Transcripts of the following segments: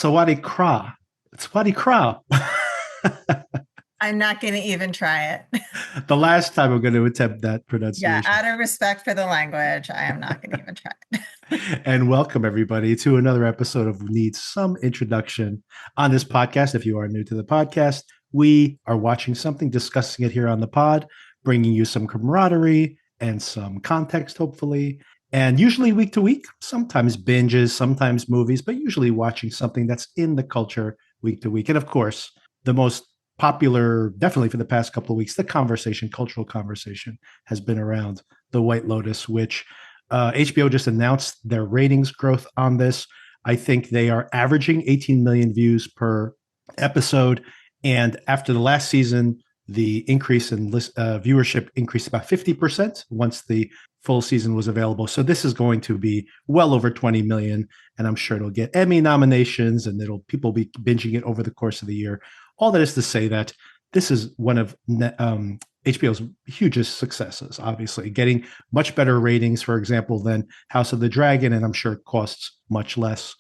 Sawadi Kra. Sawadi Kra. I'm not going to even try it. The last time I'm going to attempt that Yeah, pronunciation. out of respect for the language, I am not going to even try it. And welcome everybody to another episode of Need Some Introduction. On this podcast, if you are new to the podcast, we are watching something, discussing it here on the pod, bringing you some camaraderie and some context, hopefully. And usually week to week, sometimes binges, sometimes movies, but usually watching something that's in the culture week to week. And of course, the most popular, definitely for the past couple of weeks, the conversation, cultural conversation, has been around The White Lotus, which HBO just announced their ratings growth on this. I think they are averaging 18 million views per episode. And after the last season, the increase in viewership increased about 50% once the full season was available. So this is going to be well over 20 million. And I'm sure it'll get Emmy nominations and people will be binging it over the course of the year. All that is to say that this is one of HBO's hugest successes, obviously, getting much better ratings, for example, than House of the Dragon, and I'm sure it costs much less.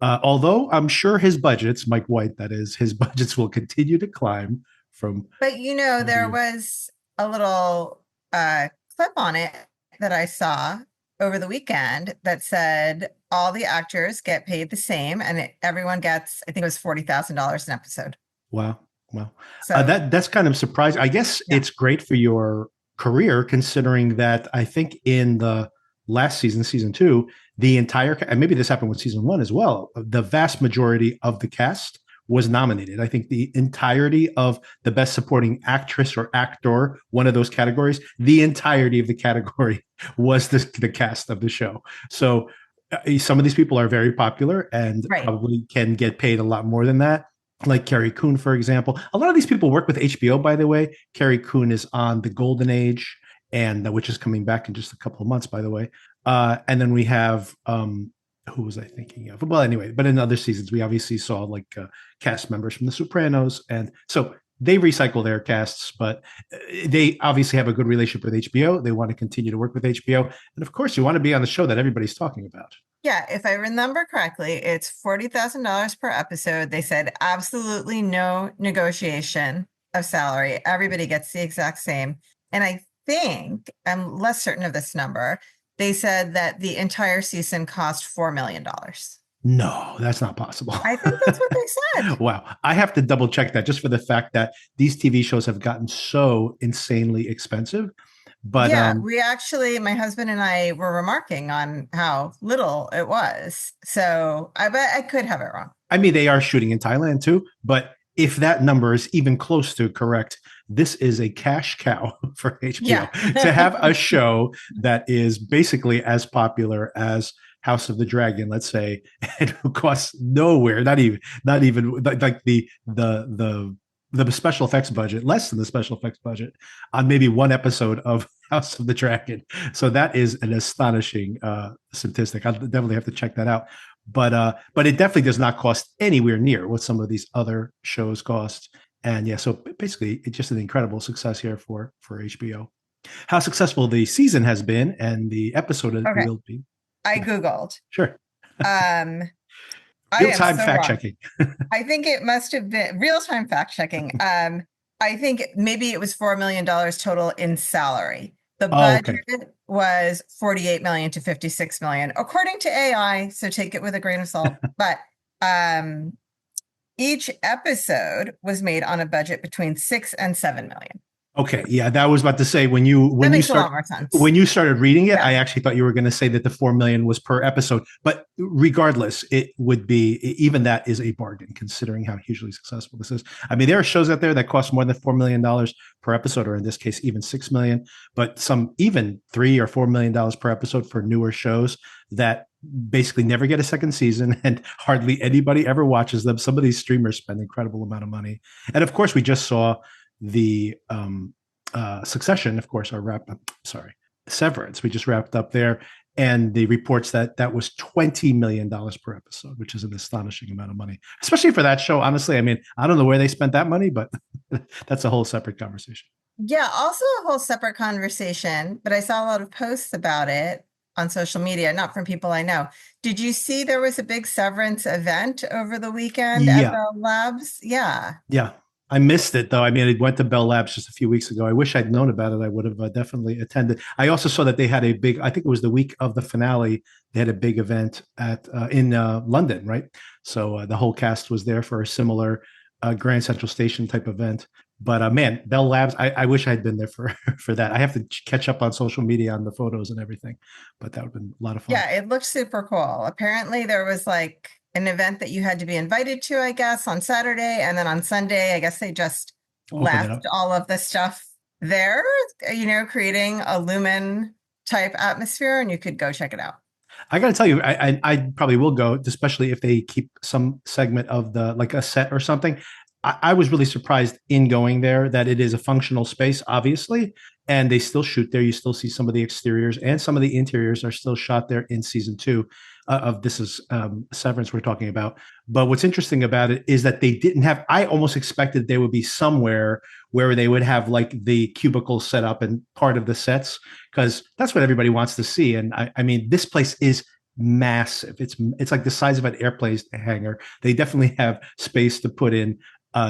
Although I'm sure his budgets, Mike White, that is, his budgets will continue to climb from. But there was a little clip on it that I saw over the weekend that said all the actors get paid the same, and everyone gets, I think it was $40,000 an episode. Wow. Well, so that's kind of surprising. I guess it's great for your career, considering that I think in the last season, season 2, the entire, and maybe this happened with season 1 as well, the vast majority of the cast was nominated. I think the entirety of the best supporting actress or actor, one of those categories, the entirety of the category was the cast of the show. So some of these people are very popular and probably can get paid a lot more than that. Like Carrie Coon, for example. A lot of these people work with HBO, by the way. Carrie Coon is on The Golden Age, and which is coming back in just a couple of months, by the way. And then we have, who was I thinking of? Well, anyway, but in other seasons, we obviously saw like cast members from The Sopranos. And so they recycle their casts, but they obviously have a good relationship with HBO. They want to continue to work with HBO. And of course, you want to be on the show that everybody's talking about. Yeah, if I remember correctly, it's $40,000 per episode. They said absolutely no negotiation of salary. Everybody gets the exact same. And I think, I'm less certain of this number, they said that the entire season cost $4 million. No, that's not possible. I think that's what they said. Wow. I have to double check that just for the fact that these TV shows have gotten so insanely expensive. But yeah, we actually, my husband and I were remarking on how little it was. So I bet I could have it wrong. I mean, they are shooting in Thailand too, but if that number is even close to correct, this is a cash cow for HBO to have a show that is basically as popular as House of the Dragon, let's say, and who costs nowhere, not even like the special effects budget, less than the special effects budget on maybe one episode of House of the Dragon. So that is an astonishing statistic. I'll definitely have to check that out. But it definitely does not cost anywhere near what some of these other shows cost. And yeah, so basically it's just an incredible success here for HBO. How successful the season has been and the episode will be. I Googled. Sure. Real-time fact-checking. I think it must have been real-time fact-checking. I think maybe it was $4 million total in salary. The budget was 48 million to 56 million, according to AI. So take it with a grain of salt. But each episode was made on a budget between 6 and 7 million. Okay, yeah, that was about to say when you started reading it, I actually thought you were going to say that the 4 million was per episode. But regardless, it would be, even that is a bargain considering how hugely successful this is. I mean, there are shows out there that cost more than $4 million per episode, or in this case, even 6 million. But some even $3 or $4 million per episode for newer shows that basically never get a second season and hardly anybody ever watches them. Some of these streamers spend an incredible amount of money, and of course, we just saw the Succession, of course, Severance. We just wrapped up there, and the reports that was $20 million per episode, which is an astonishing amount of money, especially for that show. Honestly, I mean, I don't know where they spent that money, but that's a whole separate conversation. Yeah, also a whole separate conversation, but I saw a lot of posts about it. on social media, not from people I know. Did you see there was a big Severance event over the weekend at Yeah. Bell Labs? Yeah. Yeah. I missed it though. I mean, I went to Bell Labs just a few weeks ago. I wish I'd known about it. I would have definitely attended. I also saw that they had a big, I think it was the week of the finale. They had a big event at in London, right? So the whole cast was there for a similar Grand Central Station type event. But man, Bell Labs, I wish I'd been there for for that. I have to catch up on social media on the photos and everything, but that would have been a lot of fun. Yeah, it looked super cool. Apparently, there was like an event that you had to be invited to, I guess, on Saturday. And then on Sunday, I guess they just Open it left up. all of the stuff there, creating a Lumen type atmosphere, and you could go check it out. I got to tell you, I probably will go, especially if they keep some segment of the like a set or something. I was really surprised in going there that it is a functional space, obviously, and they still shoot there. You still see some of the exteriors and some of the interiors are still shot there in season two of this is Severance we're talking about. But what's interesting about it is that they didn't have. I almost expected there would be somewhere where they would have like the cubicle set up and part of the sets because that's what everybody wants to see. And I mean, this place is massive. It's like the size of an airplane hangar. They definitely have space to put in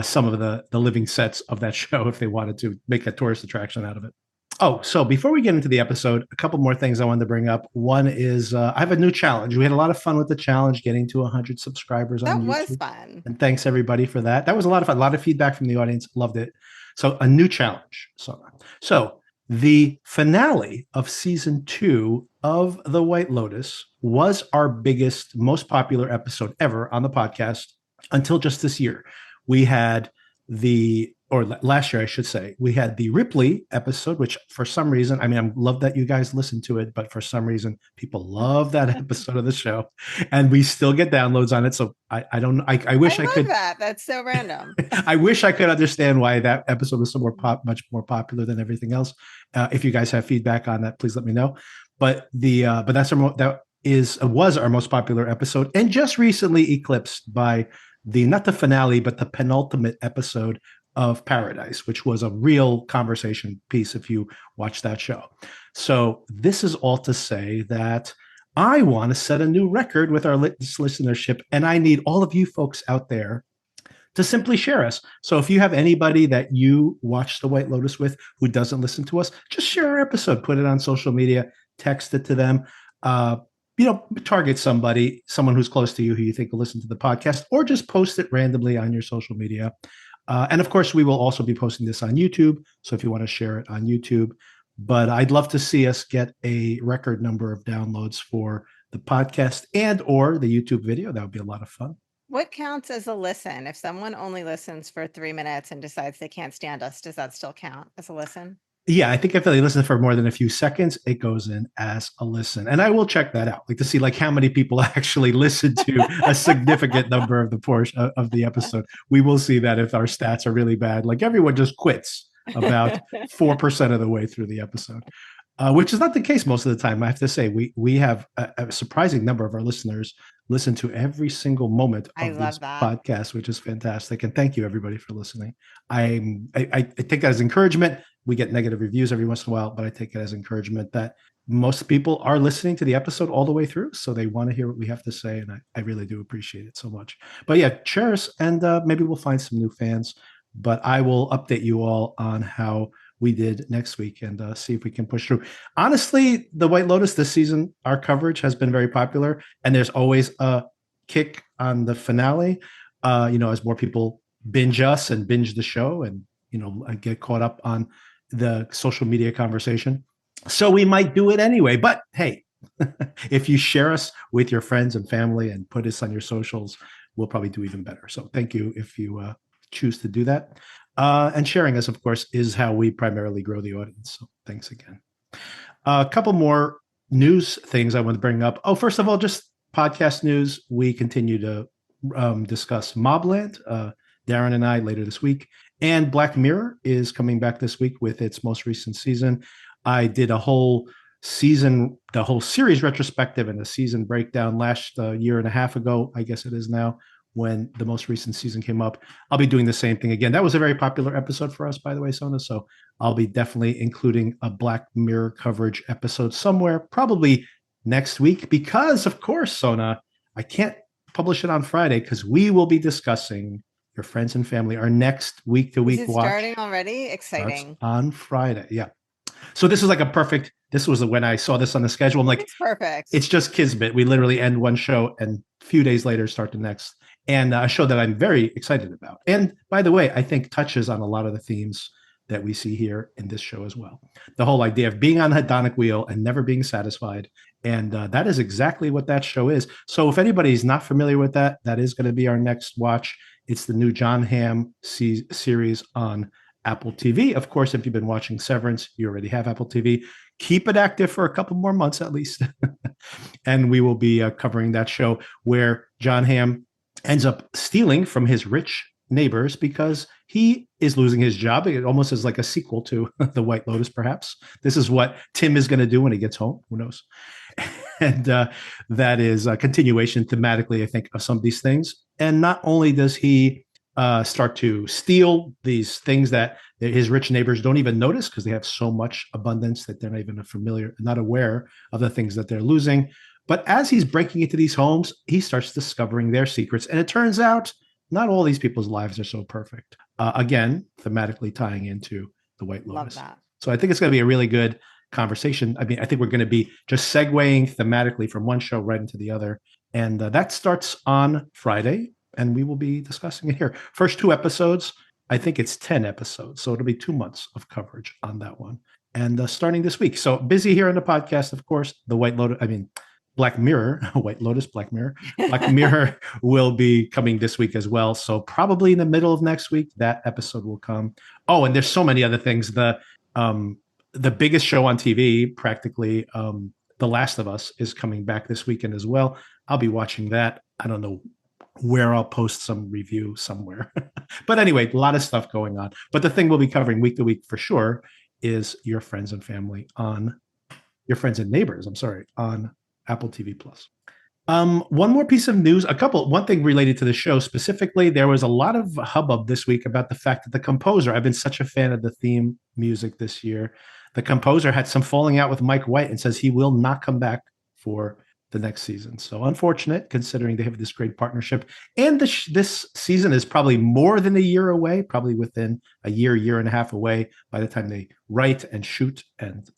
some of the living sets of that show if they wanted to make a tourist attraction out of it. Oh, so before we get into the episode, a couple more things I wanted to bring up. One is I have a new challenge. We had a lot of fun with the challenge, getting to 100 subscribers on That was YouTube. fun. And thanks everybody for that. That was a lot of fun. A lot of feedback from the audience. Loved it. So a new challenge. So the finale of season 2 of The White Lotus was our biggest, most popular episode ever on the podcast until just this year. We had last year, I should say, we had the Ripley episode, which for some reason, I mean, I love that you guys listen to it, but for some reason, people love that episode of the show, and we still get downloads on it. So I don't, I wish I love could. that. That's so random. I wish I could understand why that episode was so much more popular than everything else. If you guys have feedback on that, please let me know. But was our most popular episode, and just recently eclipsed by the not the finale, but the penultimate episode of Paradise, which was a real conversation piece if you watch that show. So this is all to say that I want to set a new record with our listenership, and I need all of you folks out there to simply share us. So if you have anybody that you watch The White Lotus with who doesn't listen to us, just share our episode, put it on social media, text it to them. Target someone who's close to you who you think will listen to the podcast, or just post it randomly on your social media. And of course, we will also be posting this on YouTube. So if you want to share it on YouTube, but I'd love to see us get a record number of downloads for the podcast and or the YouTube video. That would be a lot of fun. What counts as a listen? If someone only listens for 3 minutes and decides they can't stand us, does that still count as a listen? Yeah, I think if they listen for more than a few seconds, it goes in as a listen. And I will check that out, like to see like how many people actually listen to a significant number of the portion of the episode. We will see that if our stats are really bad, like everyone just quits about 4% of the way through the episode, which is not the case most of the time. I have to say, we have a surprising number of our listeners listen to every single moment of this podcast, which is fantastic. And thank you everybody for listening. I take that as encouragement. We get negative reviews every once in a while, but I take it as encouragement that most people are listening to the episode all the way through. So they want to hear what we have to say. And I really do appreciate it so much. But yeah, share us and maybe we'll find some new fans. But I will update you all on how we did next week and see if we can push through. Honestly, The White Lotus this season, our coverage has been very popular. And there's always a kick on the finale, as more people binge us and binge the show and, get caught up on the social media conversation. So we might do it anyway. But hey, if you share us with your friends and family and put us on your socials, we'll probably do even better. So thank you if you choose to do that. And sharing us, of course, is how we primarily grow the audience. So thanks again. A couple more news things I want to bring up. Oh, first of all, just podcast news. We continue to discuss Mobland, Darren and I, later this week. And Black Mirror is coming back this week with its most recent season. I did a whole season, the whole series retrospective and the season breakdown last year and a half ago, I guess it is now, when the most recent season came up. I'll be doing the same thing again. That was a very popular episode for us, by the way, Sona. So I'll be definitely including a Black Mirror coverage episode somewhere, probably next week because, of course, Sona, I can't publish it on Friday because we will be discussing Your Friends and Family. Our next week to Is week it watch starting already? starts Exciting. on Friday. Yeah. So this is like a perfect. This was when I saw this on the schedule. I'm like, It's perfect. it's just kismet. We literally end one show and a few days later start the next, and a show that I'm very excited about. And by the way, I think touches on a lot of the themes that we see here in this show as well. The whole idea of being on the hedonic wheel and never being satisfied. And that is exactly what that show is. So if anybody's not familiar with that, that is going to be our next watch. It's the new John Hamm series on Apple TV. Of course, if you've been watching Severance, you already have Apple TV. Keep it active for a couple more months at least. And we will be covering that show where John Hamm ends up stealing from his rich neighbors because he is losing his job. It almost is like a sequel to The White Lotus, perhaps. This is what Tim is going to do when he gets home. Who knows? And that is a continuation thematically, I think, of some of these things. And not only does he start to steal these things that his rich neighbors don't even notice because they have so much abundance that they're not even not aware of the things that they're losing. But as he's breaking into these homes, he starts discovering their secrets. And it turns out not all these people's lives are so perfect. Again, thematically tying into The White Lotus. Love that. So I think it's going to be a really good conversation. I mean, I think we're going to be just segueing thematically from one show right into the other. And that starts on Friday, and we will be discussing it here. First two episodes, I think it's 10 episodes. So it'll be 2 months of coverage on that one. And starting this week. So busy here on the podcast, of course. The White Lotus, I mean, Black Mirror, White Lotus, Black Mirror. Black Mirror will be coming this week as well. So probably in the middle of next week, that episode will come. Oh, and there's so many other things. The biggest show on TV, practically, The Last of Us, is coming back this weekend as well. I'll be watching that. I don't know where I'll post some review somewhere. But anyway, a lot of stuff going on. But the thing we'll be covering week to week for sure is Your Friends and Family on Your Friends and Neighbors, I'm sorry, on Apple TV Plus. One more piece of news, one thing related to the show specifically, there was a lot of hubbub this week about the fact that the composer, I've been such a fan of the theme music this year, the composer had some falling out with Mike White and says he will not come back for the next season. So unfortunate, considering they have this great partnership. And this season is probably more than a year away, probably within a year and a half away by the time they write and shoot and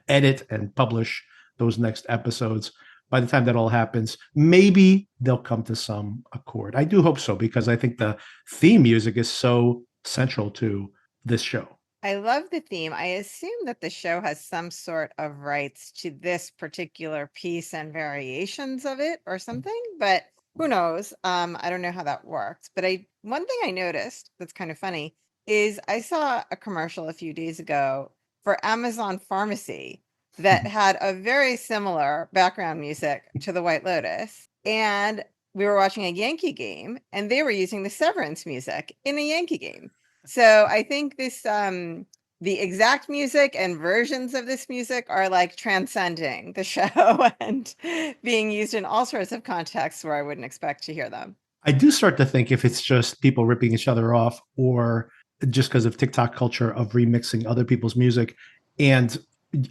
edit and publish those next episodes. By the time that all happens, maybe they'll come to some accord. I do hope so, because I think the theme music is so central to this show. I love the theme. I assume that the show has some sort of rights to this particular piece and variations of it or something, but who knows? I don't know how that works. But one thing I noticed that's kind of funny is I saw a commercial a few days ago for Amazon Pharmacy that had a very similar background music to the White Lotus. And we were watching a Yankee game and they were using the Severance music in a Yankee game. So I think this, the exact music and versions of this music are like transcending the show and being used in all sorts of contexts where I wouldn't expect to hear them. I do start to think if it's just people ripping each other off or just because of TikTok culture of remixing other people's music and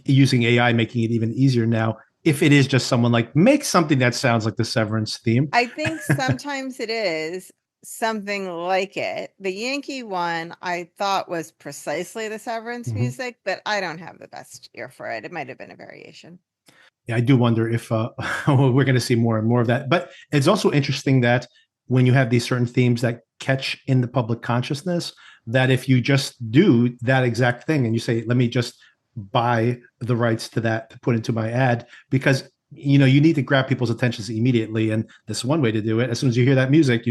using AI, making it even easier now. If it is just someone like, make something that sounds like the Severance theme. I think sometimes it is something like it. The Yankee one I thought was precisely the Severance music, but I don't have the best ear for it. It might have been a variation. Yeah, I do wonder if we're going to see more and more of that. But it's also interesting that when you have these certain themes that catch in the public consciousness, that if you just do that exact thing and you say, let me just buy the rights to that to put into my ad, because you need to grab people's attentions immediately, and this one way to do it. As soon as you hear that music,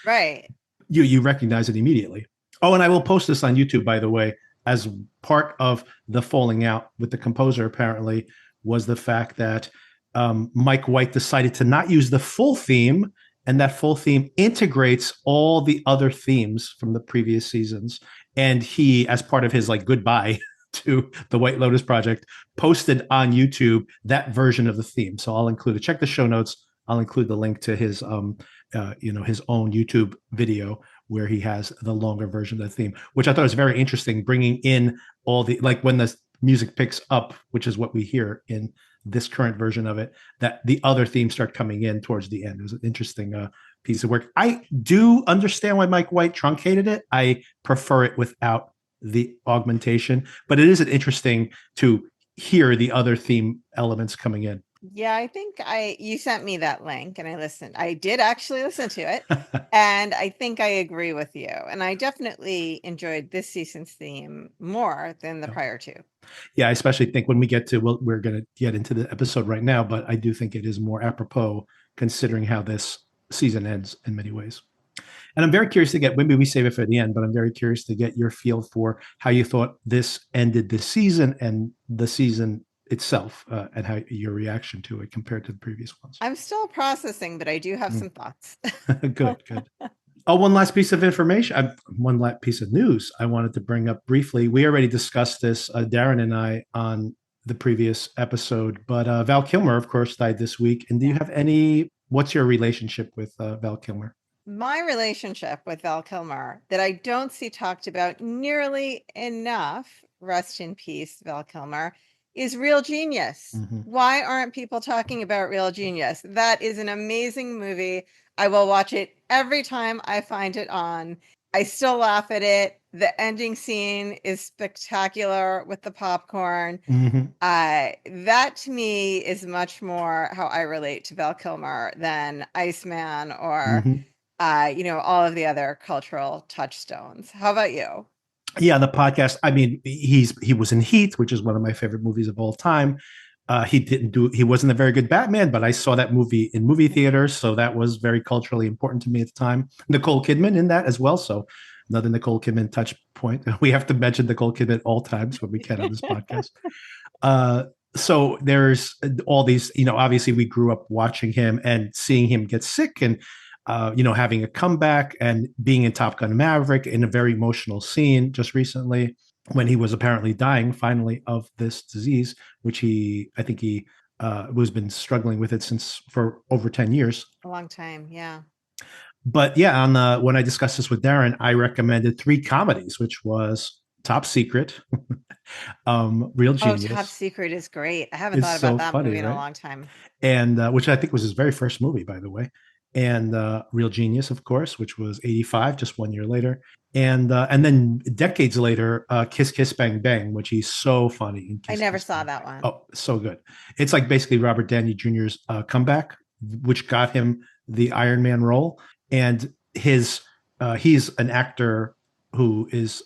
right, you recognize it immediately. Oh, and I will post this on YouTube, by the way, as part of the falling out with the composer. Apparently, was the fact that Mike White decided to not use the full theme, and that full theme integrates all the other themes from the previous seasons. And he, as part of his goodbye to the White Lotus project, posted on YouTube that version of the theme. So I'll include it. Check the show notes. I'll include the link to his his own YouTube video where he has the longer version of the theme, which I thought was very interesting, bringing in all the, when the music picks up, which is what we hear in this current version of it, that the other themes start coming in towards the end. It was an interesting piece of work. I do understand why Mike White truncated it. I prefer it without the augmentation, but it is an interesting to hear the other theme elements coming in. Yeah, I think you sent me that link and I listened. I did actually listen to it. And I think I agree with you. And I definitely enjoyed this season's theme more than the prior two. Yeah, I especially think when we get to, well, we're going to get into the episode right now, but I do think it is more apropos considering how this season ends in many ways. And I'm very curious to get, maybe we save it for the end, but I'm very curious to get your feel for how you thought this ended this season and the season itself, and how your reaction to it compared to the previous ones. I'm still processing, but I do have some thoughts. Good. Oh, one last piece of information, one last piece of news I wanted to bring up briefly. We already discussed this, Darren and I, on the previous episode, but Val Kilmer, of course, died this week. And do you have what's your relationship with Val Kilmer? My relationship with Val Kilmer that I don't see talked about nearly enough, rest in peace, Val Kilmer, is Real Genius. Why aren't people talking about Real Genius? That is an amazing movie. I will watch it every time I find it on. I still laugh at it. The ending scene is spectacular with the popcorn. That to me is much more how I relate to Val Kilmer than Iceman or all of the other cultural touchstones. How about you? Yeah, the podcast. I mean, he was in Heat, which is one of my favorite movies of all time. He wasn't a very good Batman, but I saw that movie in movie theaters, so that was very culturally important to me at the time. Nicole Kidman in that as well, so another Nicole Kidman touch point. We have to mention Nicole Kidman all times when we can on this podcast. So there's all these, obviously we grew up watching him and seeing him get sick and having a comeback and being in Top Gun Maverick in a very emotional scene just recently when he was apparently dying finally of this disease, which I think he was been struggling with it for over 10 years. A long time, yeah. But yeah, when I discussed this with Darren, I recommended 3 comedies, which was Top Secret, Real Genius. Oh, Top Secret is great. I haven't thought about that movie in a long time. And which I think was his very first movie, by the way. And Real Genius, of course, which was 85, just 1 year later. And then decades later, Kiss Kiss Bang Bang, which he's so funny in Kiss I never Kiss saw Bang that Bang. one. Oh, so good. It's like basically Robert Downey Jr.'s comeback, which got him the Iron Man role. And he's an actor who is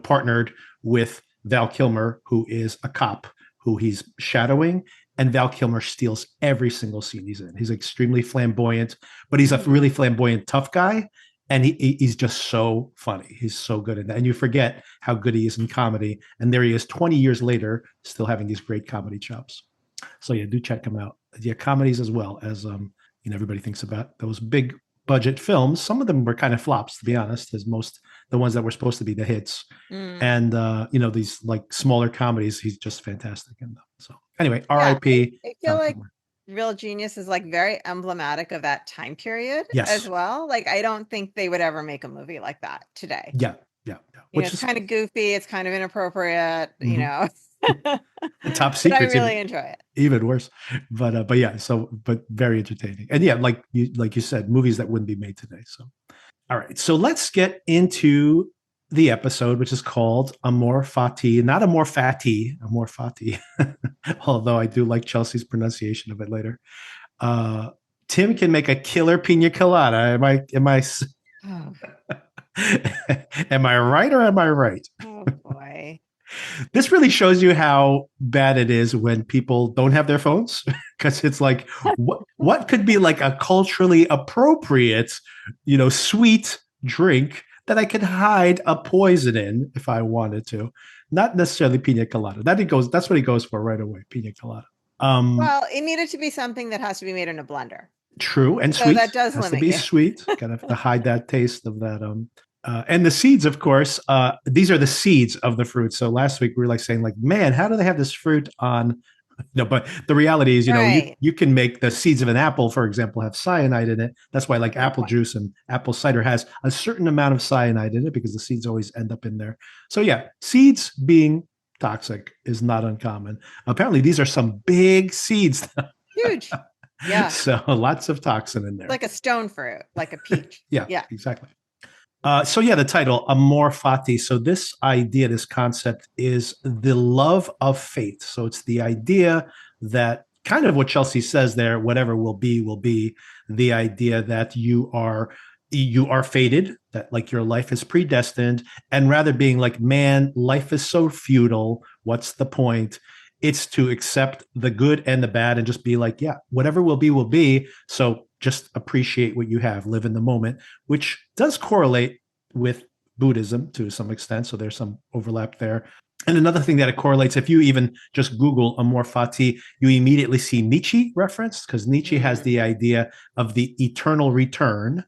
partnered with Val Kilmer, who is a cop who he's shadowing. And Val Kilmer steals every single scene he's in. He's extremely flamboyant, but he's a really flamboyant, tough guy. And he's just so funny. He's so good in that. And you forget how good he is in comedy. And there he is 20 years later, still having these great comedy chops. So yeah, do check him out. Yeah, comedies as well as, everybody thinks about those big budget films. Some of them were kind of flops, to be honest, as the ones that were supposed to be the hits. And, these like smaller comedies, he's just fantastic in them. So anyway, R.I.P. I feel like Real Genius is like very emblematic of that time period as well. Like, I don't think they would ever make a movie like that today. Yeah. Which is kind of goofy. It's kind of inappropriate, Top Secret. I really enjoy it. Even worse. But yeah, but very entertaining. And yeah, like you said, movies that wouldn't be made today. So all right. So let's get into the episode, which is called Amor Fati, not Amor Fati, Amor Fati. Although I do like Chelsea's pronunciation of it later. Tim can make a killer pina colada. Am I am I right or am I right? Oh boy. This really shows you how bad it is when people don't have their phones, because it's like, what could be like a culturally appropriate, sweet drink that I could hide a poison in if I wanted to, not necessarily pina colada. That's what he goes for right away, pina colada. Well, it needed to be something that has to be made in a blender. True, and so sweet. That does has limit to be you. Sweet. Kind of to hide that taste of that. And the seeds, of course, these are the seeds of the fruit. So last week we were like saying, like, man, how do they have this fruit on? But the reality is, you can make the seeds of an apple, for example, have cyanide in it. That's why like apple juice and apple cider has a certain amount of cyanide in it because the seeds always end up in there. So yeah, seeds being toxic is not uncommon. Apparently, these are some big seeds. Huge. Yeah. So lots of toxin in there. Like a stone fruit, like a peach. Yeah, Yeah. exactly. So yeah, the title, Amor Fati. So this idea, this concept is the love of fate. So it's the idea that kind of what Chelsea says there, whatever will be, will be. The idea that you are fated, that like your life is predestined, and rather being like, man, life is so futile. What's the point? It's to accept the good and the bad and just be like, yeah, whatever will be, will be. So just appreciate what you have, live in the moment, which does correlate with Buddhism to some extent. So there's some overlap there. And another thing that it correlates, if you even just Google Amor Fati, you immediately see Nietzsche referenced, because Nietzsche has the idea of the eternal return,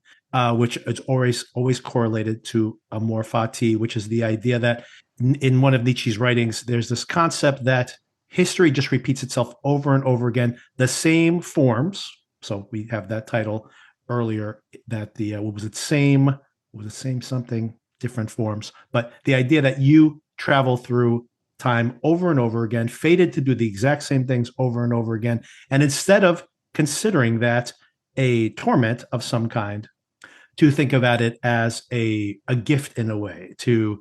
which is always correlated to Amor Fati, which is the idea that in one of Nietzsche's writings, there's this concept that history just repeats itself over and over again, the same forms. So we have that title earlier, that the what was it, same something, different forms, but the idea that you travel through time over and over again, fated to do the exact same things over and over again, and instead of considering that a torment of some kind, to think about it as a gift in a way, to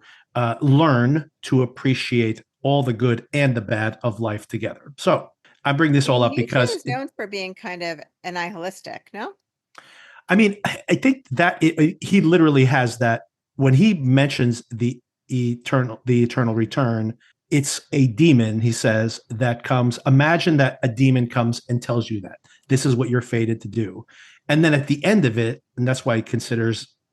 learn to appreciate all the good and the bad of life together. So I bring this all up Nietzsche because is known for being kind of a nihilistic, no? I mean, I think that he literally has that when he mentions the eternal return. It's a demon, he says, that comes. Imagine that a demon comes and tells you that this is what you're fated to do. And then at the end of it, and that's why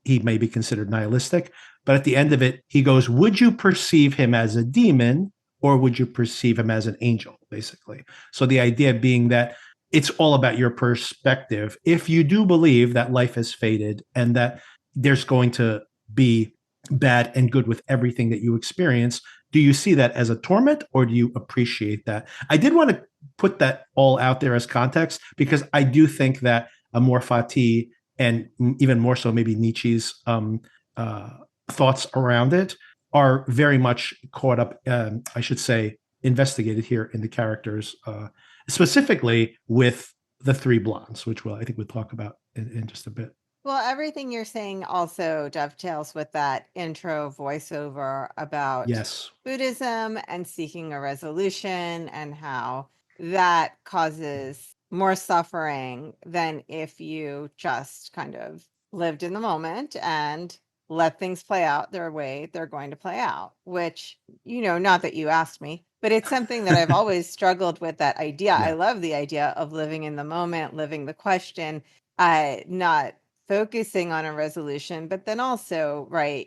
he may be considered nihilistic, but at the end of it, he goes, would you perceive him as a demon or would you perceive him as an angel, basically? So the idea being that it's all about your perspective. If you do believe that life is fated and that there's going to be bad and good with everything that you experience, do you see that as a torment or do you appreciate that? I did want to put that all out there as context, because I do think that Amor Fati, and even more so maybe Nietzsche's thoughts around it, are very much caught up, I should say, investigated here in the characters, specifically with the three blondes, which I think we'll talk about in just a bit. Well, everything you're saying also dovetails with that intro voiceover about Yes. Buddhism and seeking a resolution, and how that causes more suffering than if you just kind of lived in the moment and let things play out their way they're going to play out, which, not that you asked me, but it's something that I've always struggled with, that idea. Yeah. I love the idea of living in the moment, living the question, not focusing on a resolution, but then also, right,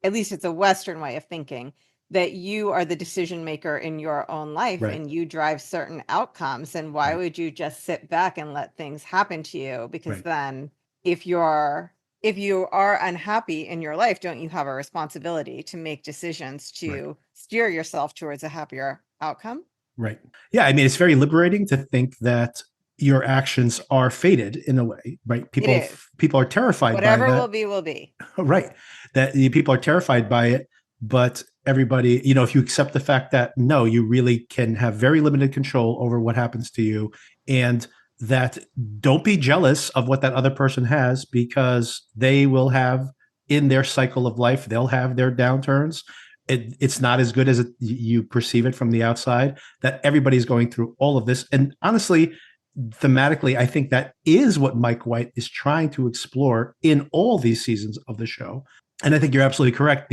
at least it's a Western way of thinking, that you are the decision maker in your own life, Right. and you drive certain outcomes. And why would you just sit back and let things happen to you? Because then if you are unhappy in your life, don't you have a responsibility to make decisions to steer yourself towards a happier outcome? Right. Yeah. I mean, it's very liberating to think that your actions are fated in a way, right? People are terrified Whatever by that. will be, will be. Right. That people are terrified by it, but everybody, if you accept the fact that no, you really can have very limited control over what happens to you, and that don't be jealous of what that other person has, because they will have, in their cycle of life, they'll have their downturns. It's not as good as you perceive it from the outside, that everybody's going through all of this. And honestly, thematically, I think that is what Mike White is trying to explore in all these seasons of the show. And I think you're absolutely correct.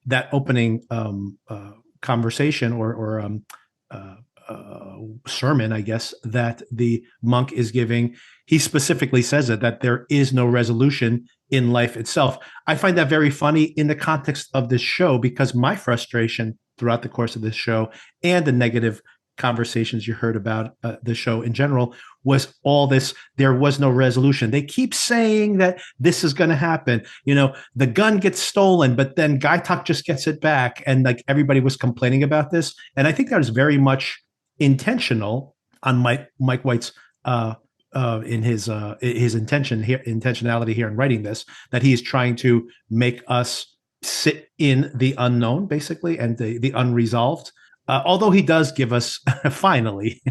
That opening conversation or sermon, I guess, that the monk is giving, he specifically says that there is no resolution in life itself. I find that very funny in the context of this show, because my frustration throughout the course of this show and the negative conversations you heard about the show in general was all this, there was no resolution. They keep saying that this is going to happen. The gun gets stolen, but then Guy Tuck just gets it back. And like everybody was complaining about this. And I think that was very much intentional on Mike White's in his intentionality here in writing this, that he is trying to make us sit in the unknown, basically, and the unresolved. Although he does give us finally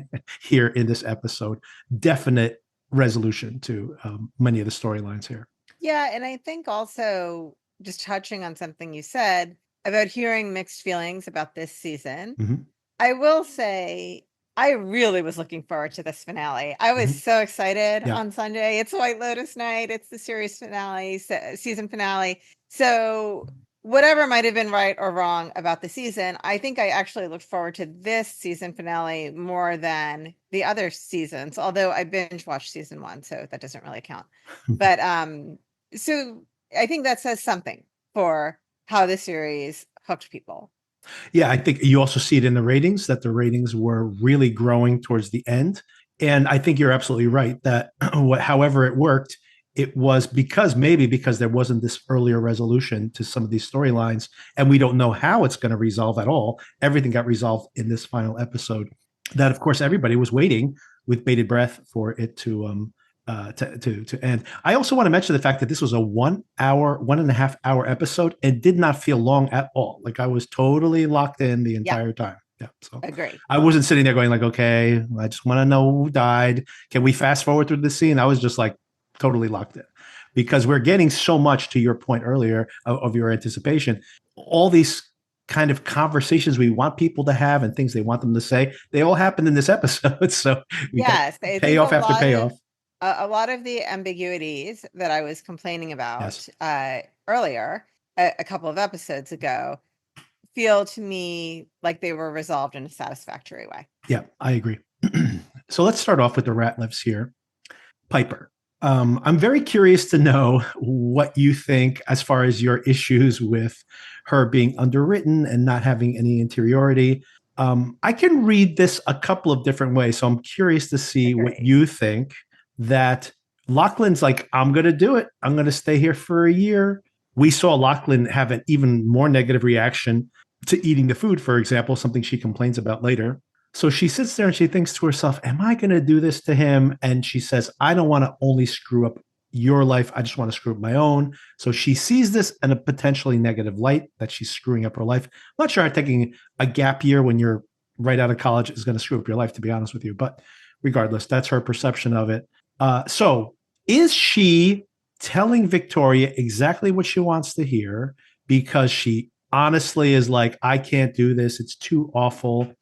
here in this episode definite resolution to many of the storylines here. Yeah, and I think also just touching on something you said about hearing mixed feelings about this season. Mm-hmm. I will say I really was looking forward to this finale. I was so excited on Sunday. It's White Lotus night. It's the series finale, season finale. So whatever might have been right or wrong about the season, I think I actually looked forward to this season finale more than the other seasons, although I binge watched season 1, so that doesn't really count. But so I think that says something for how the series hooked people. Yeah, I think you also see it in the ratings, that the ratings were really growing towards the end. And I think you're absolutely right that however it worked, it was because there wasn't this earlier resolution to some of these storylines, and we don't know how it's going to resolve at all. Everything got resolved in this final episode. That, of course, everybody was waiting with bated breath for it to end. I also want to mention the fact that this was a 1.5 hour episode and did not feel long at all. Like I was totally locked in the entire time. Yeah. So agree. I wasn't sitting there going like, okay, I just want to know who died. Can we fast forward through the scene? I was just like totally locked in because we're getting so much, to your point earlier of your anticipation. All these kind of conversations we want people to have and things they want them to say, they all happened in this episode. So we got payoff after payoff. A lot of the ambiguities that I was complaining about earlier, a couple of episodes ago, feel to me like they were resolved in a satisfactory way. Yeah, I agree. So let's start off with the Ratliffs here. Piper. I'm very curious to know what you think as far as your issues with her being underwritten and not having any interiority. I can read this a couple of different ways, so I'm curious to see what you think. That Lachlan's like, I'm going to do it. I'm going to stay here for a year. We saw Lachlan have an even more negative reaction to eating the food, for example, something she complains about later. So she sits there and she thinks to herself, am I going to do this to him? And she says, I don't want to only screw up your life. I just want to screw up my own. So she sees this in a potentially negative light, that she's screwing up her life. I'm not sure taking a gap year when you're right out of college is going to screw up your life, to be honest with you. But regardless, that's her perception of it. So is she telling Victoria exactly what she wants to hear because she honestly is like, I can't do this, it's too awful?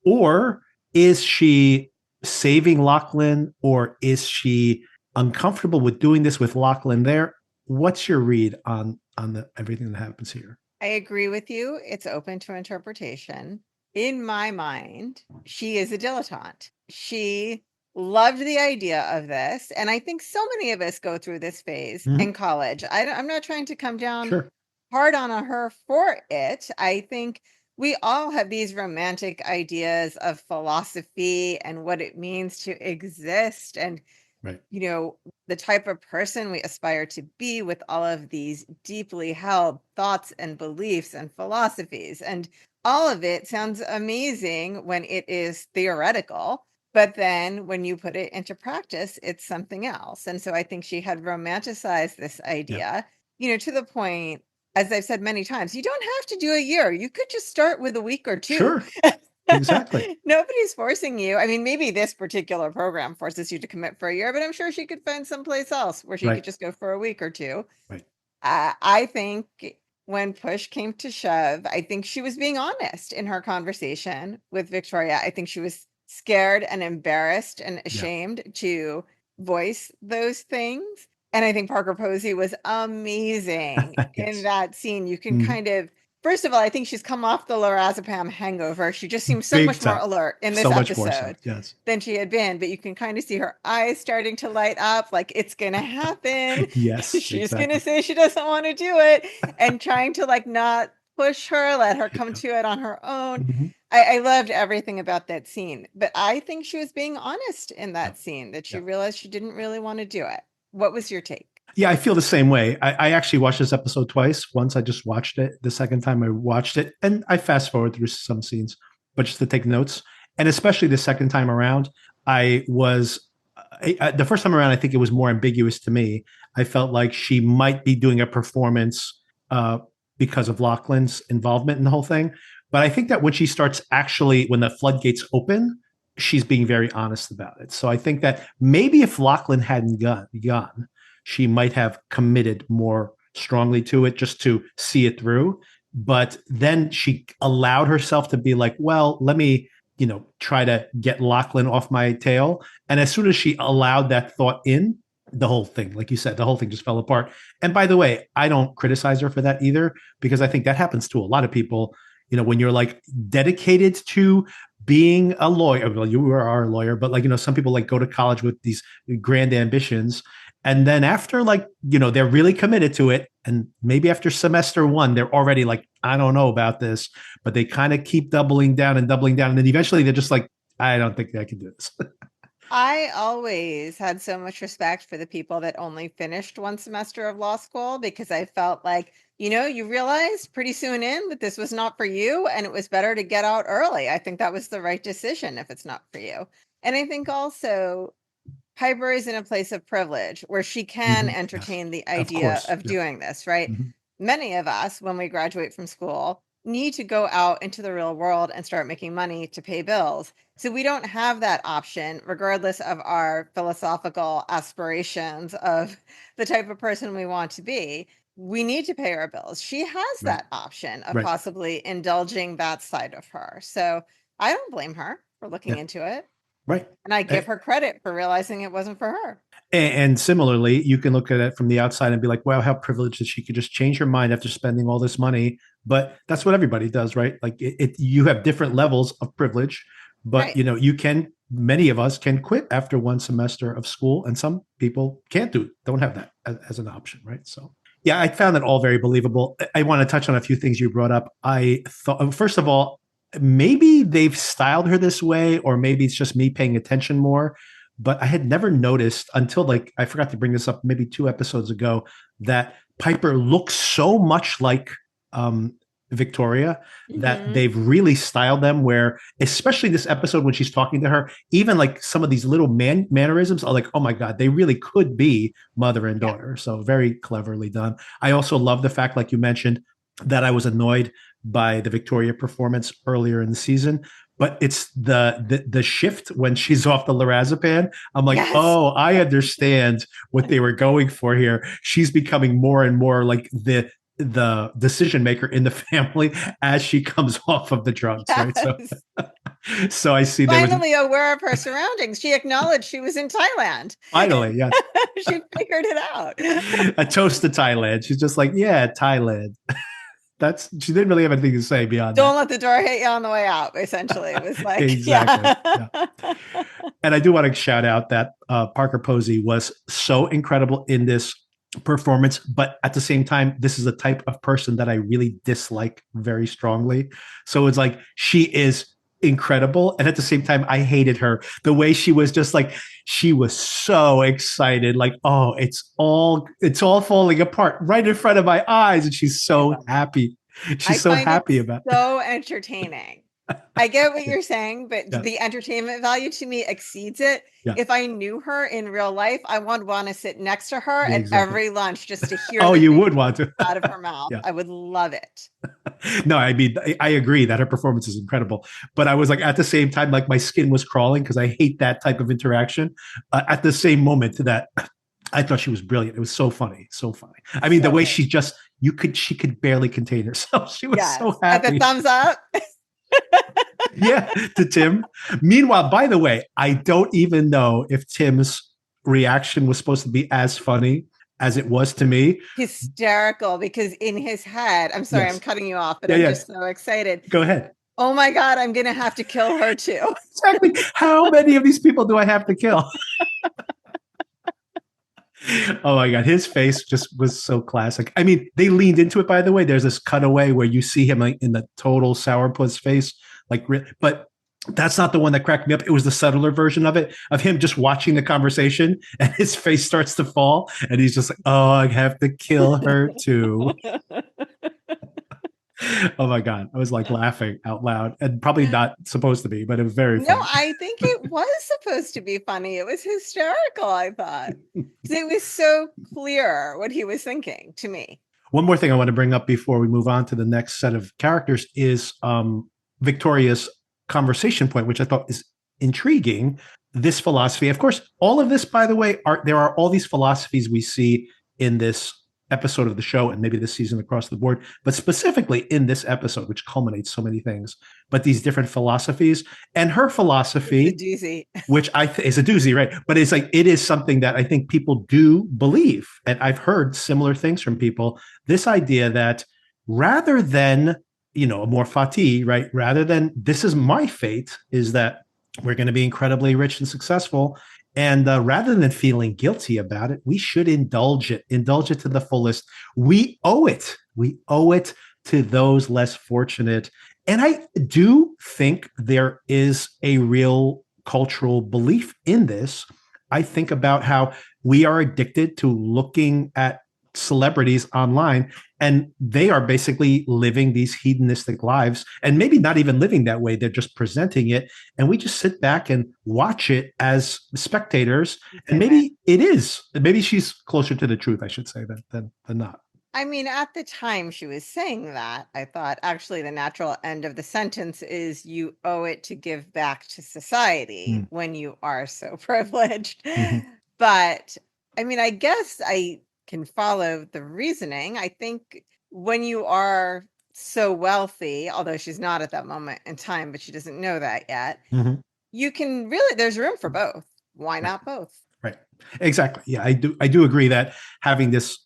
Or is she saving Lachlan, or is she uncomfortable with doing this with Lachlan there? What's your read on everything that happens here? I agree with you. It's open to interpretation. In my mind, she is a dilettante. She loved the idea of this. And I think so many of us go through this phase in college. I'm not trying to come down hard on her for it. I think we all have these romantic ideas of philosophy and what it means to exist, and you know, the type of person we aspire to be with all of these deeply held thoughts and beliefs and philosophies. And all of it sounds amazing when it is theoretical. But then when you put it into practice, it's something else. And so I think she had romanticized this idea, you know, to the point, as I've said many times, you don't have to do a year. You could just start with a week or two. Sure. Exactly. Nobody's forcing you. I mean, maybe this particular program forces you to commit for a year, but I'm sure she could find someplace else where she could just go for a week or two. Right. I think when push came to shove, I think she was being honest in her conversation with Victoria. I think she was scared and embarrassed and ashamed to voice those things. And I think Parker Posey was amazing in that scene. You can kind of, first of all, I think she's come off the lorazepam hangover. She just seems so much more alert in this episode than she had been. But you can kind of see her eyes starting to light up, like it's going to happen. She's going to say she doesn't want to do it, and trying to like not push her, let her come to it on her own. I loved everything about that scene. But I think she was being honest in that scene, that she realized she didn't really want to do it. What was your take? Yeah, I feel the same way. I actually watched this episode twice. Once I just watched it. The second time I watched it, and I fast forward through some scenes, but just to take notes. And especially the second time around, the first time around, I think it was more ambiguous to me. I felt like she might be doing a performance because of Lachlan's involvement in the whole thing. But I think that when she starts actually, when the floodgates open, she's being very honest about it. So I think that maybe if Lachlan hadn't gone, she might have committed more strongly to it just to see it through. But then she allowed herself to be like, well, let me, try to get Lachlan off my tail. And as soon as she allowed that thought in, the whole thing, like you said, the whole thing just fell apart. And by the way, I don't criticize her for that either, because I think that happens to a lot of people. When you're like dedicated to being a lawyer, well, you are a lawyer, but like, some people like go to college with these grand ambitions. And then after they're really committed to it. And maybe after semester one, they're already like, I don't know about this, but they kind of keep doubling down. And then eventually they're just like, I don't think I can do this. I always had so much respect for the people that only finished one semester of law school, because I felt like, you realized pretty soon in that this was not for you, and it was better to get out early. I think that was the right decision if it's not for you. And I think also Piper is in a place of privilege where she can entertain the idea of doing this, right? Many of us, when we graduate from school, need to go out into the real world and start making money to pay bills. So we don't have that option, regardless of our philosophical aspirations of the type of person we want to be. We need to pay our bills. She has that option of possibly indulging that side of her. So I don't blame her for looking into it. Right. And I give her credit for realizing it wasn't for her. And similarly, you can look at it from the outside and be like, wow, how privileged that she could just change her mind after spending all this money. But that's what everybody does, right? Like you have different levels of privilege, but many of us can quit after one semester of school, and some people don't have that as an option, right? So yeah, I found it all very believable. I want to touch on a few things you brought up. I thought, first of all, maybe they've styled her this way, or maybe it's just me paying attention more. But I had never noticed until I forgot to bring this up maybe 2 episodes ago, that Piper looks so much like Victoria that they've really styled them, where especially this episode when she's talking to her, even like some of these little mannerisms are like, oh my God, they really could be mother and daughter. So very cleverly done. I also love the fact, like you mentioned, that I was annoyed by the Victoria performance earlier in the season, but it's the shift when she's off the lorazepam. I'm like, oh, I understand what they were going for here. She's becoming more and more like the decision maker in the family as she comes off of the drugs, right? So I see finally aware of her surroundings. She acknowledged she was in Thailand. Finally, yes. She figured it out. A toast to Thailand. She's just like, yeah, Thailand. She didn't really have anything to say beyond Don't let the door hit you on the way out, essentially. It was like, exactly. Yeah. And I do want to shout out that Parker Posey was so incredible in this performance, but at the same time, this is a type of person that I really dislike very strongly. So it's like, she is incredible, and at the same time I hated her. The way she was just like, she was so excited, like, oh, it's all falling apart right in front of my eyes, and she's so happy. She's so happy about it. So entertaining. I get what you're saying, but the entertainment value to me exceeds it. If I knew her in real life, I would want to sit next to her at every lunch just to hear you would want to out of her mouth. I would love it. No, I mean, I agree that her performance is incredible, but I was like, at the same time, like my skin was crawling because I hate that type of interaction. At the same moment that I thought she was brilliant. It was so funny, so funny. I mean, the way she just, she could barely contain herself. She was so happy. At the thumbs up. Yeah, to Tim. Meanwhile, by the way, I don't even know if Tim's reaction was supposed to be as funny as it was to me. Hysterical, because in his head, I'm sorry, I'm cutting you off, but I'm just so excited. Go ahead. Oh my God, I'm going to have to kill her too. Exactly. How many of these people do I have to kill? Oh my God, his face just was so classic. I mean, they leaned into it, by the way. There's this cutaway where you see him like in the total sourpuss face, but that's not the one that cracked me up. It was the subtler version of it, of him just watching the conversation and his face starts to fall and he's just like, oh, I have to kill her too. Oh my God. I was like laughing out loud, and probably not supposed to be, but it was very funny. No, I think it was supposed to be funny. It was hysterical, I thought. It was so clear what he was thinking to me. One more thing I want to bring up before we move on to the next set of characters is Victoria's conversation point, which I thought is intriguing. This philosophy, of course, all of this, by the way, there are all these philosophies we see in this episode of the show and maybe this season across the board, but specifically in this episode, which culminates so many things, but these different philosophies and her philosophy, It's a doozy. which is a doozy, right? But it's like, it is something that I think people do believe. And I've heard similar things from people. This idea that rather than, Amor Fati, right? Rather than this is my fate, is that we're going to be incredibly rich and successful. And rather than feeling guilty about it, we should indulge it to the fullest. We owe it. We owe it to those less fortunate. And I do think there is a real cultural belief in this. I think about how we are addicted to looking at celebrities online, and they are basically living these hedonistic lives, and maybe not even living that way. They're just presenting it, and we just sit back and watch it as spectators. And maybe she's closer to the truth, I should say, than not. I mean, at the time she was saying that, I thought actually the natural end of the sentence is you owe it to give back to society when you are so privileged. But I mean, I guess I can follow the reasoning. I think when you are so wealthy, although she's not at that moment in time, but she doesn't know that yet, you can really, there's room for both. Why not both? Right. Exactly. Yeah, I do agree that having this,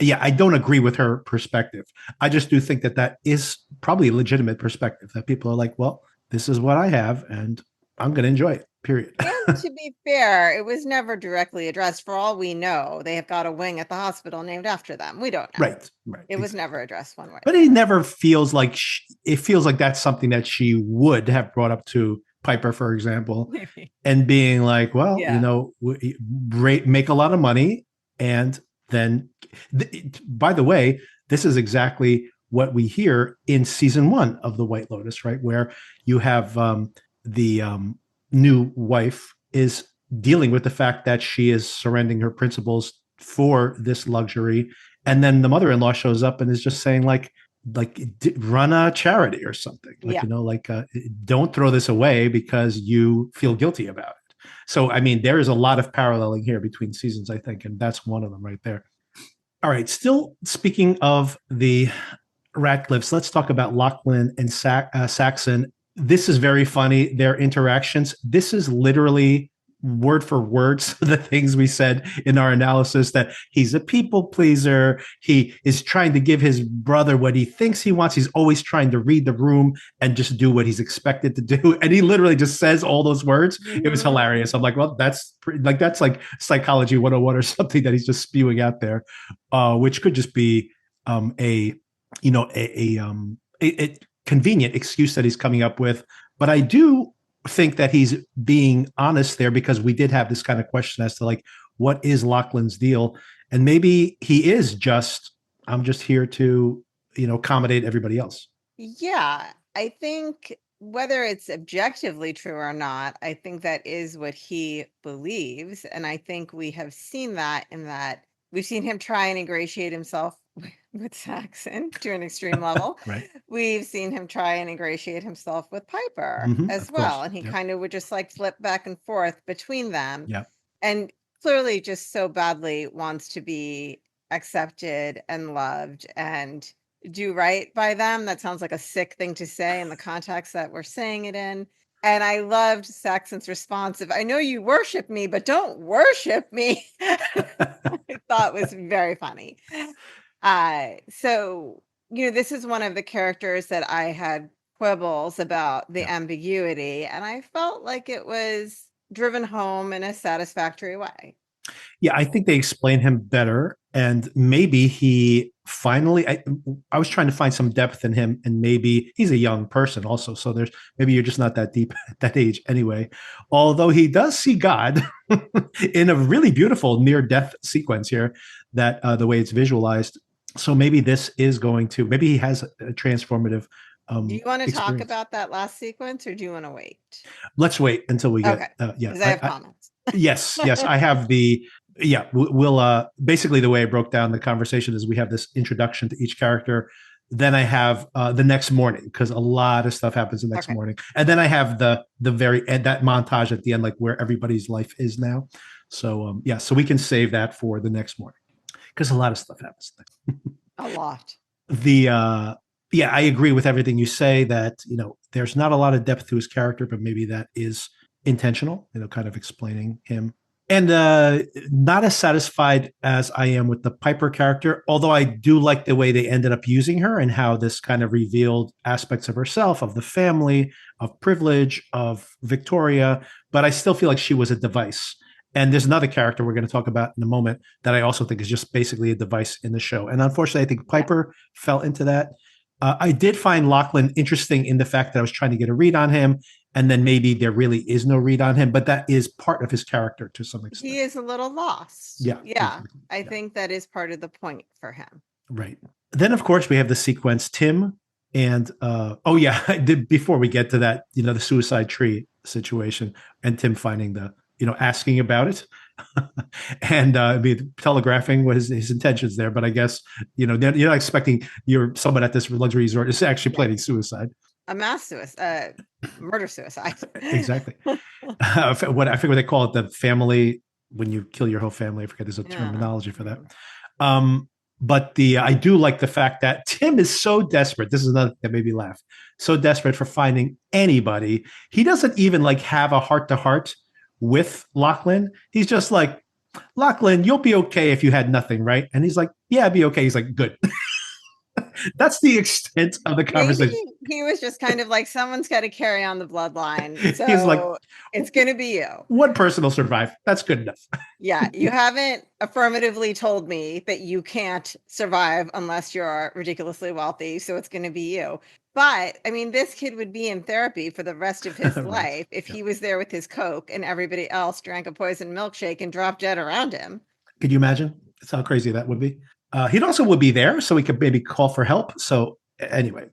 I don't agree with her perspective. I just do think that is probably a legitimate perspective, that people are like, well, this is what I have and I'm going to enjoy it. Period. And to be fair, it was never directly addressed. For all we know, they have got a wing at the hospital named after them. We don't know. Right. It was never addressed one way. But it never feels like it feels like that's something that she would have brought up to Piper, for example, and being like, well, make a lot of money. And then, by the way, this is exactly what we hear in season 1 of The White Lotus, right? Where you have the new wife is dealing with the fact that she is surrendering her principles for this luxury. And then the mother-in-law shows up and is just saying like run a charity or something, don't throw this away because you feel guilty about it. So, I mean, there is a lot of paralleling here between seasons, I think, and that's one of them right there. All right. Still speaking of the Ratcliffes, let's talk about Lachlan and Saxon. This is very funny, their interactions. This is literally word for word the things we said in our analysis, that he's a people pleaser. He is trying to give his brother what he thinks he wants. He's always trying to read the room and just do what he's expected to do. And he literally just says all those words. It was hilarious. I'm like, well, that's like psychology 101 or something that he's just spewing out there, which could just be a convenient excuse that he's coming up with. But I do think that he's being honest there, because we did have this kind of question as to like, what is Lachlan's deal? And maybe he is just, I'm just here to, accommodate everybody else. Yeah, I think whether it's objectively true or not, I think that is what he believes. And I think we have seen that in that we've seen him try and ingratiate himself with Saxon to an extreme level. Right. We've seen him try and ingratiate himself with Piper as well. And he kind of would just like flip back and forth between them. Yeah. And clearly just so badly wants to be accepted and loved and do right by them. That sounds like a sick thing to say in the context that we're saying it in. And I loved Saxon's response of, I know you worship me, but don't worship me. I thought was very funny. So, this is one of the characters that I had quibbles about the ambiguity, and I felt like it was driven home in a satisfactory way. Yeah, I think they explain him better, and maybe he finally, I was trying to find some depth in him, and maybe he's a young person also, so maybe you're just not that deep at that age anyway, although he does see God in a really beautiful near-death sequence here, that the way it's visualized. So maybe this is maybe he has a transformative do you want to experience. Talk about that last sequence, or do you want to wait? Let's wait until we get because I have comments. Yes, I have the Yeah, we'll basically the way I broke down the conversation is we have this introduction to each character. Then I have the next morning because a lot of stuff happens the next Okay. morning, and then I have the very end, that montage at the end, like where everybody's life is now. So yeah, so we can save that for the next morning because a lot of stuff happens. A lot. The Yeah, I agree with everything you say. That there's not a lot of depth to his character, but maybe that is intentional. Kind of explaining him and not as satisfied as I am with the Piper character, although I do like the way they ended up using her and how this kind of revealed aspects of herself, of the family, of privilege, of Victoria. But I still feel like she was a device. And there's another character we're going to talk about in a moment that I also think is just basically a device in the show. And unfortunately, I think Piper fell into that. I did find Lachlan interesting in the fact that I was trying to get a read on him, and then maybe there really is no read on him, but that is part of his character to some extent. He is a little lost. Yeah. Yeah. Exactly. I think that is part of the point for him. Right. Then, of course, we have the sequence Tim and before we get to that, the suicide tree situation and Tim finding asking about it and telegraphing what his intentions there. But I guess, you're not expecting someone at this luxury resort is actually planning suicide. A mass suicide, murder suicide. Exactly. I forget what they call it, the family, when you kill your whole family. I forget there's a terminology for that. But I do like the fact that Tim is so desperate. This is another thing that made me laugh. So desperate for finding anybody. He doesn't even have a heart to heart with Lachlan. He's just like, Lachlan, you'll be okay if you had nothing, right? And he's like, yeah, I'd be okay. He's like, good. That's the extent of the conversation. Maybe he was just kind of like, someone's got to carry on the bloodline. So he's like, it's going to be you. One person will survive. That's good enough. Yeah. You haven't affirmatively told me that you can't survive unless you're ridiculously wealthy. So it's going to be you. But I mean, this kid would be in therapy for the rest of his life if he was there with his Coke and everybody else drank a poison milkshake and dropped dead around him. Could you imagine? That's how crazy that would be. He'd also would be there, so he could maybe call for help. So anyway,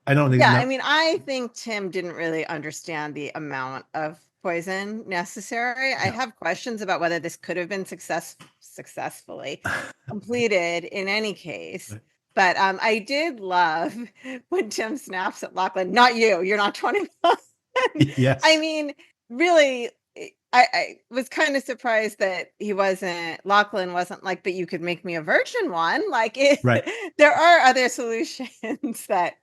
I don't think. Yeah, I mean, I think Tim didn't really understand the amount of poison necessary. I have questions about whether this could have been successfully completed in any case. But I did love when Tim snaps at Lachlan, not you, you're not 21. Yes. I mean, really, I was kind of surprised that Lachlan wasn't like, but you could make me a virgin one. Like, there are other solutions that,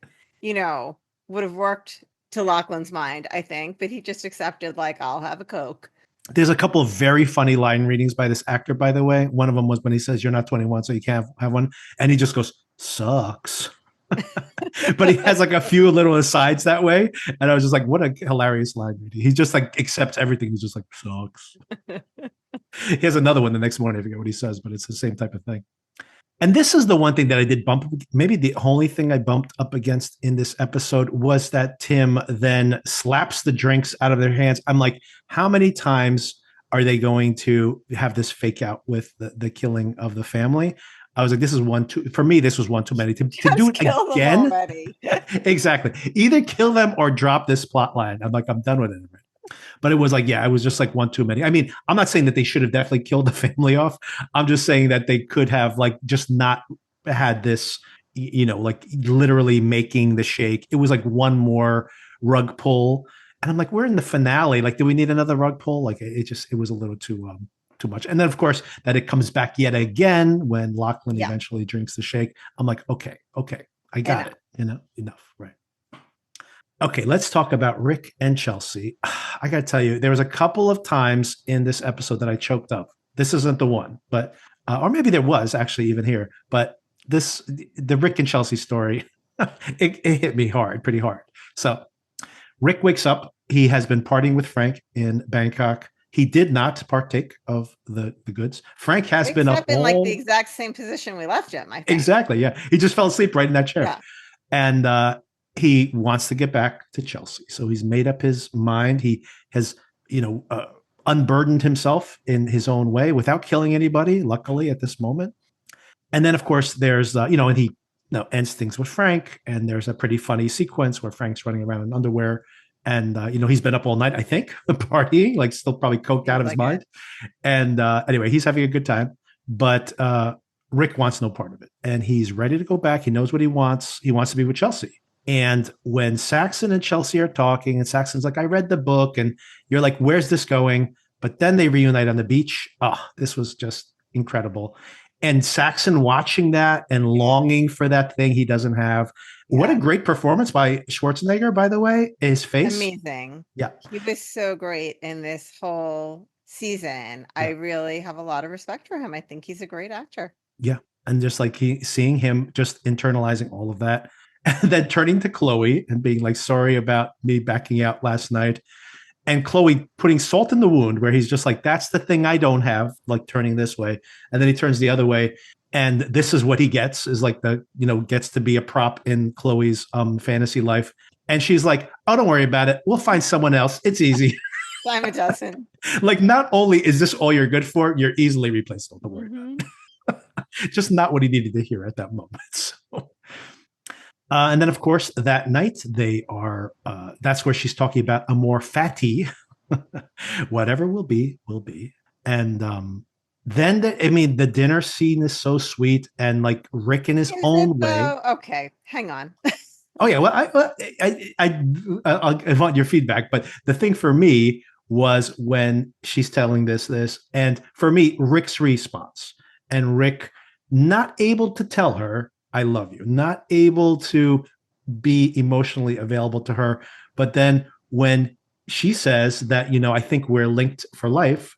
would have worked to Lachlan's mind, I think, but he just accepted, like, I'll have a Coke. There's a couple of very funny line readings by this actor, by the way. One of them was when he says, you're not 21, so you can't have one. And he just goes, sucks. But he has like a few little asides that way. And I was just like, what a hilarious line reading. He just like accepts everything. He's just like, sucks. He has another one the next morning. I forget what he says, but it's the same type of thing. And this is the one thing that I did bump. Maybe the only thing I bumped up against in this episode was that Tim then slaps the drinks out of their hands. I'm like, how many times are they going to have this fake out with the killing of the family? I was like, this is one too. For me, this was one too many. To do it again, exactly. Either kill them or drop this plot line. I'm like, I'm done with it. But it was like, yeah, it was just like one too many. I mean, I'm not saying that they should have definitely killed the family off. I'm just saying that they could have like just not had this, like literally making the shake. It was like one more rug pull. And I'm like, we're in the finale. Like, do we need another rug pull? Like it was a little too much. And then of course that it comes back yet again when Lachlan eventually drinks the shake. I'm like, okay, I got it. Enough. Right. Okay, let's talk about Rick and Chelsea. I got to tell you, there was a couple of times in this episode that I choked up. This isn't the one, but or maybe there was actually even here. But the Rick and Chelsea story, it hit me pretty hard. So Rick wakes up. He has been partying with Frank in Bangkok. He did not partake of the goods. Frank has been up in like the exact same position we left him, I think. Exactly, yeah. He just fell asleep right in that chair. Yeah. And he wants to get back to Chelsea. So he's made up his mind. He has, unburdened himself in his own way without killing anybody, luckily at this moment. And then, of course, there's, and he ends things with Frank. And there's a pretty funny sequence where Frank's running around in underwear And he's been up all night, I think, partying, like still probably coked out of his mind. And anyway, he's having a good time. But Rick wants no part of it. And he's ready to go back. He knows what he wants. He wants to be with Chelsea. And when Saxon and Chelsea are talking, and Saxon's like, I read the book, and you're like, where's this going? But then they reunite on the beach. Oh, this was just incredible. And Saxon watching that and longing for that thing he doesn't have. Yeah. What a great performance by Schwarzenegger, by the way. His face. Amazing. Yeah. He was so great in this whole season. Yeah. I really have a lot of respect for him. I think he's a great actor. Yeah. And just like seeing him just internalizing all of that. And then turning to Chloe and being like, sorry about me backing out last night. And Chloe putting salt in the wound where he's just like, that's the thing I don't have, like turning this way. And then he turns the other way. And this is what he gets, is like gets to be a prop in Chloe's fantasy life. And she's like, oh, don't worry about it. We'll find someone else. It's easy. Simon doesn't. Like, not only is this all you're good for, you're easily replaceable. Don't worry about it. Just not what he needed to hear at that moment. So. And then, of course, that night that's where she's talking about Amor Fati. Whatever will be, will be. And then, the dinner scene is so sweet, and like Rick in his own way. Okay, hang on. Oh, yeah. Well, I want your feedback. But the thing for me was when she's telling this, and for me, Rick's response, and Rick not able to tell her, I love you, not able to be emotionally available to her. But then when she says that, I think we're linked for life,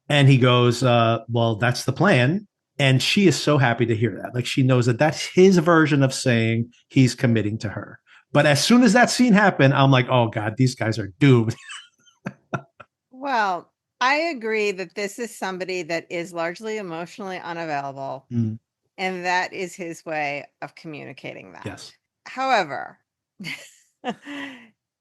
and he goes, well, that's the plan. And she is so happy to hear that. Like, she knows that that's his version of saying he's committing to her. But as soon as that scene happened, I'm like, oh God, these guys are doomed. Well, I agree that this is somebody that is largely emotionally unavailable. Mm. And that is his way of communicating that. Yes. However,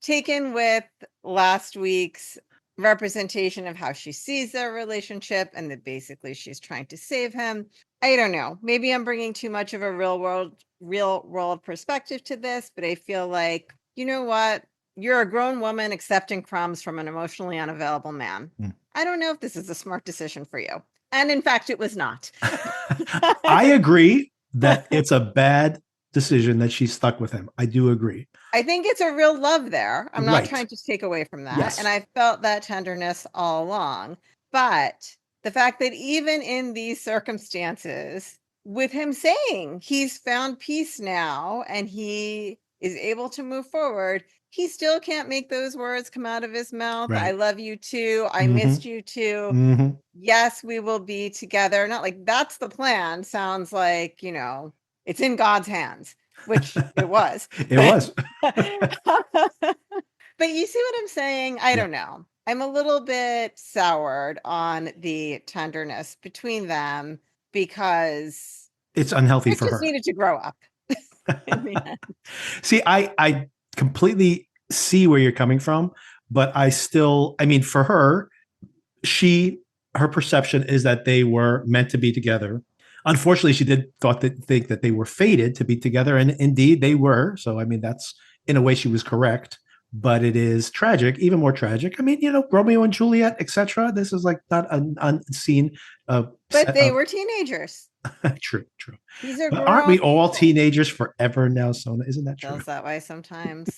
taken with last week's representation of how she sees their relationship and that basically she's trying to save him, I don't know. Maybe I'm bringing too much of a real world perspective to this, but I feel like, you know what? You're a grown woman accepting crumbs from an emotionally unavailable man. Mm. I don't know if this is a smart decision for you. And in fact, it was not. I agree that it's a bad decision that she's stuck with him. I do agree. I think it's a real love there. I'm not trying to take away from that. Yes. And I felt that tenderness all along. But the fact that even in these circumstances, with him saying he's found peace now and he is able to move forward, he still can't make those words come out of his mouth. Right. I love you too. I missed you too. Mm-hmm. Yes, we will be together. Not like that's the plan. Sounds like, it's in God's hands, which it was. It was. But you see what I'm saying? I don't know. I'm a little bit soured on the tenderness between them because it's unhealthy for her. Just needed to grow up. In the end. See, I completely see where you're coming from, but for her, her perception is that they were meant to be together. Unfortunately, she did think that they were fated to be together, and indeed they were. So, that's in a way she was correct, but it is tragic, even more tragic. Romeo and Juliet, etc. This is like not an unseen. But they were teenagers. True. These are aren't we all teenagers forever now, Sona? Isn't that true? Feels that way sometimes.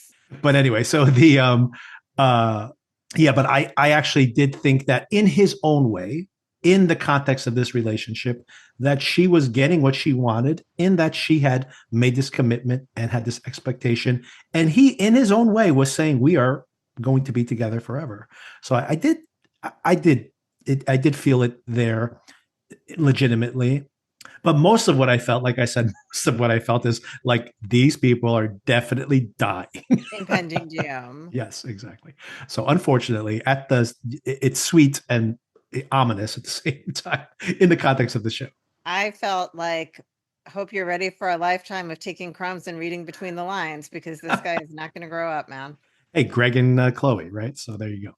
But anyway, so the but I actually did think that in his own way, in the context of this relationship, that she was getting what she wanted, in that she had made this commitment and had this expectation, and he, in his own way, was saying we are going to be together forever. So I did feel it there legitimately. But most of what I felt, like I said, is like these people are definitely dying. Impending doom. Yes, exactly. So unfortunately, it's sweet and ominous at the same time in the context of the show. I felt like, hope you're ready for a lifetime of taking crumbs and reading between the lines, because this guy is not going to grow up, man. Hey, Greg and Chloe, right? So there you go.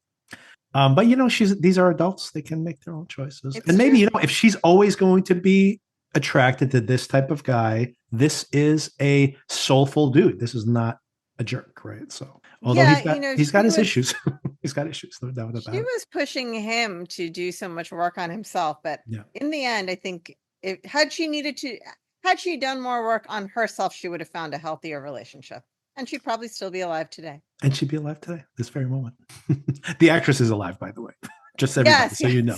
But these are adults; they can make their own choices. It's and maybe true. If she's always going to be attracted to this type of guy, this is a soulful dude. This is not a jerk, right? So although Yeah, he's got his issues. He's got issues, no doubt about she it. was pushing him to do so much work on himself, but Yeah. in the end, I think had she done more work on herself, she would have found a healthier relationship, and she'd probably still be alive today. And she'd be alive today, this very moment. The actress is alive, by the way. Just everybody, Yes, so you know.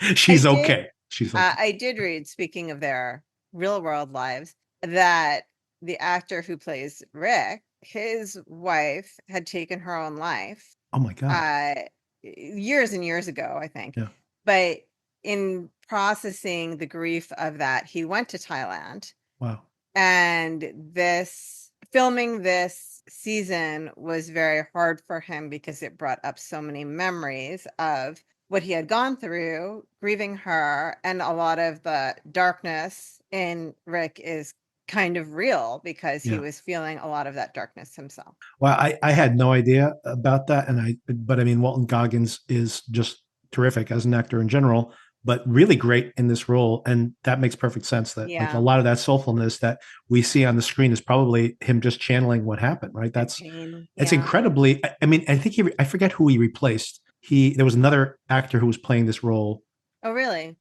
I She's did. okay. She's okay. I did read, speaking of their real world lives, that the actor who plays Rick, his wife had taken her own life Oh my God. years and years ago, I think. Yeah. But in processing the grief of that, he went to Thailand, Wow. and filming this season was very hard for him because it brought up so many memories of what he had gone through, grieving her, and a lot of the darkness in Rick is kind of real because he Yeah. was feeling a lot of that darkness himself. Well, I had no idea about that, but I mean, Walton Goggins is just terrific as an actor in general, but really great in this role, and that makes perfect sense. That like a Yeah. lot of that soulfulness that we see on the screen is probably him just channeling what happened, right? And pain. It's Yeah. incredibly. I mean, I think I forget who he replaced. There was another actor who was playing this role. Oh, really?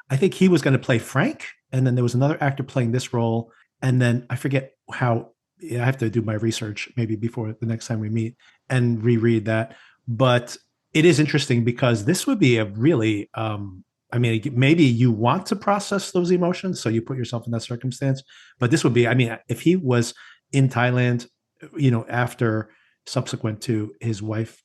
I think he was going to play Frank, and then there was another actor playing this role, and then I forget how. Yeah, I have to do my research maybe before the next time we meet and reread that. But it is interesting because this would be a really, I mean, maybe you want to process those emotions, so you put yourself in that circumstance. But this would be, I mean, if he was in Thailand, after subsequent to his wife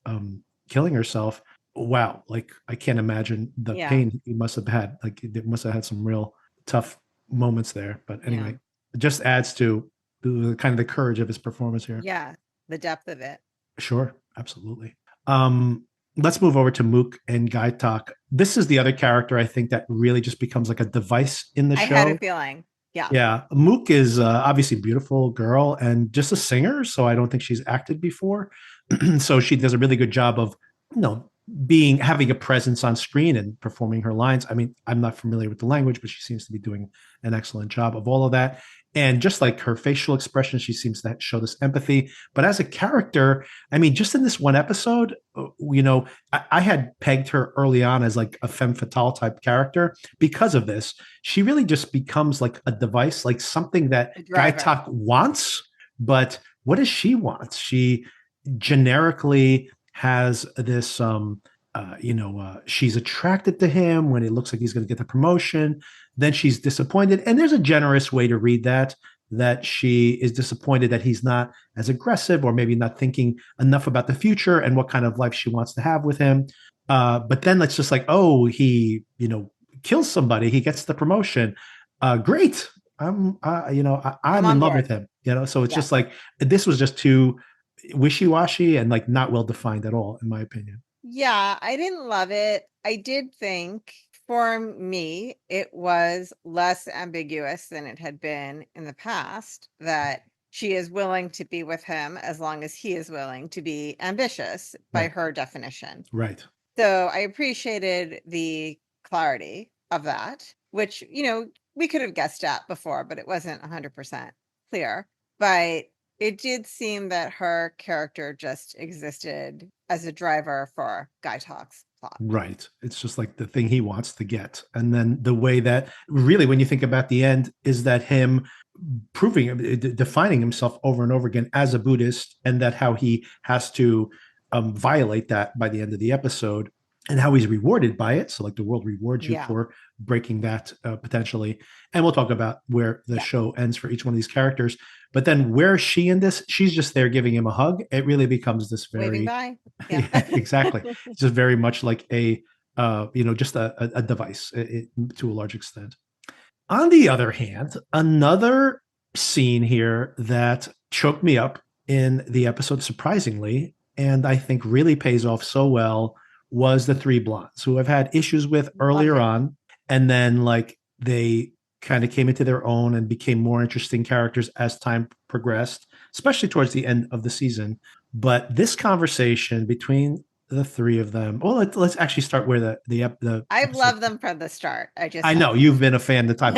killing herself, wow, like I can't imagine the pain he must have had. Like it must have had some real tough moments there. But anyway, it just adds to the kind of the courage of his performance here. Yeah, the depth of it. Sure, absolutely. Let's move over to Mook and Guy Talk. This is the other character I think that really just becomes like a device in the show. I had a feeling. Yeah. Yeah. Mook is obviously a beautiful girl and just a singer. So I don't think she's acted before. So she does a really good job of, having a presence on screen and performing her lines. I mean, I'm not familiar with the language, but she seems to be doing an excellent job of all of that. And just like her facial expression, she seems to show this empathy. But as a character, I mean, just in this one episode, I had pegged her early on as like a femme fatale type character because of this. She really just becomes like a device, like something that Guy Talk wants. But what does she want? She generically has this she's attracted to him when it looks like he's going to get the promotion. Then she's disappointed, and there's a generous way to read that she is disappointed that he's not as aggressive, or maybe not thinking enough about the future and what kind of life she wants to have with him. But then it's just like, oh, he kills somebody, he gets the promotion, great, I'm in love with him, so it's just like this was just too wishy-washy and like not well defined at all, in my opinion. Yeah, I didn't love it. I did think for me it was less ambiguous than it had been in the past, that she is willing to be with him as long as he is willing to be ambitious by her definition. Right. So I appreciated the clarity of that, which, we could have guessed at before, but it wasn't 100% clear. But it did seem that her character just existed as a driver for Guy Talk's plot. Right. It's just like the thing he wants to get. And then the way that really, when you think about the end, is that him defining himself over and over again as a Buddhist, and that how he has to violate that by the end of the episode, and how he's rewarded by it. So like the world rewards you for breaking that potentially. And we'll talk about where the show ends for each one of these characters. But then where is she in this? She's just there giving him a hug. It really becomes this very waving bye. Yeah, exactly. It's just very much like a just a device to a large extent. On the other hand, another scene here that choked me up in the episode, surprisingly, and I think really pays off so well, was the three blondes who I've had issues with earlier on, and then like they kind of came into their own and became more interesting characters as time progressed, especially towards the end of the season. But this conversation between the three of them. Well, let's actually start where the I've episode. loved them from the start. I know you've been a fan the time.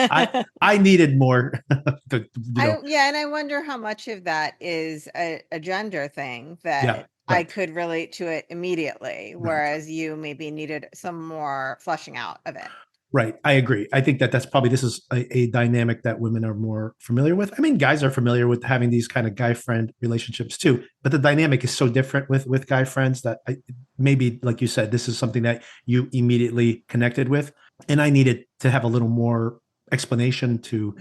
I needed more. Yeah, and I wonder how much of that is a gender thing that I right. could relate to it immediately, Right. whereas you maybe needed some more fleshing out of it. Right. I agree. I think that this is a dynamic that women are more familiar with. I mean, guys are familiar with having these kind of guy friend relationships too, but the dynamic is so different with guy friends that maybe, like you said, this is something that you immediately connected with. And I needed to have a little more explanation to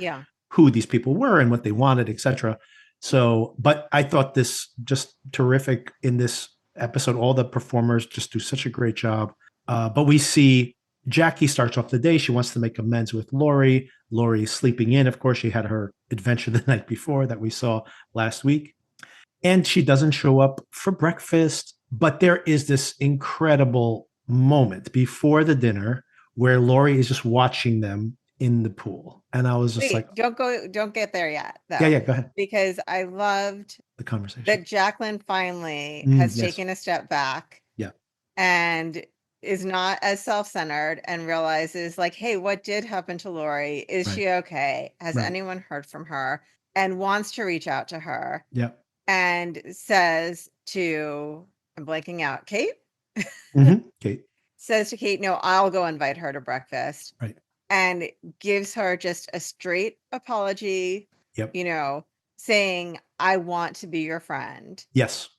who these people were and what they wanted, etc. So, but I thought this just terrific in this episode. All the performers just do such a great job. But we see Jackie starts off the day. She wants to make amends with Lori. Lori's sleeping in. Of course, she had her adventure the night before that we saw last week. And she doesn't show up for breakfast. But there is this incredible moment before the dinner where Lori is just watching them in the pool. And I was just don't get there yet, though. Yeah, go ahead. Because I loved the conversation that Jacqueline finally has taken a step back. Yeah. And is not as self-centered and realizes like, hey, what did happen to Lori? Is she okay? Has anyone heard from her? And wants to reach out to her. Yeah. And says to, I'm blanking out, Kate? Kate. Says to Kate, no, I'll go invite her to breakfast. Right. And gives her just a straight apology, saying, I want to be your friend. Yes.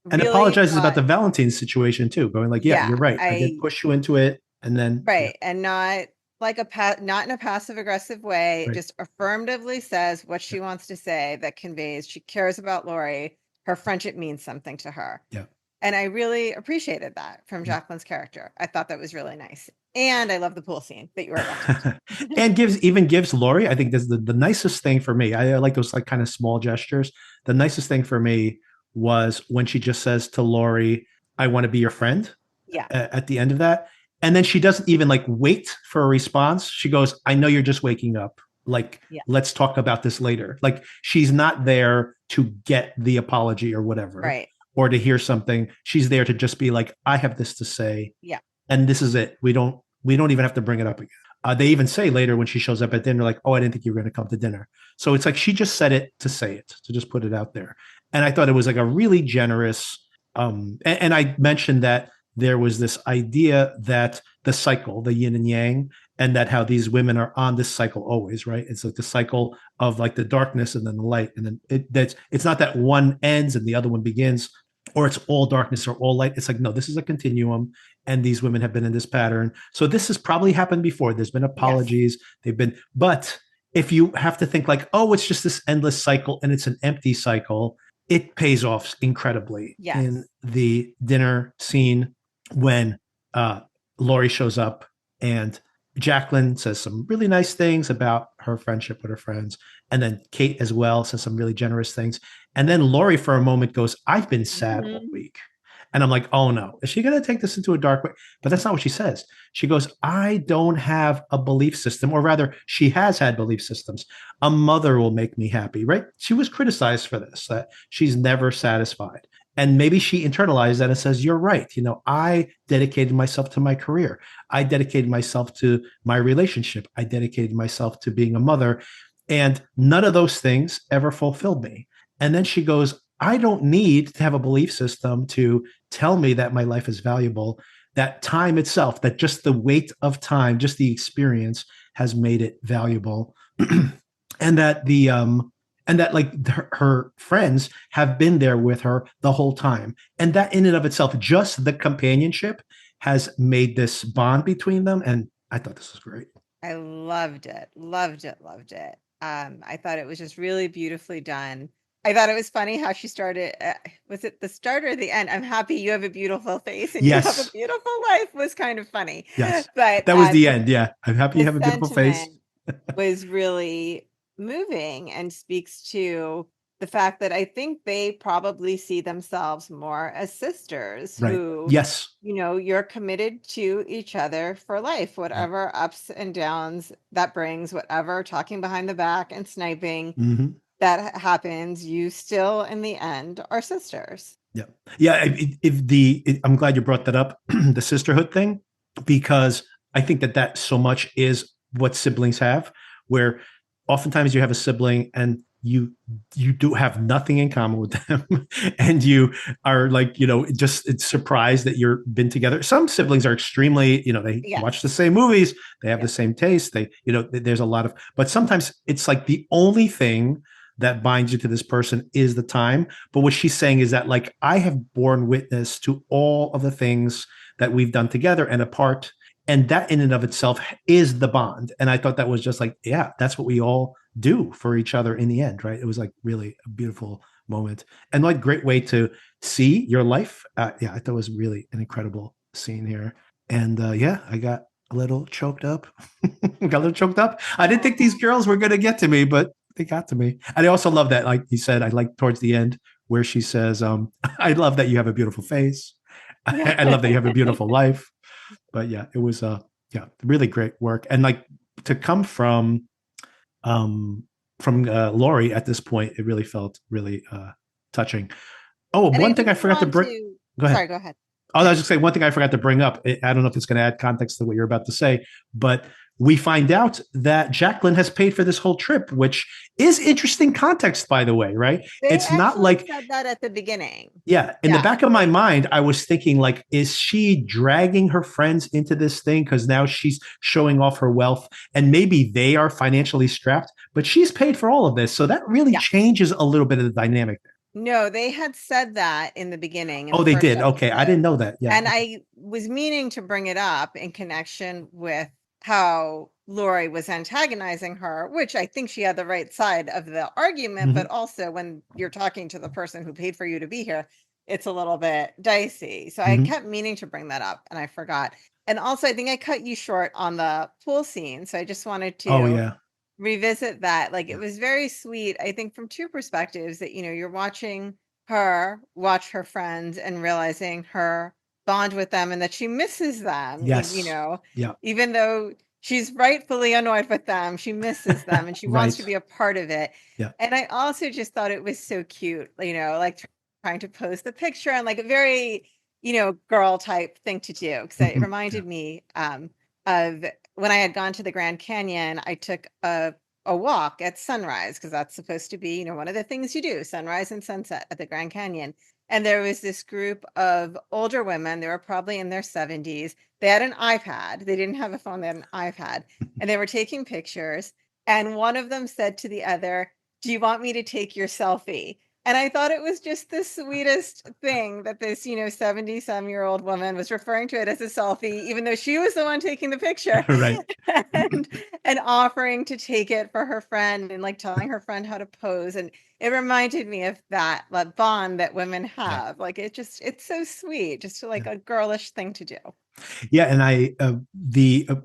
And really apologizes about the Valentine's situation too, going like, yeah, you're right. I did push you into it. And then and not like not in a passive aggressive way, just affirmatively says what she wants to say that conveys she cares about Lori. Her friendship means something to her. Yeah. And I really appreciated that from Jacqueline's character. I thought that was really nice. And I love the pool scene that you were about. And gives Lori, I think this is the nicest thing for me. I like those like kind of small gestures. The nicest thing for me was when she just says to Lori, I want to be your friend. Yeah. At the end of that. And then she doesn't even like wait for a response. She goes, I know you're just waking up. Like, let's talk about this later. Like she's not there to get the apology or whatever. Right. Or to hear something. She's there to just be like, I have this to say. Yeah. And this is it. We don't even have to bring it up again. They even say later when she shows up at dinner, like, oh, I didn't think you were going to come to dinner. So it's like she just said it to say it, to just put it out there. And I thought it was like a really generous. And I mentioned that there was this idea that the cycle, the yin and yang, and that how these women are on this cycle always, right? It's like the cycle of like the darkness and then the light. And then it's not that one ends and the other one begins, or it's all darkness or all light. It's like, no, this is a continuum. And these women have been in this pattern. So this has probably happened before. There's been apologies. But if you have to think like, oh, it's just this endless cycle and it's an empty cycle, it pays off incredibly in the dinner scene when Lori shows up and Jacqueline says some really nice things about her friendship with her friends. And then Kate as well says some really generous things. And then Lori for a moment goes, I've been sad all week. And I'm like, oh no, is she going to take this into a dark way? But that's not what she says. She goes, I don't have a belief system, or rather she has had belief systems. A mother will make me happy, right? She was criticized for this, that she's never satisfied. And maybe she internalized that and says, you're right. I dedicated myself to my career. I dedicated myself to my relationship. I dedicated myself to being a mother. And none of those things ever fulfilled me. And then she goes, I don't need to have a belief system to tell me that my life is valuable. That time itself, that just the weight of time, just the experience has made it valuable. And that like her friends have been there with her the whole time. And that in and of itself, just the companionship has made this bond between them. And I thought this was great. I loved it. I thought it was just really beautifully done. I thought it was funny how she started. Was it the start or the end? I'm happy you have a beautiful face and you have a beautiful life was kind of funny. Yes. But that was the end. Yeah. I'm happy you have a beautiful face. Was really moving and speaks to the fact that I think they probably see themselves more as sisters who, you're committed to each other for life, whatever ups and downs that brings, whatever talking behind the back and sniping that happens, you still in the end are sisters. Yeah. Yeah. I'm glad you brought that up, the sisterhood thing, because I think that that so much is what siblings have, where oftentimes you have a sibling and you do have nothing in common with them and you are like, just it's surprised that you're been together. Some siblings are extremely, they watch the Yes. same movies, they have Yeah. the same taste, there's a lot of, but sometimes it's like the only thing that binds you to this person is the time. But what she's saying is that, like, I have borne witness to all of the things that we've done together and apart. And that in and of itself is the bond. And I thought that was just like, yeah, that's what we all do for each other in the end, right? It was like really a beautiful moment and like great way to see your life. Yeah, I thought it was really an incredible scene here. And yeah, I got a little choked up. Got a little choked up. I didn't think these girls were going to get to me, but they got to me. And I also love that, like you said, I like towards the end where she says, I love that you have a beautiful face. Yeah. I love that you have a beautiful life. But yeah, it was yeah, really great work. And like to come Laurie at this point, it really felt really touching. Oh, And I one thing I didn't forgot to want bring. to. Go ahead. Sorry, go ahead. Oh, I was just saying one thing I forgot to bring up. I don't know if it's going to add context to what you're about to say, but we find out that Jacqueline has paid for this whole trip, which is interesting context, by the way, right? They It's not actually like, said that at the beginning. yeah, in the Yeah. back of my mind, I was thinking, like, is she dragging her friends into this thing because now she's showing off her wealth and maybe they are financially strapped, but she's paid for all of this. So that really changes a little bit of the dynamic there. No, they had said that in the beginning in Oh, the they first did. Okay. I didn't episode. know that. Yeah. And I was meaning to bring it up in connection with how Lori was antagonizing her, which I think she had the right side of the argument, but also when you're talking to the person who paid for you to be here, it's a little bit dicey. So I kept meaning to bring that up and I forgot. And also, I think I cut you short on the pool scene. So I just wanted Oh, to yeah. revisit that. Like it was very sweet, I think, from two perspectives that, you're watching her watch her friends and realizing her bond with them and that she misses them, Yes. Yeah. even though she's rightfully annoyed with them, she misses them and she wants to Right. be a part of it. Yeah. And I also just thought it was so cute, like trying to pose the picture and like a very, girl type thing to do. Because it reminded me of when I had gone to the Grand Canyon, I took a walk at sunrise because that's supposed to be, one of the things you do, sunrise and sunset at the Grand Canyon. And there was this group of older women. They were probably in their 70s. They had an iPad. They didn't have a phone. They had an iPad and they were taking pictures. And one of them said to the other, "Do you want me to take your selfie?" And I thought it was just the sweetest thing that this, 70-some-year-old woman was referring to it as a selfie, even though she was the one taking the picture Right. and, and offering to take it for her friend and like telling her friend how to pose. And it reminded me of that bond that women have. Like it's so sweet, just like a girlish thing to do. Yeah, and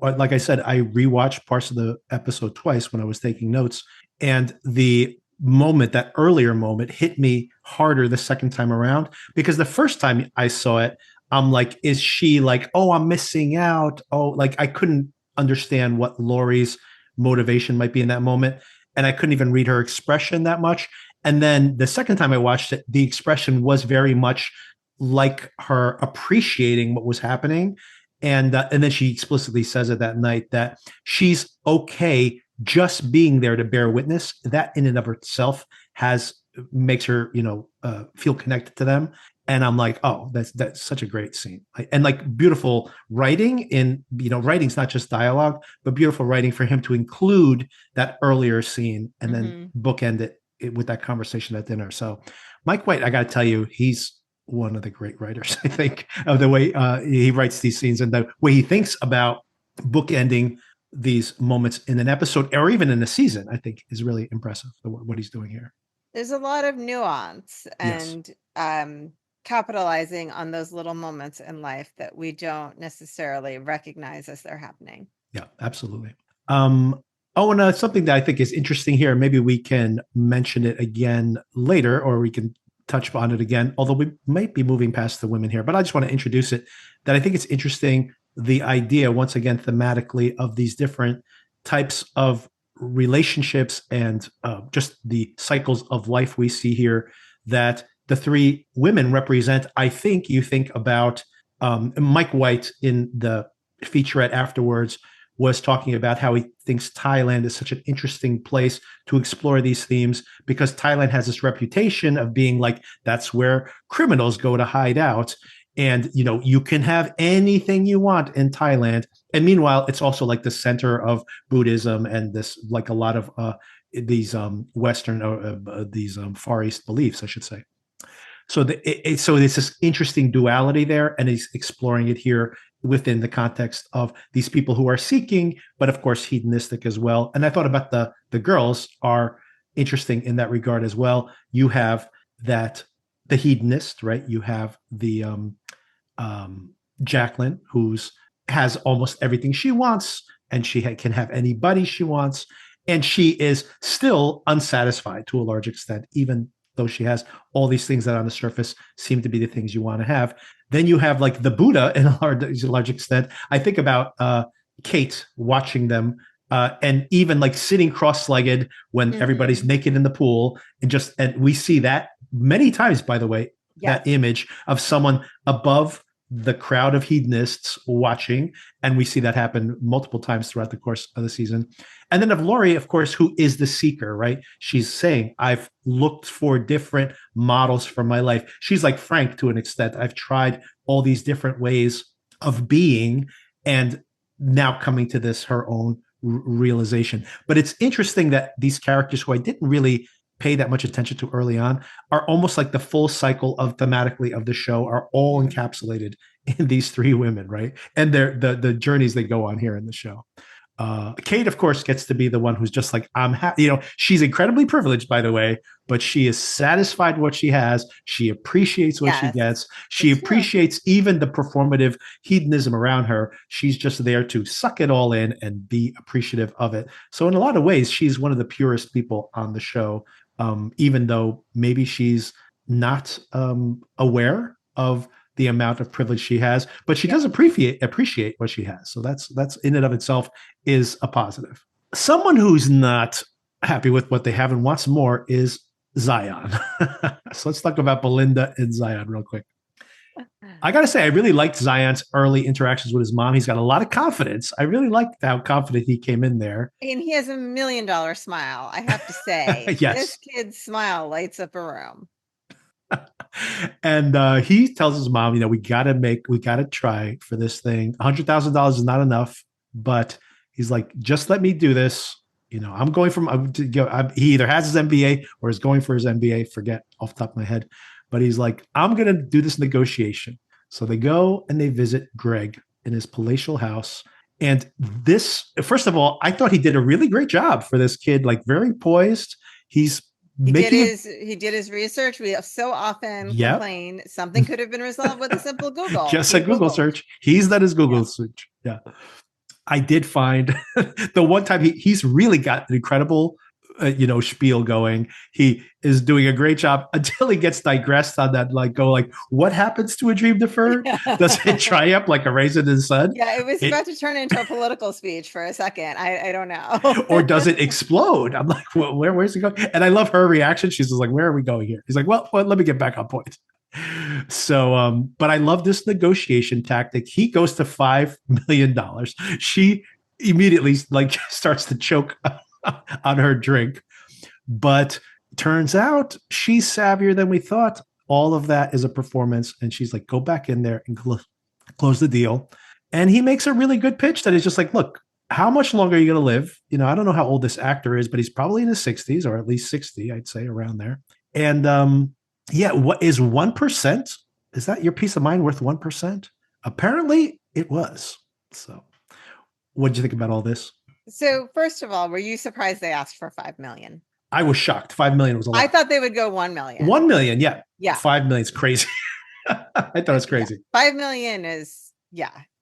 like I said, I rewatched parts of the episode twice when I was taking notes, and that earlier moment hit me harder the second time around because the first time I saw it, I'm like, is she like, oh, I'm missing out? Oh, like I couldn't understand what Lori's motivation might be in that moment, and I couldn't even read her expression that much. And then the second time I watched it, the expression was very much like her appreciating what was happening, and then she explicitly says it that night that she's okay just being there to bear witness. That in and of itself makes her feel connected to them. And I'm like, oh, that's such a great scene, and like beautiful writing. In writing's not just dialogue, but beautiful writing for him to include that earlier scene and then bookend it with that conversation at dinner. So Mike White, I got to tell you, he's one of the great writers, I think, of the way he writes these scenes and the way he thinks about bookending these moments in an episode or even in a season, I think is really impressive, what he's doing here. There's a lot of nuance and capitalizing on those little moments in life that we don't necessarily recognize as they're happening. Yeah, absolutely. And something that I think is interesting here, maybe we can mention it again later, or we can touch on it again, although we might be moving past the women here, but I just want to introduce it, that I think it's interesting, the idea, once again, thematically, of these different types of relationships and just the cycles of life we see here, that the three women represent, I think you think about Mike White in the featurette afterwards was talking about how he thinks Thailand is such an interesting place to explore these themes because Thailand has this reputation of being like, that's where criminals go to hide out. And, you know, you can have anything you want in Thailand. And meanwhile, it's also like the center of Buddhism and this, like a lot of these Western, these Far East beliefs, I should say. So so it's this interesting duality there, and he's exploring it here within the context of these people who are seeking, but of course hedonistic as well. And I thought about the girls are interesting in that regard as well. You have that the hedonist, right? You have the Jacqueline, who's has almost everything she wants, and she can have anybody she wants, and she is still unsatisfied to a large extent, even though she has all these things that on the surface seem to be the things you want to have. Then you have like the Buddha in a large extent. I think about Kate watching them and even like sitting cross-legged when everybody's naked in the pool, and we see that many times, by the way, that image of someone above the crowd of hedonists watching. And we see that happen multiple times throughout the course of the season. And then of Laurie, of course, who is the seeker, right? She's saying, I've looked for different models for my life. She's like Frank to an extent. I've tried all these different ways of being and now coming to this, her own realization. But it's interesting that these characters who I didn't really pay that much attention to early on are almost like the full cycle of thematically of the show are all encapsulated in these three women, right? And the journeys they go on here in the show. Kate, of course, gets to be the one who's just like, I'm happy. You know, she's incredibly privileged, by the way, but she is satisfied what she has. She appreciates what she gets. She appreciates even the performative hedonism around her. She's just there to suck it all in and be appreciative of it. So in a lot of ways, she's one of the purest people on the show, even though maybe she's not aware of the amount of privilege she has, but she does appreciate what she has. So that's in and of itself is a positive. Someone who's not happy with what they have and wants more is Zion. So let's talk about Belinda and Zion real quick. I got to say, I really liked Zion's early interactions with his mom. He's got a lot of confidence. I really liked how confident he came in there. And he has $1 million smile, I have to say. Yes. This kid's smile lights up a room. And he tells his mom, you know, we got to try for this thing. $100,000 is not enough, but he's like, just let me do this. You know, I'm going from, he either has his MBA or is going for his MBA, forget off the top of my head. But he's like, I'm going to do this negotiation. So they go and they visit Greg in his palatial house. And this, first of all, I thought he did a really great job for this kid, like very poised. He did his research. We so often complain something could have been resolved with a simple Google. Just a Google search. He's done his Google search. Yeah. I did find the one time he's really got an incredible spiel going. He is doing a great job until he gets digressed on that, like what happens to a dream deferred? Does it triumph like a raisin in the sun? Yeah, it was about to turn into a political speech for a second. I don't know. Or does it explode? I'm like, well, where's it going? And I love her reaction. She's just like, where are we going here? He's like, well, let me get back on point. So, but I love this negotiation tactic. He goes to $5 million. She immediately starts to choke on her drink, but turns out she's savvier than we thought. All of that is a performance, and she's like, go back in there and close the deal. And he makes a really good pitch that is just like, look, how much longer are you going to live? You know, I don't know how old this actor is, but he's probably in his 60s or at least 60, I'd say, around there. And what is 1%? Is that your peace of mind worth 1%? Apparently it was. So what did you think about all this? So first of all, were you surprised they asked for $5 million? I was shocked. $5 million was a lot. I thought they would go $1 million. $1 million, yeah. Yeah. $5 million is crazy. I thought it was crazy. Yeah. $5 million is,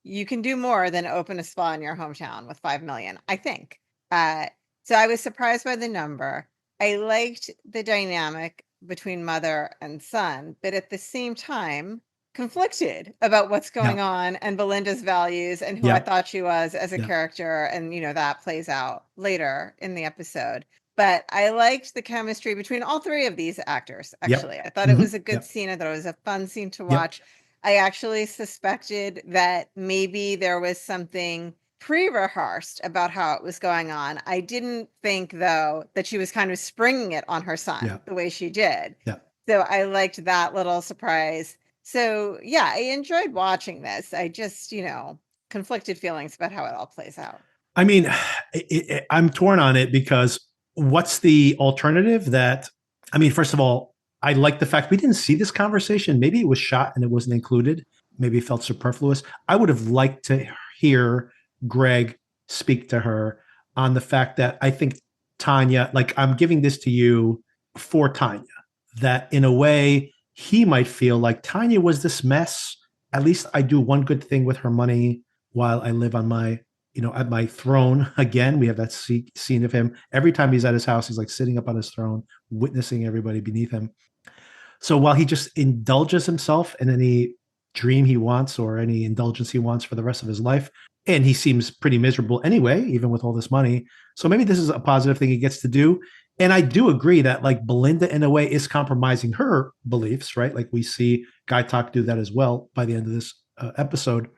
you can do more than open a spa in your hometown with $5 million, I think. So I was surprised by the number. I liked the dynamic between mother and son, but at the same time, conflicted about what's going on and Belinda's values and who I thought she was as a character. And, that plays out later in the episode. But I liked the chemistry between all three of these actors, actually. Yep. I thought it was a good Yep. scene. I thought it was a fun scene to Yep. watch. I actually suspected that maybe there was something pre-rehearsed about how it was going on. I didn't think, though, that she was kind of springing it on her son Yeah. the way she did. Yeah. So I liked that little surprise. So yeah, I enjoyed watching this. I just, conflicted feelings about how it all plays out. I mean, I'm torn on it because what's the alternative I mean, first of all, I like the fact we didn't see this conversation. Maybe it was shot and it wasn't included. Maybe it felt superfluous. I would have liked to hear Greg speak to her on the fact that I think Tanya, like I'm giving this to you for Tanya, that in a way he might feel like Tanya was this mess. At least I do one good thing with her money while I live on my at my throne again. We have that scene of him every time he's at his house. He's like sitting up on his throne, witnessing everybody beneath him. So while he just indulges himself in any dream he wants or any indulgence he wants for the rest of his life, and he seems pretty miserable anyway, even with all this money. So maybe this is a positive thing he gets to do. And I do agree that like Belinda in a way is compromising her beliefs, right? Like we see Guy Talk do that as well by the end of this episode.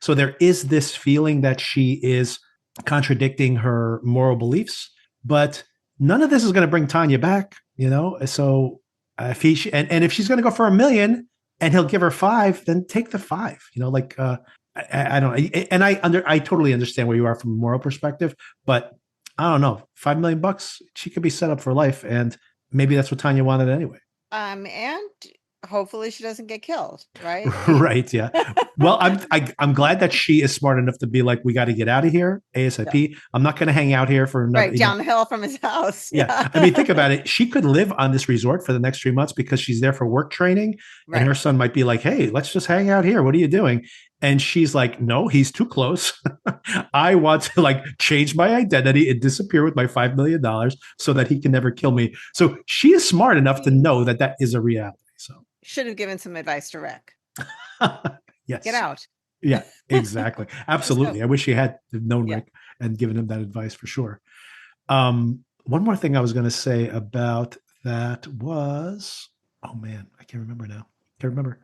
So there is this feeling that she is contradicting her moral beliefs, but none of this is going to bring Tanya back, So if and if she's going to go for $1 million and he'll give her 5, then take the 5. I don't. And I totally understand where you are from a moral perspective, but I don't know. $5 million, she could be set up for life, and maybe that's what Tanya wanted anyway. And hopefully she doesn't get killed, right? Right. Yeah. Well, I'm glad that she is smart enough to be like, we got to get out of here ASAP. Yeah. I'm not going to hang out here for another right down the hill from his house. Yeah. I mean, think about it. She could live on this resort for the next 3 months because she's there for work training, and her son might be like, "Hey, let's just hang out here. What are you doing?" And she's like, "No, he's too close. I want to like change my identity and disappear with my $5 million so that he can never kill me." So she is smart enough to know that that is a reality. So should have given some advice to Rick. Yes. Get out. Yeah, exactly. Absolutely. I wish she had known Rick and given him that advice for sure. One more thing I was going to say about that was, oh man, I can't remember now. Can't remember.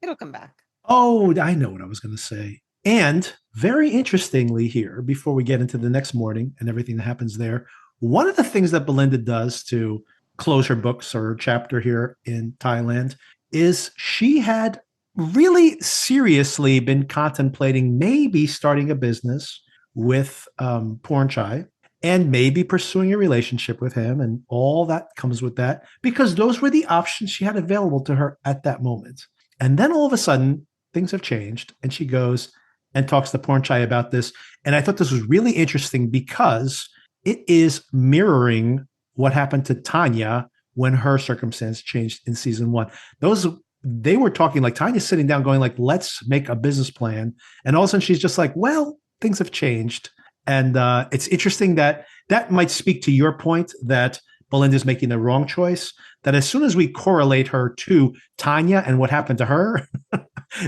It'll come back. Oh, I know what I was going to say. And very interestingly here, before we get into the next morning and everything that happens there, one of the things that Belinda does to close her books or her chapter here in Thailand is she had really seriously been contemplating maybe starting a business with Porn Chai and maybe pursuing a relationship with him and all that comes with that, because those were the options she had available to her at that moment. And then all of a sudden, things have changed, and she goes and talks to Porn Chai about this. And I thought this was really interesting because it is mirroring what happened to Tanya when her circumstance changed in season 1. They were talking like Tanya's sitting down going like, let's make a business plan. And all of a sudden she's just like, well, things have changed. And it's interesting that might speak to your point that Belinda's making the wrong choice, that as soon as we correlate her to Tanya and what happened to her,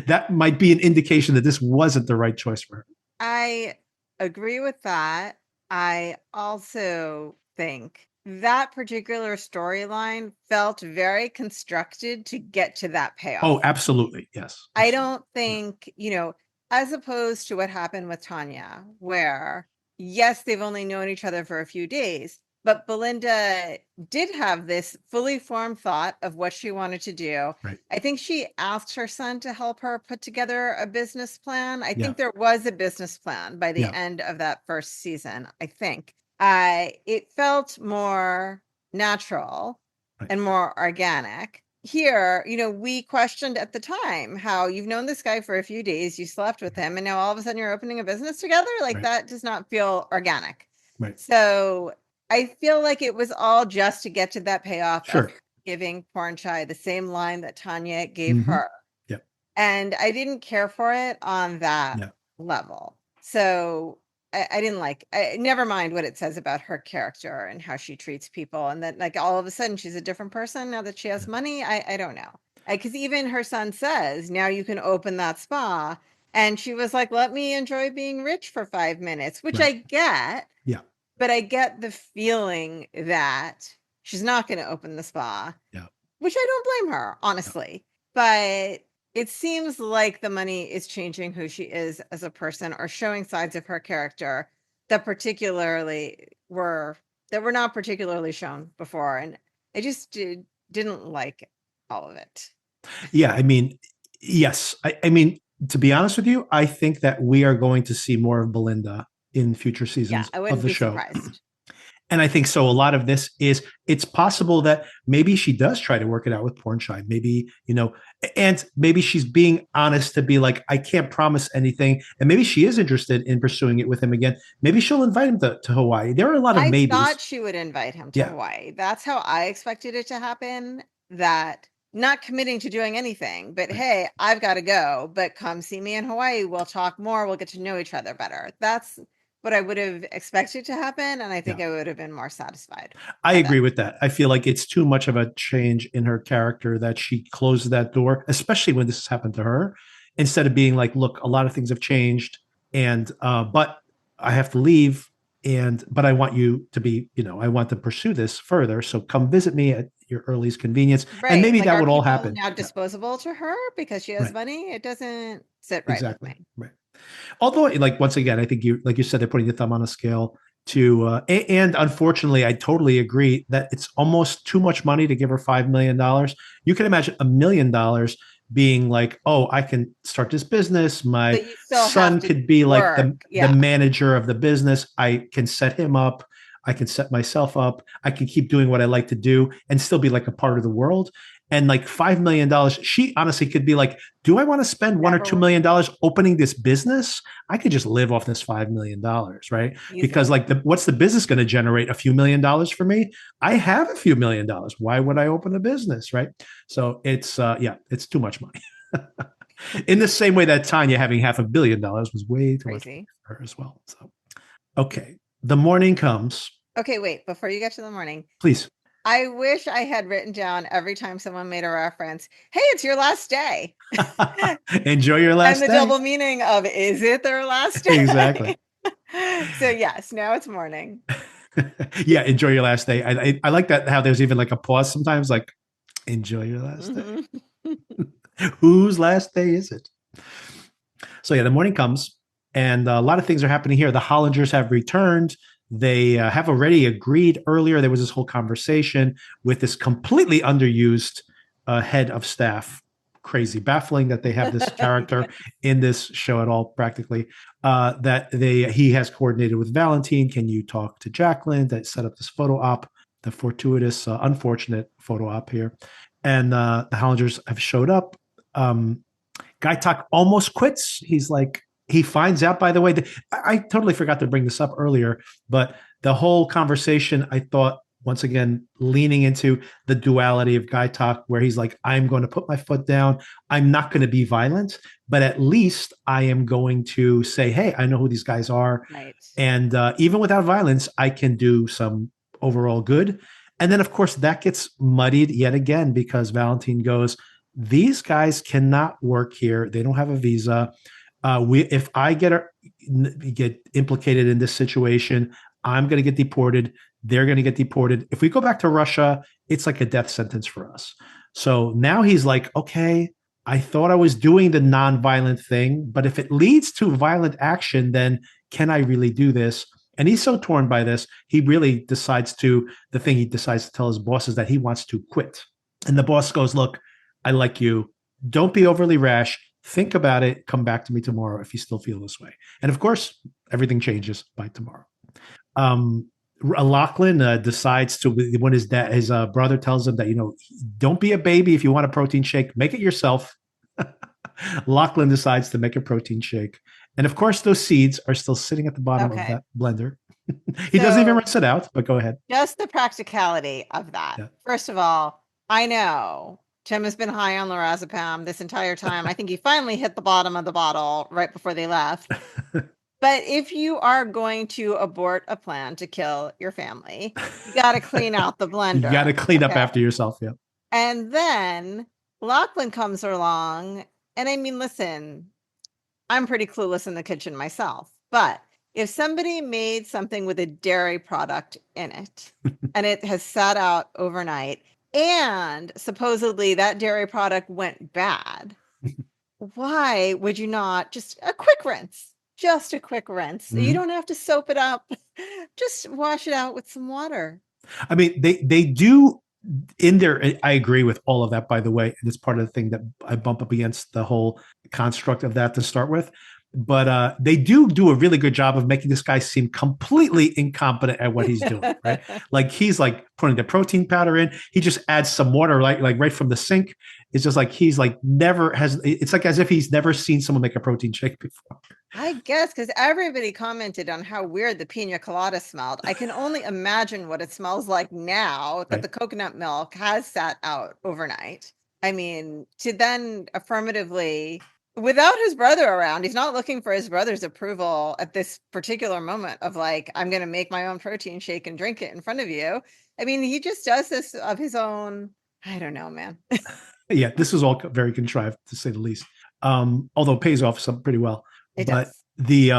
that might be an indication that this wasn't the right choice for her. I agree with that. I also think that particular storyline felt very constructed to get to that payoff. Oh, absolutely. Yes. I don't think, as opposed to what happened with Tanya, where, yes, they've only known each other for a few days, but Belinda did have this fully formed thought of what she wanted to do. Right. I think she asked her son to help her put together a business plan. I think there was a business plan by the end of that first season, I think. It felt more natural and more organic. Here, we questioned at the time how you've known this guy for a few days, you slept with him, and now all of a sudden you're opening a business together. Like that does not feel organic. Right. So I feel like it was all just to get to that payoff of giving Porn Chai the same line that Tanya gave her. Yep. And I didn't care for it on that level. So I didn't never mind what it says about her character and how she treats people. And that like all of a sudden she's a different person now that she has money. I don't know. Because even her son says, now you can open that spa. And she was like, let me enjoy being rich for 5 minutes, which I get. Yeah. But I get the feeling that she's not going to open the spa, which I don't blame her, honestly. But it seems like the money is changing who she is as a person, or showing sides of her character that were not particularly shown before. And I just didn't like all of it. Yeah, I mean, yes. I mean, to be honest with you, I think that we are going to see more of Belinda in future seasons I of wouldn't the be show. surprised. And I think so. A lot of this is, it's possible that maybe she does try to work it out with Pornshine. Maybe, and maybe she's being honest to be like, I can't promise anything. And maybe she is interested in pursuing it with him again. Maybe she'll invite him to Hawaii. There are a lot of maybes. I thought she would invite him to Hawaii. That's how I expected it to happen. That not committing to doing anything, but hey, I've got to go, but come see me in Hawaii. We'll talk more. We'll get to know each other better. That's what I would have expected to happen. And I think I would have been more satisfied. I agree with that. I feel like it's too much of a change in her character that she closes that door, especially when this has happened to her, instead of being like, look, a lot of things have changed, and but I have to leave, but I want you to be, I want to pursue this further. So come visit me at your earliest convenience. Right. And maybe like, that would all happen. Now disposable to her because she has money. It doesn't sit right with me. Right. Although, like, once again, I think like you said, they're putting the thumb on a scale to, and unfortunately, I totally agree that it's almost too much money to give her $5 million. You can imagine $1 million being like, oh, I can start this business. My son could be like the manager of the business. I can set him up. I can set myself up. I can keep doing what I like to do and still be like a part of the world. And like $5 million, she honestly could be like, do I want to spend $1 or $2 million opening this business? I could just live off this $5 million, right? Easily. Because like, what's the business going to generate? A few $1 million for me? I have a few $1 million. Why would I open a business, right? So it's, it's too much money. In the same way that Tanya having $500 million was way too much for her as well. So, okay. The morning comes. Okay, wait, before you get to the morning. Please. I wish I had written down every time someone made a reference, hey, it's your last day. Enjoy your last day. And the double meaning of, is it their last day? Exactly. So yes, now it's morning. Yeah, enjoy your last day. I like that, how there's even like a pause sometimes, like, enjoy your last day. Whose last day is it? So yeah, the morning comes and a lot of things are happening here. The Hollingers have returned. They have already agreed earlier. There was this whole conversation with this completely underused head of staff. Crazy, baffling that they have this character in this show at all, practically. That he has coordinated with Valentine. Can you talk to Jacqueline that set up this photo op, the fortuitous, unfortunate photo op here? And the Hollingers have showed up. Guy Talk almost quits. He's like, he finds out, by the way, I totally forgot to bring this up earlier, but the whole conversation, I thought, once again, leaning into the duality of Guy Talk, where he's like, I'm going to put my foot down. I'm not going to be violent, but at least I am going to say, hey, I know who these guys are. Right. And even without violence, I can do some overall good. And then, of course, that gets muddied yet again because Valentine goes, these guys cannot work here. They don't have a visa. If I get implicated in this situation, I'm going to get deported. They're going to get deported. If we go back to Russia, it's like a death sentence for us. So now he's like, okay, I thought I was doing the nonviolent thing, but if it leads to violent action, then can I really do this? And he's so torn by this. He really decides to tell his boss is that he wants to quit. And the boss goes, look, I like you. Don't be overly rash. Think about it. Come back to me tomorrow if you still feel this way. And of course, everything changes by tomorrow. Lachlan decides to, when his brother tells him that, don't be a baby. If you want a protein shake, make it yourself. Lachlan decides to make a protein shake. And of course, those seeds are still sitting at the bottom of that blender. He doesn't even rinse it out, but go ahead. Just the practicality of that. Yeah. First of all, I know Tim has been high on lorazepam this entire time. I think he finally hit the bottom of the bottle right before they left. But if you are going to abort a plan to kill your family, you got to clean out the blender. You got to clean up after yourself. Yeah. And then Lachlan comes along. And I mean, listen, I'm pretty clueless in the kitchen myself. But if somebody made something with a dairy product in it and it has sat out overnight and supposedly that dairy product went bad, why would you not just a quick rinse? Just a quick rinse. You don't have to soap it up. Just wash it out with some water. I mean, they do in there. I agree with all of that, by the way. And it's part of the thing that I bump up against the whole construct of that to start with. But they do a really good job of making this guy seem completely incompetent at what he's doing, right? Like he's like putting the protein powder in. He just adds some water, like right from the sink. It's just like he's like never has. It's like as if he's never seen someone make a protein shake before. I guess because everybody commented on how weird the pina colada smelled. I can only imagine what it smells like now that the coconut milk has sat out overnight. I mean, to then affirmatively, without his brother around, he's not looking for his brother's approval at this particular moment of like, I'm going to make my own protein shake and drink it in front of you. I mean, he just does this of his own. I don't know, man. Yeah, this is all very contrived to say the least. Although it pays off some pretty well. It but does. the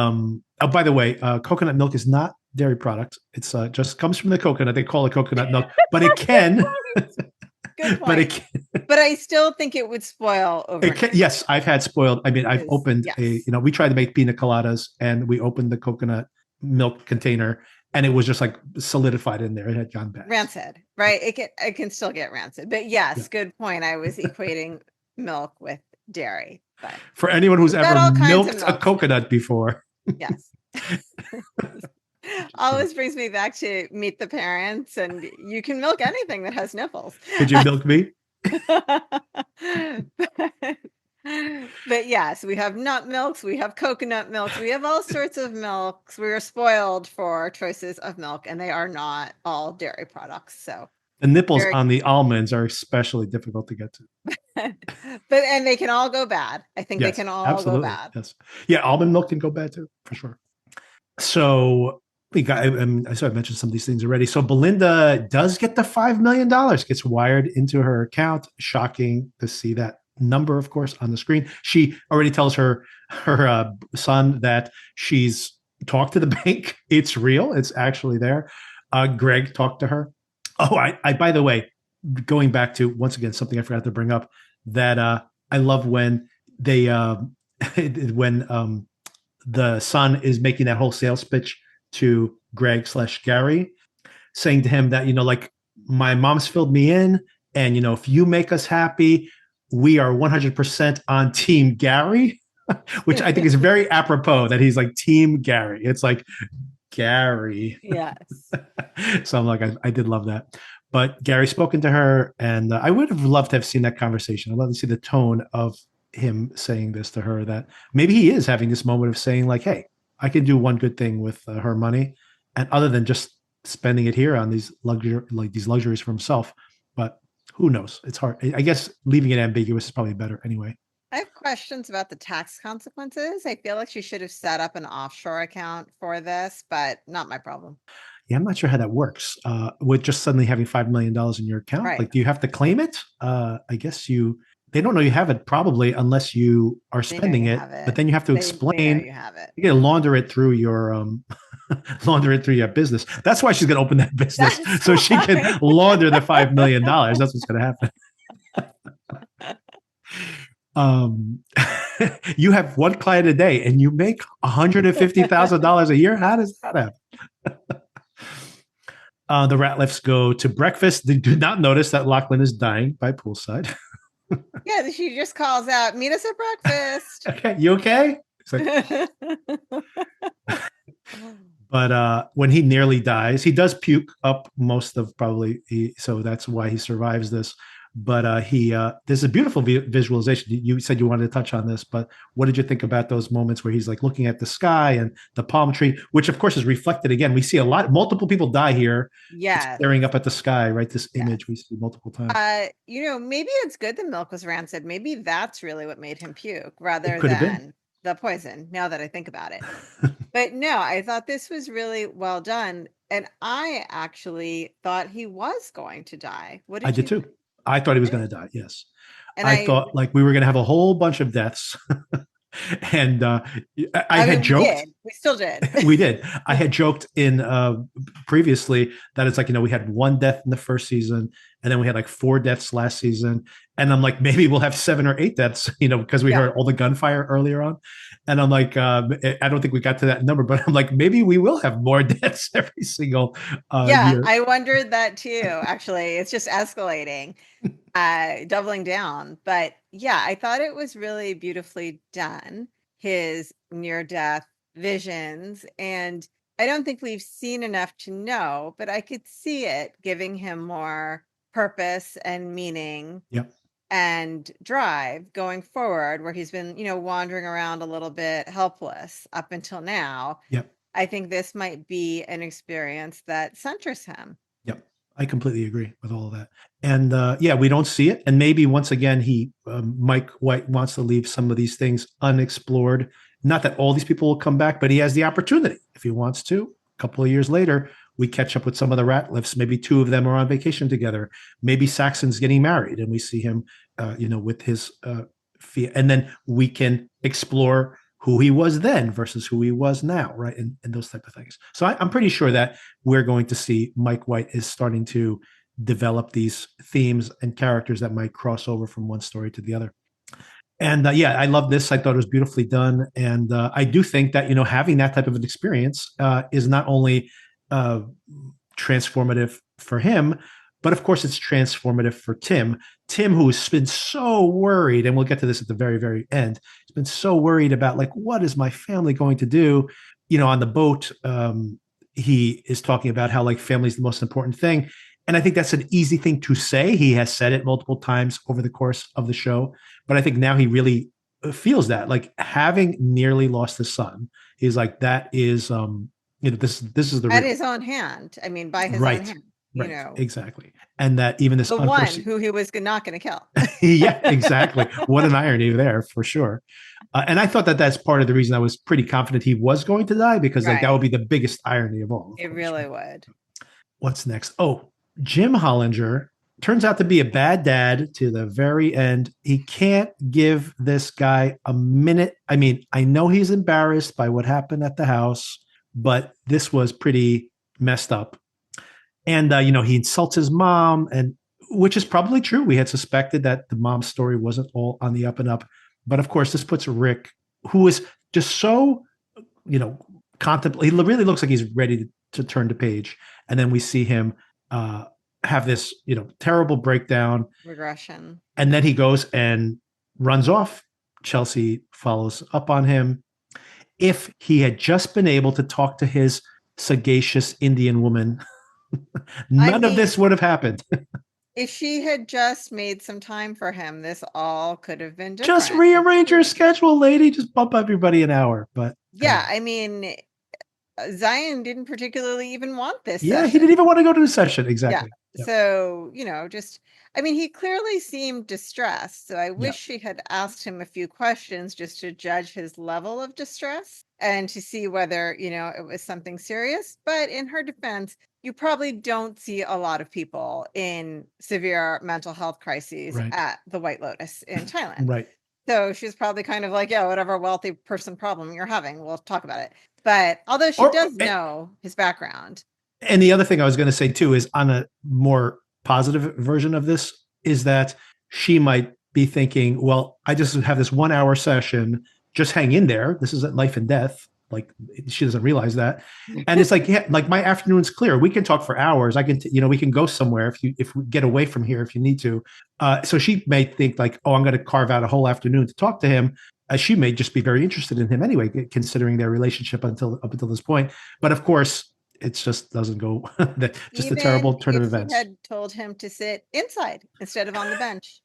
by the way, coconut milk is not dairy product. It's just comes from the coconut. They call it coconut milk, but it can. Good point. But it can, but I still think it would spoil overnight. Yes, I've had spoiled. I mean, I've opened yes. we tried to make pina coladas and we opened the coconut milk container and it was just like solidified in there. It had gone bad. Rancid, right? It can still get rancid. But yes, good point. I was equating milk with dairy. But for anyone who's ever milked a coconut before. Yes. Always brings me back to Meet the Parents, and you can milk anything that has nipples. Could you milk me? But yes, we have nut milks, we have coconut milks, we have all sorts of milks. We are spoiled for choices of milk, and they are not all dairy products. So the nipples on the almonds are especially difficult to get to. and they can all go bad. I think they can all go bad. Yes. Yeah, almond milk can go bad too, for sure. So I mentioned some of these things already. So Belinda does get the $5 million, gets wired into her account. Shocking to see that number, of course, on the screen. She already tells her son that she's talked to the bank. It's real. It's actually there. Greg talked to her. Oh, I by the way, going back to once again something I forgot to bring up, that I love when they when the son is making that whole sales pitch to Greg/Gary, saying to him that, like, my mom's filled me in, and if you make us happy, we are 100% on Team Gary, which I think is very apropos that he's like Team Gary. It's like Gary. Yes. So I'm like, I did love that. But Gary's spoken to her, and I would have loved to have seen that conversation. I'd love to see the tone of him saying this to her, that maybe he is having this moment of saying like, hey, I can do one good thing with her money, and other than just spending it here on these luxuries for himself. But who knows? It's hard. I guess leaving it ambiguous is probably better anyway. I have questions about the tax consequences. I feel like she should have set up an offshore account for this, but not my problem. Yeah, I'm not sure how that works. With just suddenly having $5 million in your account, right. Like, do you have to claim it? I guess they don't know you have it probably unless you are spending it, but then you have to explain. You have it. You got to launder it through your business. That's why she's going to open that business, so she can launder the $5 million. That's what's going to happen. You have one client a day and you make $150,000 a year. How does that happen? The Ratliffs go to breakfast. They do not notice that Lachlan is dying by poolside. Yeah, she just calls out, meet us at breakfast. Okay, you okay? Like, but when he nearly dies, he does puke up most of so that's why he survives this. But there's a beautiful visualization. You said you wanted to touch on this, but what did you think about those moments where he's like looking at the sky and the palm tree, which of course is reflected again? We see multiple people die here. Yeah, staring up at the sky, right? This image we see multiple times. Maybe it's good the milk was rancid. Maybe that's really what made him puke rather than the poison, now that I think about it. But no, I thought this was really well done. And I actually thought he was going to die. I did too. I thought he was going to die. Yes. And I thought like we were going to have a whole bunch of deaths. And I mean, had joked. we still did. We did. I had joked in previously that it's like, we had one death in the first season, and then we had like 4 deaths last season. And I'm like, maybe we'll have 7 or 8 deaths, because we heard all the gunfire earlier on. And I'm like, I don't think we got to that number, but I'm like, maybe we will have more deaths every single year. I wondered that too. Actually, it's just escalating, doubling down. But yeah, I thought it was really beautifully done. His near-death visions, and I don't think we've seen enough to know, but I could see it giving him more purpose and meaning. Yep. And drive going forward, where he's been, wandering around a little bit helpless up until now. Yep. I think this might be an experience that centers him. Yep. I completely agree with all of that. And we don't see it. And maybe once again, Mike White wants to leave some of these things unexplored. Not that all these people will come back, but he has the opportunity if he wants to. A couple of years later, we catch up with some of the Ratliffs. Maybe 2 of them are on vacation together. Maybe Saxon's getting married, and we see him, with his and then we can explore who he was then versus who he was now, right? And those type of things. So I'm pretty sure that we're going to see Mike White is starting to develop these themes and characters that might cross over from one story to the other. And I love this. I thought it was beautifully done. And I do think that, having that type of an experience is not only transformative for him, but of course it's transformative for Tim. Tim, who's been so worried, and we'll get to this at the very, very end, he's been so worried about, like, what is my family going to do? On the boat, he is talking about how, like, family is the most important thing. And I think that's an easy thing to say. He has said it multiple times over the course of the show. But I think now he really feels that, like, having nearly lost his son, he's like, that is, this is the at his own hand. I mean, by his own hand. Exactly. And that even this the one who he was not going to kill. Yeah, exactly. What an irony there, for sure. And I thought that that's part of the reason I was pretty confident he was going to die, because like that would be the biggest irony of all. It really would. What's next? Oh, Jim Hollinger turns out to be a bad dad to the very end. He can't give this guy a minute. I mean, I know he's embarrassed by what happened at the house, but this was pretty messed up. And, he insults his mom, and which is probably true. We had suspected that the mom's story wasn't all on the up and up. But of course, this puts Rick, who is just so, he really looks like he's ready to turn the page. And then we see him have this, terrible breakdown. Regression. And then he goes and runs off. Chelsea follows up on him. If he had just been able to talk to his sagacious Indian woman, none of this would have happened. If she had just made some time for him, this all could have been different. Just rearrange your schedule, lady. Just bump everybody an hour. But I mean, Zion didn't particularly even want this. Yeah, session. He didn't even want to go to the session. Exactly. Yeah. So, he clearly seemed distressed. So I wish she had asked him a few questions just to judge his level of distress and to see whether, it was something serious. But in her defense, you probably don't see a lot of people in severe mental health crises at the White Lotus in Thailand. Right. So she's probably kind of like, whatever wealthy person problem you're having, we'll talk about it. But although she does know his background. And the other thing I was going to say too is, on a more positive version of this, is that she might be thinking, well, I just have this 1 hour session, just hang in there. This isn't life and death. Like, she doesn't realize that. And it's like, like, my afternoon's clear. We can talk for hours. I can, we can go somewhere if we get away from here, if you need to. So she may think like, oh, I'm going to carve out a whole afternoon to talk to him. She may just be very interested in him anyway, considering their relationship up until this point. But of course, it just doesn't go. Just even a terrible turn of events. Had told him to sit inside instead of on the bench.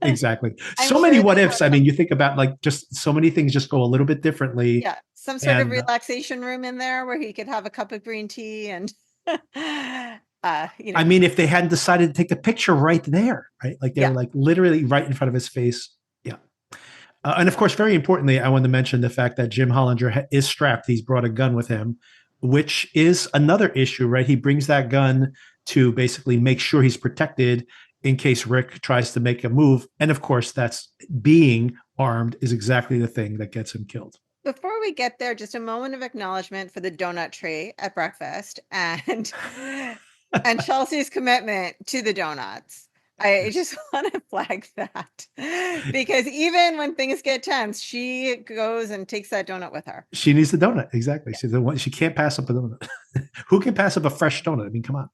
Exactly. So many what ifs. I mean, you think about, like, just so many things just go a little bit differently. Yeah. Some sort of relaxation room in there where he could have a cup of green tea and, I mean, if they hadn't decided to take a picture right there, right? Like, they were like literally right in front of his face. Yeah. And of course, very importantly, I want to mention the fact that Jim Hollinger is strapped. He's brought a gun with him, which is another issue, right? He brings that gun to basically make sure he's protected in case Rick tries to make a move. And of course, that's being armed is exactly the thing that gets him killed. Before we get there, just a moment of acknowledgement for the donut tree at breakfast and Chelsea's commitment to the donuts. I just want to flag that because even when things get tense, she goes and takes that donut with her. She needs the donut. Exactly. She can't pass up a donut. Who can pass up a fresh donut? I mean, come on.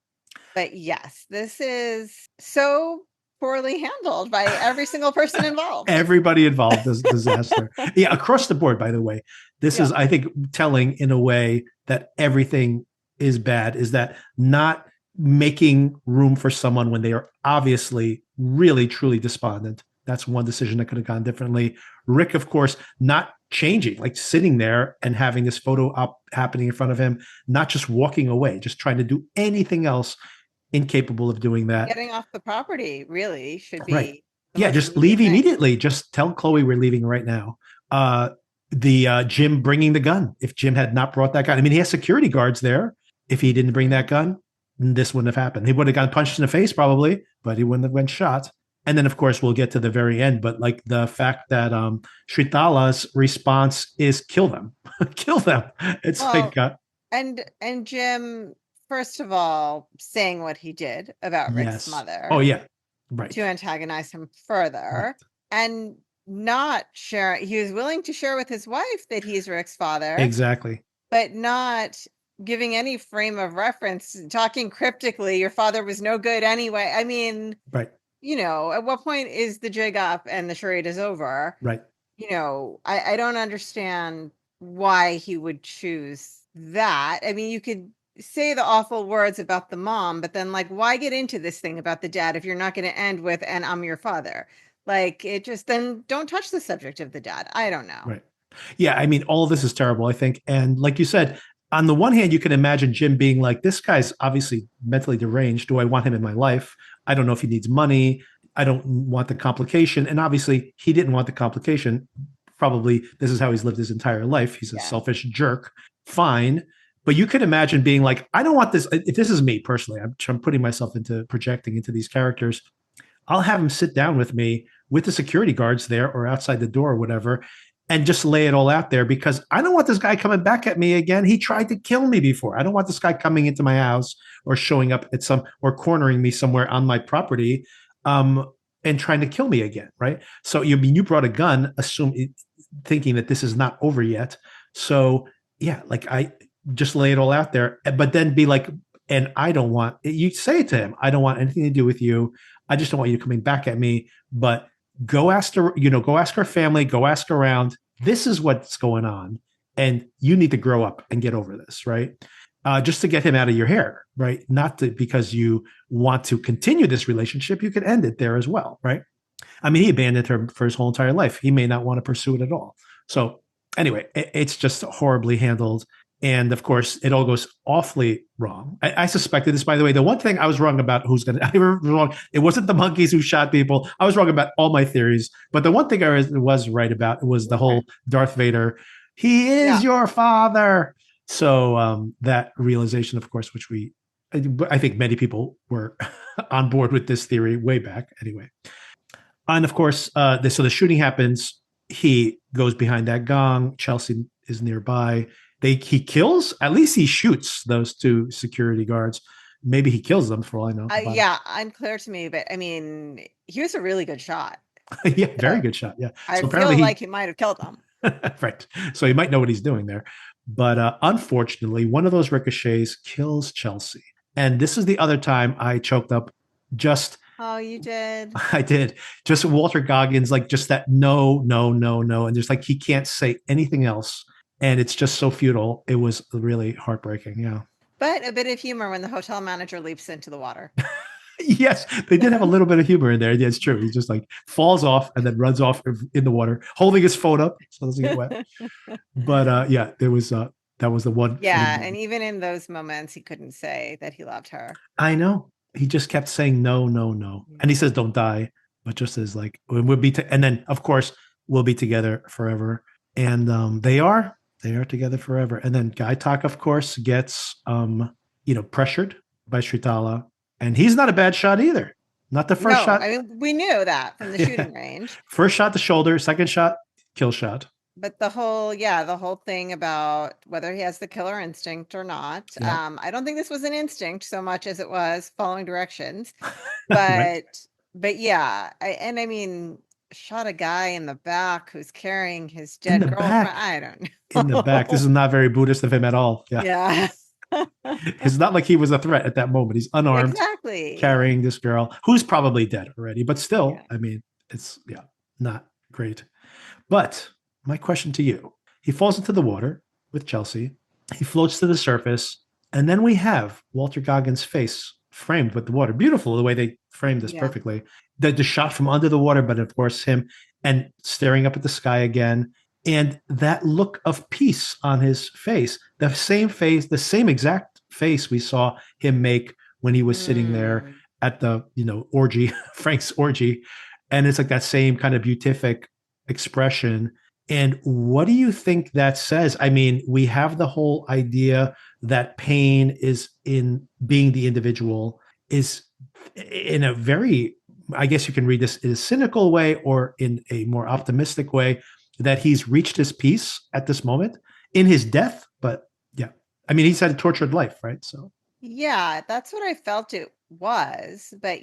But yes, this is so poorly handled by every single person involved. Everybody involved is disaster. Yeah, across the board, by the way. This is, I think, telling in a way that everything is bad, is that not making room for someone when they are obviously really, truly despondent. That's one decision that could have gone differently. Rick, of course, not changing, like sitting there and having this photo op happening in front of him, not just walking away, just trying to do anything else, incapable of doing that. Getting off the property really should be right. Yeah, just leave immediately. Just tell Chloe we're leaving right now. Jim bringing the gun. If Jim had not brought that gun, I mean, he has security guards there. If he didn't bring that gun, this wouldn't have happened. He would have gotten punched in the face probably, but he wouldn't have been shot. And then, of course, we'll get to the very end. But like the fact that Shrithala's response is kill them, kill them. It's and Jim, first of all, saying what he did about Rick's mother. Oh yeah, right. To antagonize him further, and not share. He was willing to share with his wife that he's Rick's father. Exactly. But not giving any frame of reference, talking cryptically. Your father was no good anyway. I mean, right. You know, at what point is the jig up and the charade is over? Right. You know, I don't understand why he would choose that. I mean, you could say the awful words about the mom, but then like, why get into this thing about the dad if you're not going to end with, and I'm your father? Like, it just, then don't touch the subject of the dad. I don't know. Right. Yeah. I mean, all of this is terrible, I think. And like you said, on the one hand, you can imagine Jim being like, this guy's obviously mentally deranged. Do I want him in my life? I don't know if he needs money. I don't want the complication. And obviously he didn't want the complication. Probably this is how he's lived his entire life. He's a selfish jerk. Fine. But you could imagine being like, I don't want this. If this is me personally, I'm putting myself into projecting into these characters. I'll have him sit down with me with the security guards there or outside the door or whatever, and just lay it all out there, because I don't want this guy coming back at me again. He tried to kill me before. I don't want this guy coming into my house or showing up at or cornering me somewhere on my property and trying to kill me again. Right. So you brought a gun, thinking that this is not over yet. So yeah, like I just lay it all out there, but then be like, and I don't want, you say it to him, I don't want anything to do with you. I just don't want you coming back at me, but go ask her, go ask her family, go ask around. This is what's going on. And you need to grow up and get over this, right? Just to get him out of your hair, right? Not because you want to continue this relationship. You could end it there as well, right? I mean, he abandoned her for his whole entire life. He may not want to pursue it at all. So anyway, it's just horribly handled. And of course, it all goes awfully wrong. I suspected this, by the way. The one thing I was wrong about, I was wrong. It wasn't the monkeys who shot people. I was wrong about all my theories. But the one thing I was right about was the whole Darth Vader. He is your father. So that realization, of course, which I think many people were on board with this theory way back anyway. And of course, so the shooting happens. He goes behind that gong. Chelsea is nearby. He kills, at least he shoots those two security guards. Maybe he kills them for all I know. Unclear to me, but I mean, he was a really good shot. Yeah, very good shot. Yeah. I feel like he might have killed them. Right. So he might know what he's doing there. But unfortunately, one of those ricochets kills Chelsea. And this is the other time I choked up just. Oh, you did? I did. Just Walter Goggins, like just that no. And there's like, he can't say anything else. And it's just so futile. It was really heartbreaking. Yeah. But a bit of humor when the hotel manager leaps into the water. Yes, they did have a little bit of humor in there. Yeah, it's true. He just like falls off and then runs off in the water, holding his phone up so it doesn't get wet. But yeah, there was that was the one. Yeah, and even in those moments, he couldn't say that he loved her. I know. He just kept saying no. And he says, don't die. But just as like, we'll be, and then of course, we'll be together forever. And they are together forever. And then Guy Tak, of course, gets, pressured by Shrithala. And he's not a bad shot either. Not the first No, shot. I mean, we knew that from the shooting range. First shot, the shoulder. Second shot, kill shot. But the whole thing about whether he has the killer instinct or not. Yeah. I don't think this was an instinct so much as it was following directions. Right. But yeah, I mean, shot a guy in the back who's carrying his In dead the girlfriend. back. I don't know. In the back. This is not very Buddhist of him at all. Yeah. Yeah. It's not like he was a threat at that moment. He's unarmed, Exactly. carrying this girl who's probably dead already, but still, Yeah. I mean, it's not great. But my question to you, he falls into the water with Chelsea. He floats to the surface. And then we have Walter Goggins' face framed with the water. Beautiful the way they framed this Yeah. perfectly. The shot from under the water, but of course him and staring up at the sky again. And that look of peace on his face, the same exact face we saw him make when he was sitting there Mm. at the, orgy, Frank's orgy. And it's like that same kind of beatific expression. And what do you think that says? I mean, we have the whole idea that pain is in being the individual is in a very, I guess you can read this in a cynical way or in a more optimistic way, that he's reached his peace at this moment in his death. But yeah, I mean, he's had a tortured life, right? So Yeah, that's what I felt it was. But,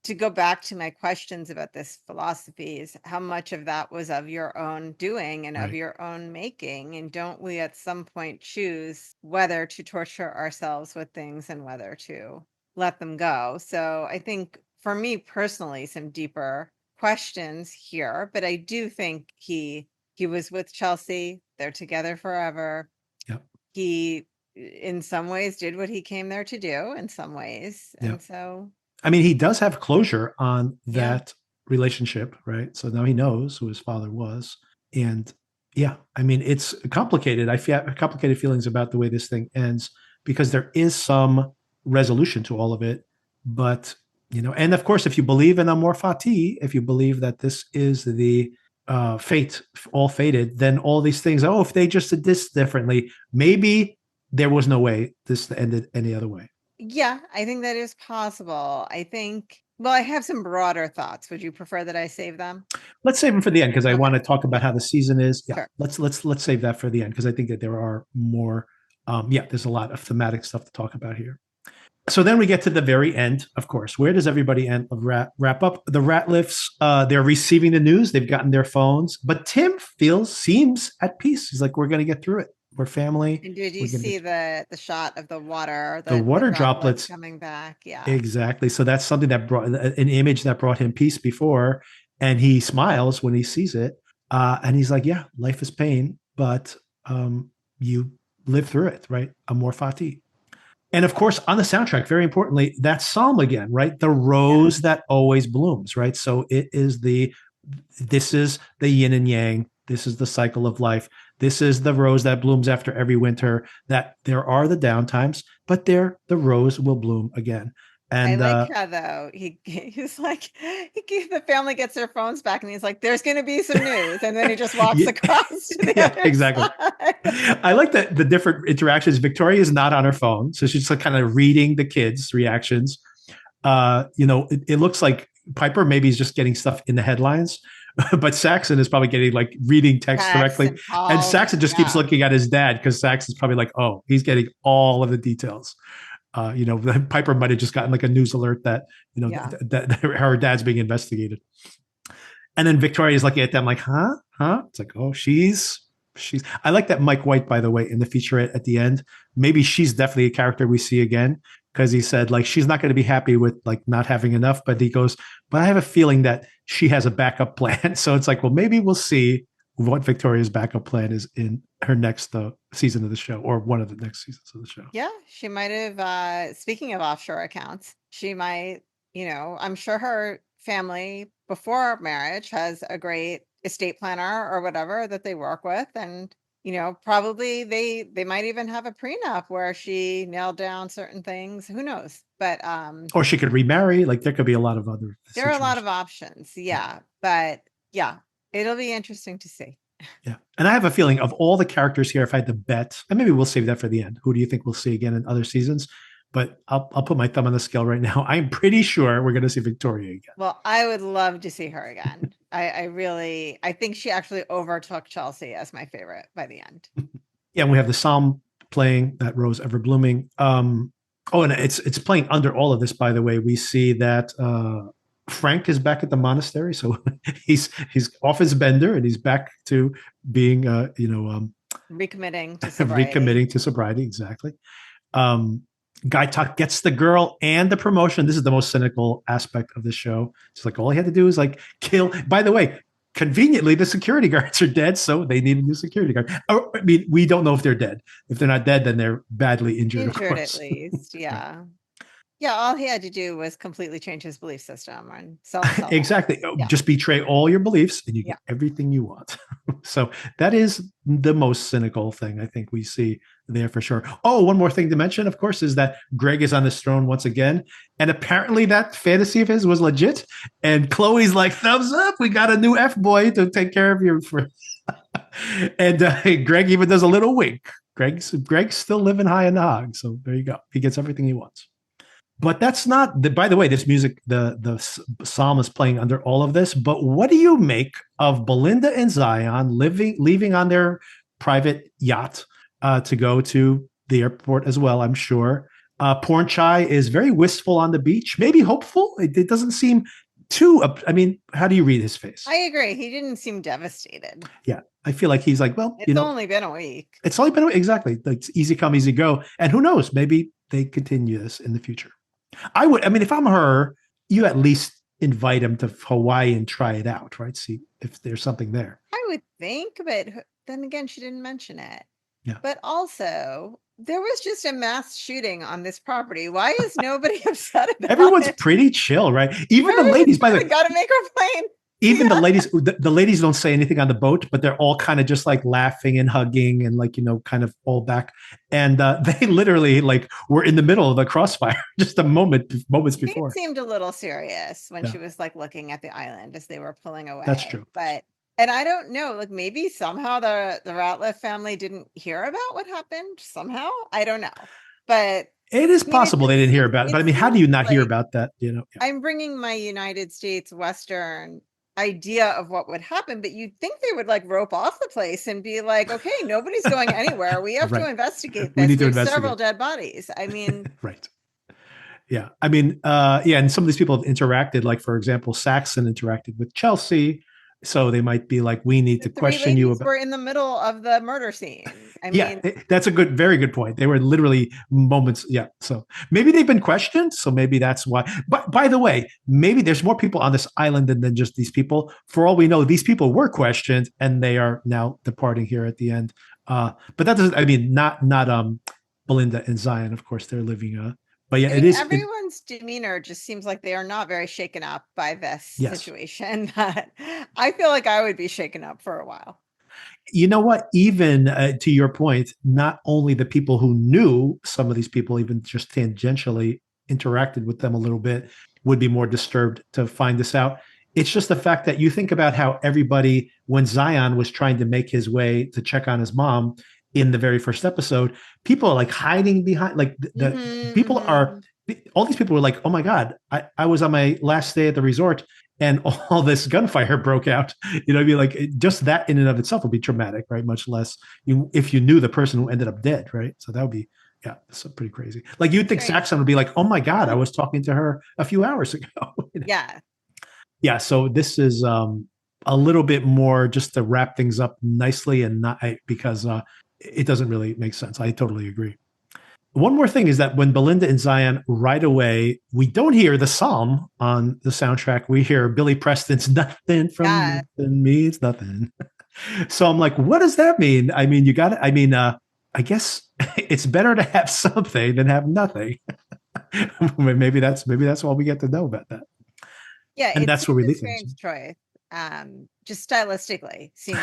to go back to my questions about this philosophy is how much of that was of your own doing and of right. your own making. And don't we at some point choose whether to torture ourselves with things and whether to let them go? So I think for me personally, some deeper questions here, but I do think he was with Chelsea. They're together forever. Yep. He in some ways did what he came there to do in some ways. Yep. And so I mean, he does have closure on Yeah. that relationship, right? So now he knows who his father was. And yeah, I mean, it's complicated. I feel complicated feelings about the way this thing ends because there is some resolution to all of it. But, and of course, if you believe in Amor Fati, if you believe that this is the fate, all fated, then all these things, if they just did this differently, maybe there was no way this ended any other way. Yeah, I think that is possible. I think, well, I have some broader thoughts. Would you prefer that I save them? Let's save them for the end because I Okay. want to talk about how the season is. Yeah, Sure. let's save that for the end because I think that there are more. There's a lot of thematic stuff to talk about here. So then we get to the very end, of course. Where does everybody end of wrap up? The Ratliffs, they're receiving the news. They've gotten their phones, but Tim seems at peace. He's like, we're going to get through it. We're family. And did you We're gonna see the shot of the water, the water droplets coming back? Yeah. Exactly. So that's something that brought an image that brought him peace before, and he smiles when he sees it, and he's like, "Yeah, life is pain, but you live through it, right? Amor Fati." And of course, on the soundtrack, very importantly, that psalm again, right? The rose that always blooms, right? So this is the yin and yang. This is the cycle of life. This is the rose that blooms after every winter, that there are the downtimes, but the rose will bloom again. And I like how though he's like the family gets their phones back and he's like, there's gonna be some news, and then he just walks Yeah. across to the Yeah, other exactly. side. I like that the different interactions. Victoria is not on her phone, so she's like kind of reading the kids' reactions. It looks like Piper maybe is just getting stuff in the headlines, but Saxon is probably getting like reading text directly. And Saxon just keeps looking at his dad because Saxon's probably like, oh, he's getting all of the details. Piper might have just gotten like a news alert that, that her dad's being investigated. And then Victoria is looking at them like, huh? It's like, oh, she's. I like that Mike White, by the way, in the featurette at the end. Maybe she's definitely a character we see again because he said like she's not going to be happy with like not having enough, but he goes, but I have a feeling that she has a backup plan. So it's like, well, maybe we'll see what Victoria's backup plan is in her next season of the show or one of the next seasons of the show. Yeah, she might have. Speaking of offshore accounts, she might. I'm sure her family before marriage has a great estate planner or whatever that they work with, and probably they might even have a prenup where she nailed down certain things. Who knows? But or she could remarry. Like there could be a lot of other. There are a lot of options. Yeah, but yeah, it'll be interesting to see. Yeah, and I have a feeling of all the characters here, if I had to bet, and maybe we'll save that for the end. Who do you think we'll see again in other seasons? but I'll put my thumb on the scale right now. I'm pretty sure we're going to see Victoria again. Well, I would love to see her again. I think she actually overtook Chelsea as my favorite by the end. Yeah, and we have the psalm playing, that Rose Ever Blooming. Oh, and it's playing under all of this, by the way. We see that Frank is back at the monastery, so he's off his bender and he's back to being Recommitting to sobriety. recommitting to sobriety, exactly. Guy Tuck gets the girl and the promotion. This is the most cynical aspect of the show. It's like all he had to do is like kill. By the way, conveniently, the security guards are dead, so they need a new security guard. Or, I mean, we don't know if they're dead. If they're not dead, then they're badly injured. Injured at least, yeah. Yeah, all he had to do was completely change his belief system and sell himself. Exactly. Yeah. Just betray all your beliefs and you get everything you want. So that is the most cynical thing I think we see there for sure. Oh, one more thing to mention, of course, is that Greg is on this throne once again. And apparently that fantasy of his was legit. And Chloe's like, thumbs up. We got a new F-boy to take care of you. And Greg even does a little wink. Greg's still living high in the hog. So there you go. He gets everything he wants. But that's not by the way, this music, the psalm is playing under all of this. But what do you make of Belinda and Zion leaving on their private yacht to go to the airport as well, I'm sure. Porn Chai is very wistful on the beach, maybe hopeful. It doesn't seem too, I mean, how do you read his face? I agree. He didn't seem devastated. Yeah. I feel like he's like, well, it's only been a week. It's only been a week. Exactly. Like, it's easy come, easy go. And who knows, maybe they continue this in the future. I mean, if I'm her, you at least invite him to Hawaii and try it out, right? See if there's something there. I would think, but then again, she didn't mention it. Yeah. But also, there was just a mass shooting on this property. Why is nobody upset about Everyone's it? pretty chill, right? Even the ladies, by the way. Got to make her plane. Even the ladies don't say anything on the boat, but they're all kind of just like laughing and hugging and like, kind of all back. And they literally like were in the middle of the crossfire just moments before. It seemed a little serious when she was like looking at the island as they were pulling away. That's true. And I don't know, like maybe somehow the Ratliff family didn't hear about what happened somehow. I don't know. But it is possible they didn't hear about it. But I mean, how do you not hear about that? Yeah. I'm bringing my United States Western idea of what would happen, but you'd think they would like rope off the place and be like, okay, nobody's going anywhere. We have to investigate this. We need to investigate several dead bodies. I mean, right. Yeah. I mean, and some of these people have interacted, like, for example, Saxon interacted with Chelsea. So they might be like, we need to question you about. We're in the middle of the murder scene. I mean, that's very good point. They were literally moments. Yeah. So maybe they've been questioned. So maybe that's why. But by the way, maybe there's more people on this island than just these people. For all we know, these people were questioned and they are now departing here at the end. But that doesn't, I mean, not Belinda and Zion, of course, they're living but yeah, it is. Everyone's demeanor just seems like they are not very shaken up by this situation. That I feel like I would be shaken up for a while. You know what? Even to your point, not only the people who knew some of these people, even just tangentially interacted with them a little bit, would be more disturbed to find this out. It's just the fact that you think about how everybody, when Zion was trying to make his way to check on his mom, in the very first episode, people are like hiding behind, like people are, all these people were like, oh my God, I was on my last day at the resort and all this gunfire broke out. It'd be like, just that in and of itself would be traumatic, right? Much less if you knew the person who ended up dead, right? So that would be, that's pretty crazy. Like you'd think Saxon would be like, oh my God, I was talking to her a few hours ago. Yeah. Yeah. So this is a little bit more just to wrap things up nicely and not because it doesn't really make sense. I totally agree. One more thing is that when Belinda and Zion ride away, we don't hear the psalm on the soundtrack. We hear Billy Preston's "Nothing from Nothing Means Nothing." So I'm like, what does that mean? I mean, I guess it's better to have something than have nothing. maybe that's all we get to know about that. Yeah, and that's where we leave things. Choice. Just stylistically seems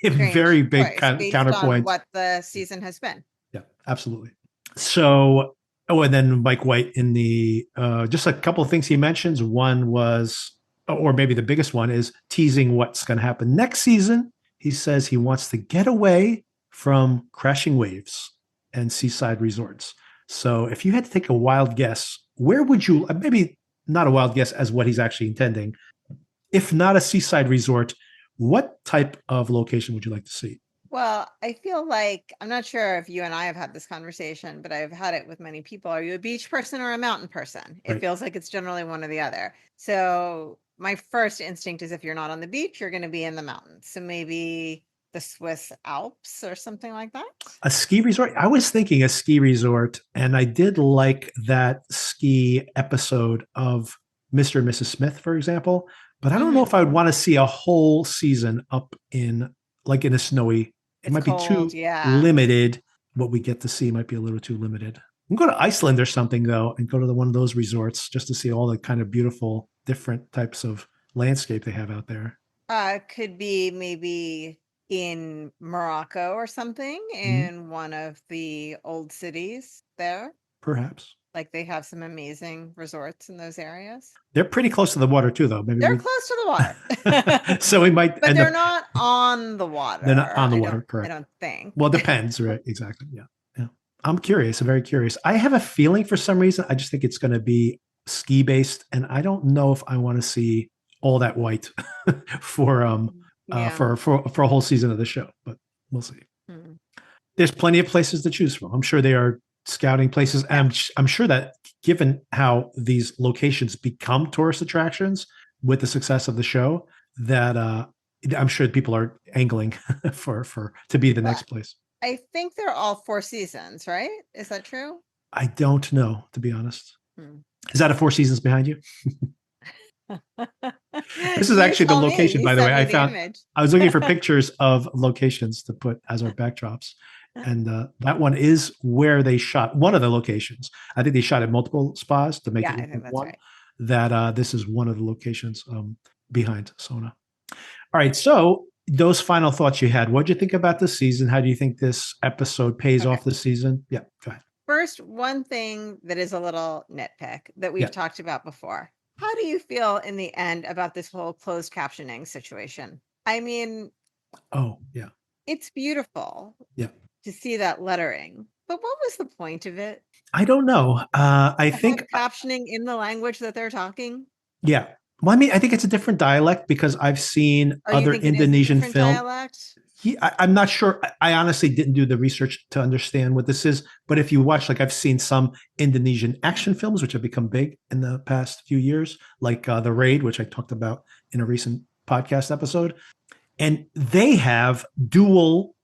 a very big counterpoint. What the season has been. Yeah, absolutely. So, and then Mike White in the just a couple of things he mentions. One was, or maybe the biggest one, is teasing what's going to happen next season. He says he wants to get away from crashing waves and seaside resorts. So if you had to take a wild guess, where would you, maybe not a wild guess as what he's actually intending, if not a seaside resort, what type of location would you like to see? Well, I feel like, I'm not sure if you and I have had this conversation, but I've had it with many people. Are you a beach person or a mountain person? It Right. feels like it's generally one or the other. So my first instinct is if you're not on the beach, you're going to be in the mountains. So maybe the Swiss Alps or something like that. A ski resort? I was thinking a ski resort, and I did like that ski episode of Mr. and Mrs. Smith, for example. But I don't know if I would want to see a whole season up in like in a snowy. It It's might be cold, too yeah. limited. What we get to see might be a little too limited. We can go to Iceland or something though, and go to one of those resorts just to see all the kind of beautiful, different types of landscape they have out there. Could be maybe in Morocco or something, in one of the old cities there. Perhaps. Like they have some amazing resorts in those areas. They're pretty close to the water too, though. Maybe They're close to the water. so we might But end they're up not on the water. they're not on the I water, don't- correct. I don't think. Well, it depends, right? Exactly. Yeah. Yeah. I'm curious. I'm very curious. I have a feeling for some reason, I just think it's going to be ski based. And I don't know if I want to see all that white for Yeah. for a whole season of the show, but we'll see. Hmm. There's plenty of places to choose from. I'm sure they are scouting places. And I'm sure that given how these locations become tourist attractions with the success of the show, that I'm sure people are angling for to be the next place. I think they're all 4 seasons, right? Is that true? I don't know, to be honest. Hmm. Is that a 4 Seasons behind you? This is You actually the tell me. location, You by the way. sent me the image. I was looking for pictures of locations to put as our backdrops. And that one is where they shot one of the locations. I think they shot at multiple spas to make Yeah, it I think that's one. right. That this is one of the locations behind Sona. All right, so those final thoughts you had. What do you think about this season? How do you think this episode pays off this season? Yeah, go ahead. First, one thing that is a little nitpick that we've Yeah. talked about before. How do you feel in the end about this whole closed captioning situation? I mean, Oh, yeah. it's beautiful Yeah. to see that lettering, but what was the point of it? I don't know. I To think have captioning in the language that they're talking? yeah. Well, I mean, I think it's a different dialect because I've seen Or you other think it is a Indonesian different film. dialect? I'm not sure. I honestly didn't do the research to understand what this is. But if you watch, like I've seen some Indonesian action films, which have become big in the past few years, like The Raid, which I talked about in a recent podcast episode. And they have dual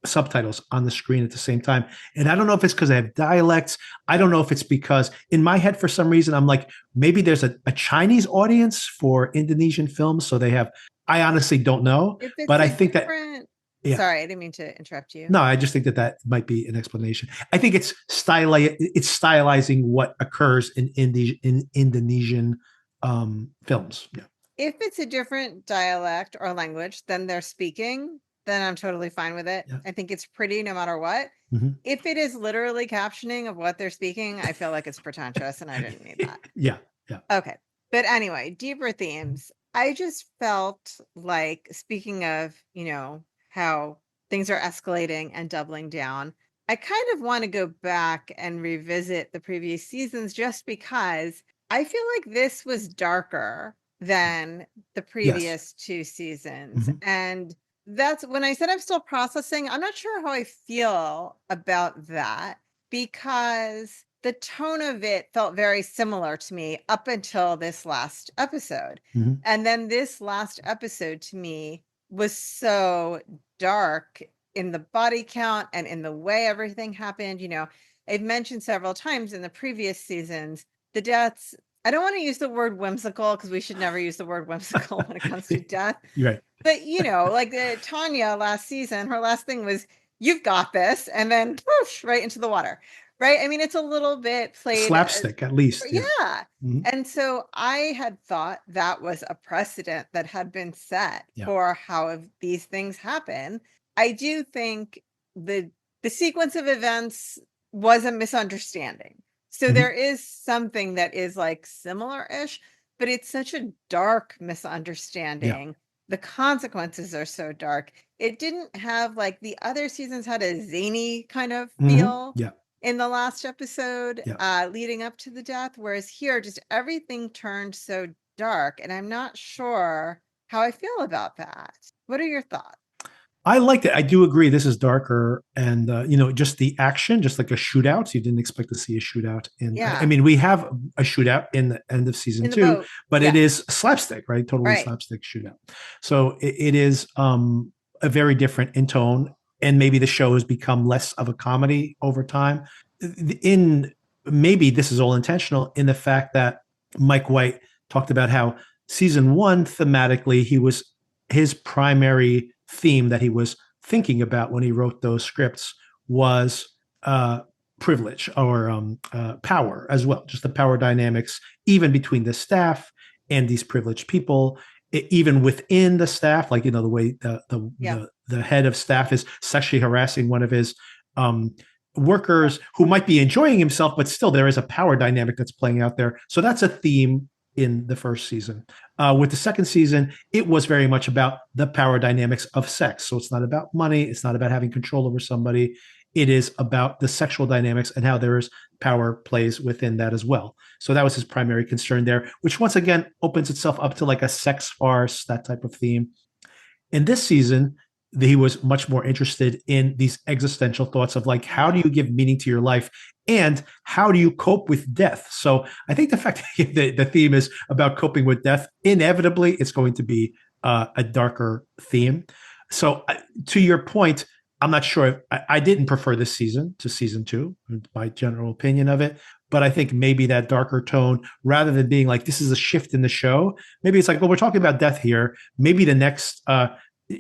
subtitles on the screen at the same time. And I don't know if it's because I have dialects. I don't know if it's because in my head, for some reason, I'm like, maybe there's a Chinese audience for Indonesian films. So they have, I honestly don't know. If it's But I a think that, different- yeah. Sorry, I didn't mean to interrupt you. No, I just think that might be an explanation. I think it's stylizing what occurs in Indonesian films. Yeah. If it's a different dialect or language than they're speaking, then I'm totally fine with it. Yeah. I think it's pretty no matter what. Mhm. If it is literally captioning of what they're speaking, I feel like it's pretentious and I didn't need that. Yeah. Yeah. Okay. But anyway, deeper themes. I just felt like, speaking of, how things are escalating and doubling down, I kind of want to go back and revisit the previous seasons just because I feel like this was darker than the previous 2 seasons. Mhm. And that's when I said I'm still processing. I'm not sure how I feel about that because the tone of it felt very similar to me up until this last episode. Mhm. And then this last episode to me was so dark in the body count and in the way everything happened. I've mentioned several times in the previous seasons, the deaths. I don't want to use the word whimsical because we should never use the word whimsical when it comes to death. You're right. But, like the Tanya last season, her last thing was, "You've got this," and then whoosh, right into the water. Right? I mean, it's a little bit played Slapstick, at least. Yeah. Mhm. And so I had thought that was a precedent that had been set Yeah. for how these things happen. I do think the sequence of events was a misunderstanding. So Mhm. there is something that is like similar-ish, but it's such a dark misunderstanding. The consequences are so dark. It didn't have like the other seasons had a zany kind of Mhm. feel. Yeah. in the last episode, Yeah. leading up to the death, whereas here, just everything turned so dark, and I'm not sure how I feel about that. What are your thoughts? I liked it. I do agree. This is darker, and just the action, just like a shootout. You didn't expect to see a shootout in. I Yeah. mean, we have a shootout in the end of season In the 2, boat. but Yeah. it is slapstick, right? Totally Right. slapstick shootout. So it is a very different in tone, and maybe the show has become less of a comedy over time. In maybe this is all intentional in the fact that Mike White talked about how season 1 thematically his primary theme that he was thinking about when he wrote those scripts was privilege or power as well, just the power dynamics, even between the staff and these privileged people, even within the staff, like the way the head of staff is sexually harassing one of his workers who might be enjoying himself, but still there is a power dynamic that's playing out there. So that's a theme in the first season. With the second season, it was very much about the power dynamics of sex. So it's not about money. It's not about having control over somebody. It is about the sexual dynamics and how there's power plays within that as well. So that was his primary concern there, which once again opens itself up to like a sex farce, that type of theme. In this season, he was much more interested in these existential thoughts of like, how do you give meaning to your life and how do you cope with death? So I think the fact that the theme is about coping with death, inevitably it's going to be a darker theme. So to your point, I'm not sure. I didn't prefer this season to season 2, my general opinion of it. But I think maybe that darker tone, rather than being like, this is a shift in the show, maybe it's like, well, we're talking about death here. Maybe the next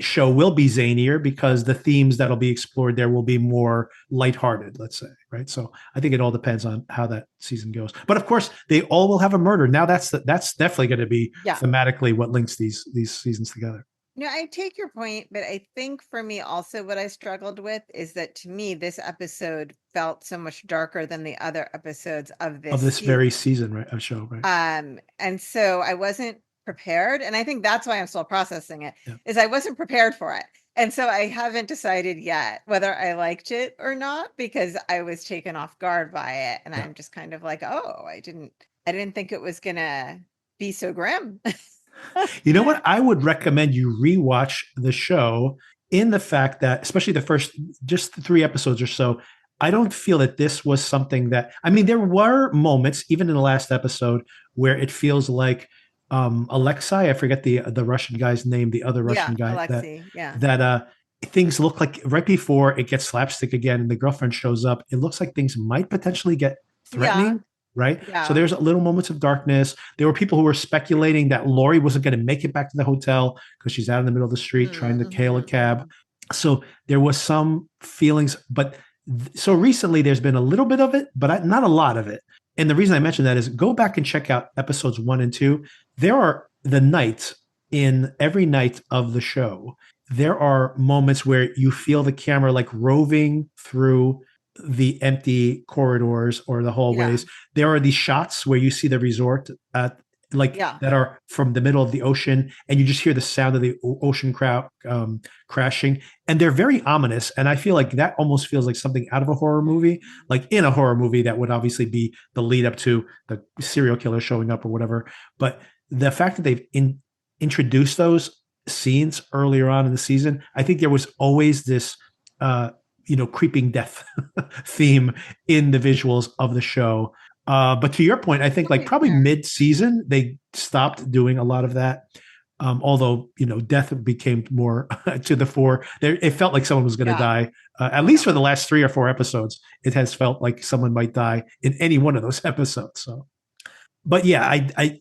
show will be zanier because the themes that'll be explored there will be more lighthearted, let's say, right? So I think it all depends on how that season goes. But of course, they all will have a murder. Now that's definitely going to be thematically what links these seasons together. No, I take your point, but I think for me also what I struggled with is that to me this episode felt so much darker than the other episodes of this very season, right? Of show, right? And so I wasn't prepared, and I think that's why I'm still processing it. Is I wasn't prepared for it. And so I haven't decided yet whether I liked it or not because I was taken off guard by it, and I'm just kind of like, "Oh, I didn't think it was going to be so grim." You know what? I would recommend you rewatch the show in the fact that, especially the first, just the 3 episodes or so, I don't feel that this was something that, I mean, there were moments, even in the last episode, where it feels like Alexei, I forget the Russian guy's name, the other Russian guy, Alexei, that things look like right before it gets slapstick again and the girlfriend shows up, it looks like things might potentially get threatening. Right. Yeah. So there's little moments of darkness. There were people who were speculating that Lori wasn't going to make it back to the hotel because she's out in the middle of the street trying to hail a cab. So there was some feelings, but so recently there's been a little bit of it, but not a lot of it. And the reason I mention that is go back and check out episodes 1 and 2. There are the nights in every night of the show. There are moments where you feel the camera like roving through the empty corridors or the hallways. There are these shots where you see the resort that are from the middle of the ocean and you just hear the sound of the ocean crashing, and they're very ominous, and I feel like that almost feels like something out of a horror movie, like in a horror movie that would obviously be the lead up to the serial killer showing up or whatever. But the fact that they've introduced those scenes earlier on in the season, I think there was always this creeping death theme in the visuals of the show. But to your point, I think like probably mid-season, they stopped doing a lot of that. Although, death became more to the fore. It felt like someone was going to die. At least for the last 3 or 4 episodes, it has felt like someone might die in any one of those episodes. So, but yeah,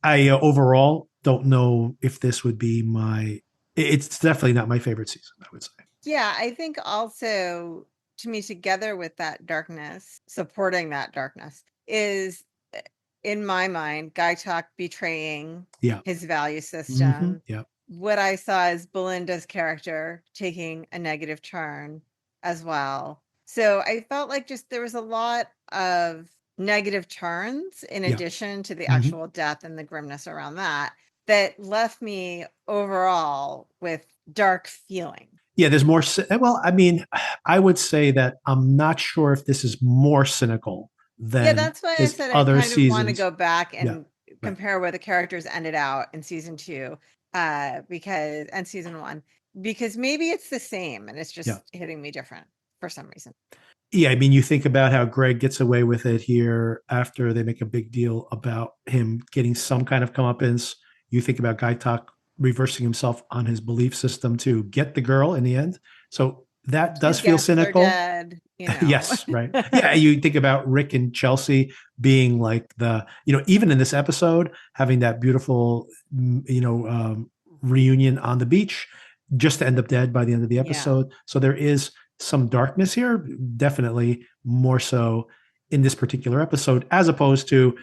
I overall don't know if this would be it's definitely not my favorite season, I would say. Yeah, I think also to me, together with that darkness, supporting that darkness is, in my mind, Guy Talk betraying his value system. What I saw is Belinda's character taking a negative turn as well. So I felt like just there was a lot of negative turns in addition to the actual death and the grimness around that left me overall with dark feeling. Yeah, there's more. Well, I mean, I would say that I'm not sure if this is more cynical Yeah, than that's why I his said I other kind of want to seasons. go back Yeah, and right. compare where the characters ended out in season 2, because and season 1, because maybe it's the same and it's Yeah. just hitting me different for some reason. Yeah, I mean, you think about how Greg gets away with it here after they make a big deal about him getting some kind of comeuppance. You think about Guy Talk reversing himself on his belief system to get the girl in the end. So that Two does feel guests are cynical. dead, Yes, right. Yeah, you think about Rick and Chelsea being like even in this episode, having that beautiful, reunion on the beach, just to end up dead by the end of the Yeah. episode. So there is some darkness here, definitely more so in this particular episode, as opposed to,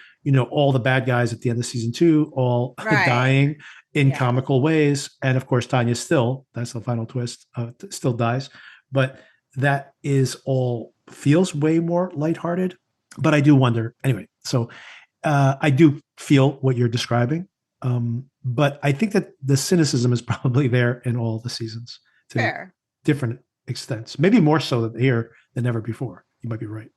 all the bad guys at the end of season 2, all Right. dying in Yeah. comical ways. And of course, Tanya still, that's the final twist, still dies. But that is all feels way more lighthearted. But I do wonder anyway. So I do feel what you're describing. But I think that the cynicism is probably there in all the seasons to Fair. different extents, maybe more so here than ever before. You might be right.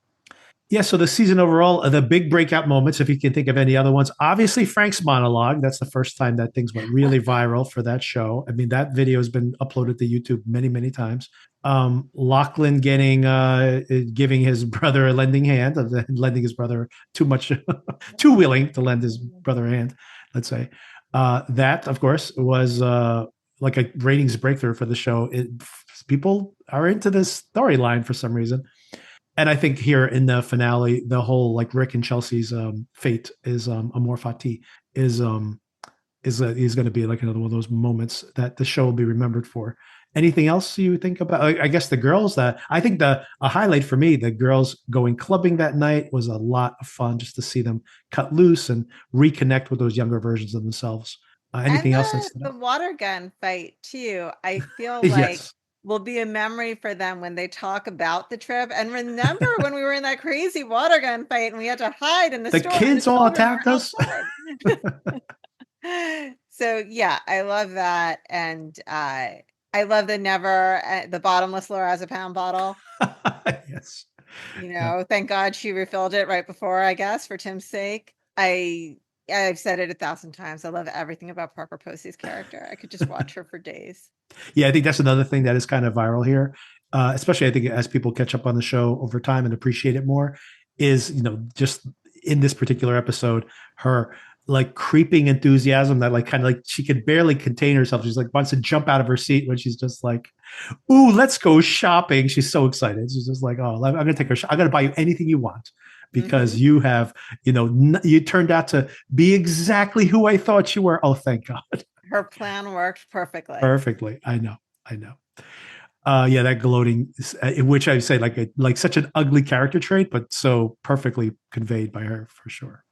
Yeah, so the season overall, the big breakout moments, if you can think of any other ones, obviously Frank's monologue. That's the first time that things went really viral for that show. I mean, that video has been uploaded to YouTube many, many times. Lachlan giving his brother a lending hand, lending his brother too much, too willing to lend his brother a hand, let's say. That, of course, was like a ratings breakthrough for the show. People are into this storyline for some reason. And I think here in the finale, the whole like Rick and Chelsea's fate is Amor Fati is going to be like another one of those moments that the show will be remembered for. Anything else you think about? I guess the girls, that I think a highlight for me, the girls going clubbing that night was a lot of fun, just to see them cut loose and reconnect with those younger versions of themselves. And Anything else that stood the out? water gun fight too, I feel like Yes, will be a memory for them when they talk about the trip. And remember when we were in that crazy water gun fight and we had to hide in the the store and the kids all children attacked were us. outside. So yeah, I love that. And I love the bottomless lorazepam bottle. Yes. Thank God she refilled it right before, I guess, for Tim's sake. I've said it 1,000 times. I love everything about Parker Posey's character. I could just watch her for days. Yeah, I think that's another thing that is kind of viral here, especially I think as people catch up on the show over time and appreciate it more, is just in this particular episode, her like creeping enthusiasm that like kind of like she could barely contain herself. She's like wants to jump out of her seat when she's just like, "Ooh, let's go shopping!" She's so excited. She's just like, "Oh, I'm gonna take her. I'm gonna buy you anything you want." Because you have, you turned out to be exactly who I thought you were. Oh, thank God. Her plan worked perfectly. Perfectly. I know. Yeah, that gloating, which I say like such an ugly character trait, but so perfectly conveyed by her for sure.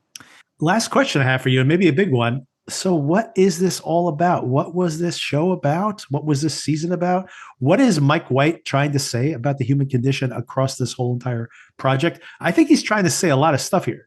Last question I have for you, and maybe a big one. So, what is this all about? What was this show about? What was this season about? What is Mike White trying to say about the human condition across this whole entire project? I think he's trying to say a lot of stuff here.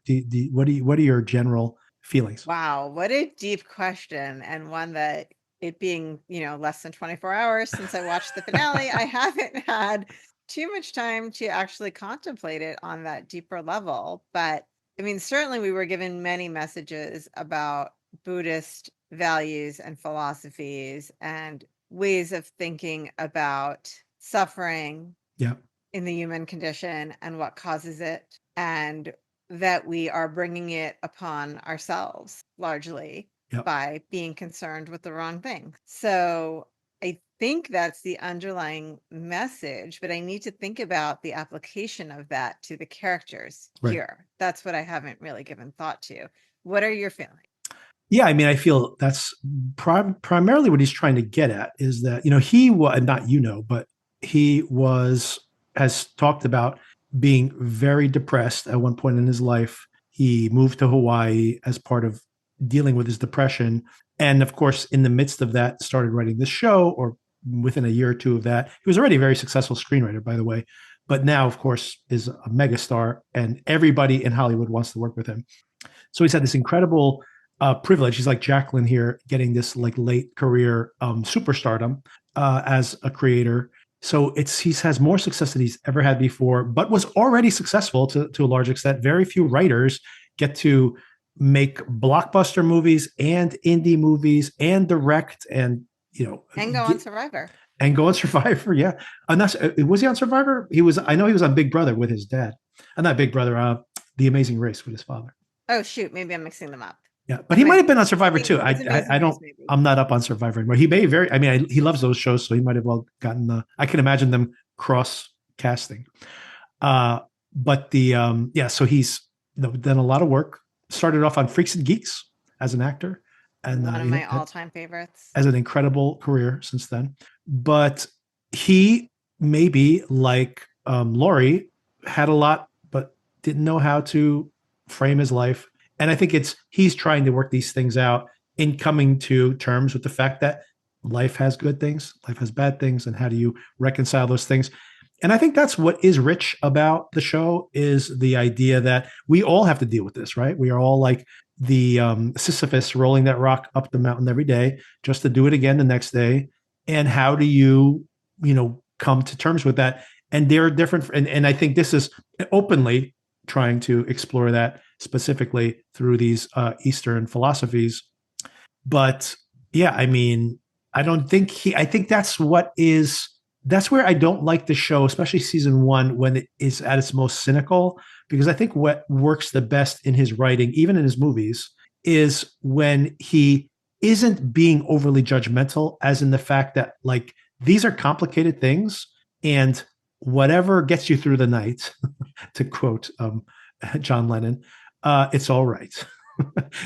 What are your general feelings? Wow, what a deep question, and one that it being, less than 24 hours since I watched the finale, I haven't had too much time to actually contemplate it on that deeper level. But I mean, certainly we were given many messages about Buddhist values and philosophies and ways of thinking about suffering Yeah. in the human condition and what causes it, and that we are bringing it upon ourselves largely Yep. by being concerned with the wrong thing. So I think that's the underlying message, but I need to think about the application of that to the characters here. That's what I haven't really given thought to. What are your feelings? Yeah, I mean, I feel that's primarily what he's trying to get at is that, he was not, but he has talked about being very depressed at one point in his life. He moved to Hawaii as part of dealing with his depression. And of course, in the midst of that, started writing this show, or within a year or two of that. He was already a very successful screenwriter, by the way, but now, of course, is a megastar and everybody in Hollywood wants to work with him. So he's had this incredible privilege. He's like Jacqueline here, getting this like late career superstardom. as a creator. So he has more success than he's ever had before, but was already successful to a large extent. Very few writers get to make blockbuster movies and indie movies and direct and and go on Survivor. And go on Survivor, yeah. And was he on Survivor? He was. I know he was on Big Brother with his dad. Not Big Brother. The Amazing Race with his father. Oh shoot, maybe I'm mixing them up. Yeah, but he might have been on Survivor too. I don't. Race, I'm not up on Survivor anymore. He may very. I mean, he loves those shows, so he might have well gotten the. I can imagine them cross casting. But the yeah, so he's done a lot of work. Started off on Freaks and Geeks as an actor, and one of my all-time favorites. As an incredible career since then. But he maybe like Laurie had a lot, but didn't know how to frame his life. And I think he's trying to work these things out in coming to terms with the fact that life has good things, life has bad things, and how do you reconcile those things? And I think that's what is rich about the show is the idea that we all have to deal with this, right? We are all like the Sisyphus rolling that rock up the mountain every day just to do it again the next day. And how do you come to terms with that? And they're different. And I think this is openly trying to explore that specifically through these Eastern philosophies. But yeah, I mean, I think that's where I don't like the show, especially season 1, when it is at its most cynical, because I think what works the best in his writing, even in his movies, is when he isn't being overly judgmental, as in the fact that like these are complicated things and whatever gets you through the night, to quote John Lennon, it's all right.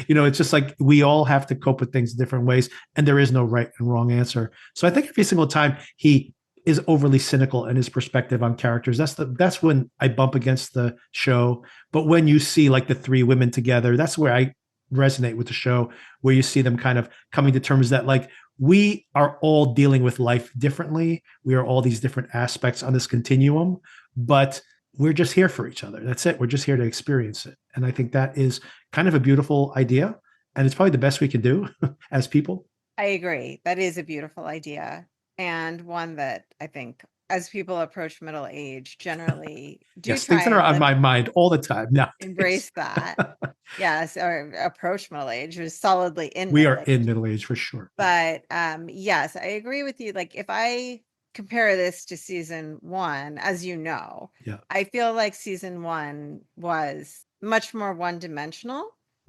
It's just like we all have to cope with things in different ways, and there is no right and wrong answer. So I think every single time he is overly cynical in his perspective on characters, that's when I bump against the show. But when you see like the 3 women together, that's where I resonate with the show, where you see them kind of coming to terms that like we are all dealing with life differently. We are all these different aspects on this continuum, but we're just here for each other. That's it. We're just here to experience it. And I think that is kind of a beautiful idea. And it's probably the best we can do as people. I agree. That is a beautiful idea. And one that I think as people approach middle age, generally do yes, things that are on my mind all the time now. Embrace that. Yes, or approach middle age. We're solidly in we are in middle age for sure. But yes, I agree with you. Like if I compare this to season 1, as you know, I feel like season 1 was much more one-dimensional.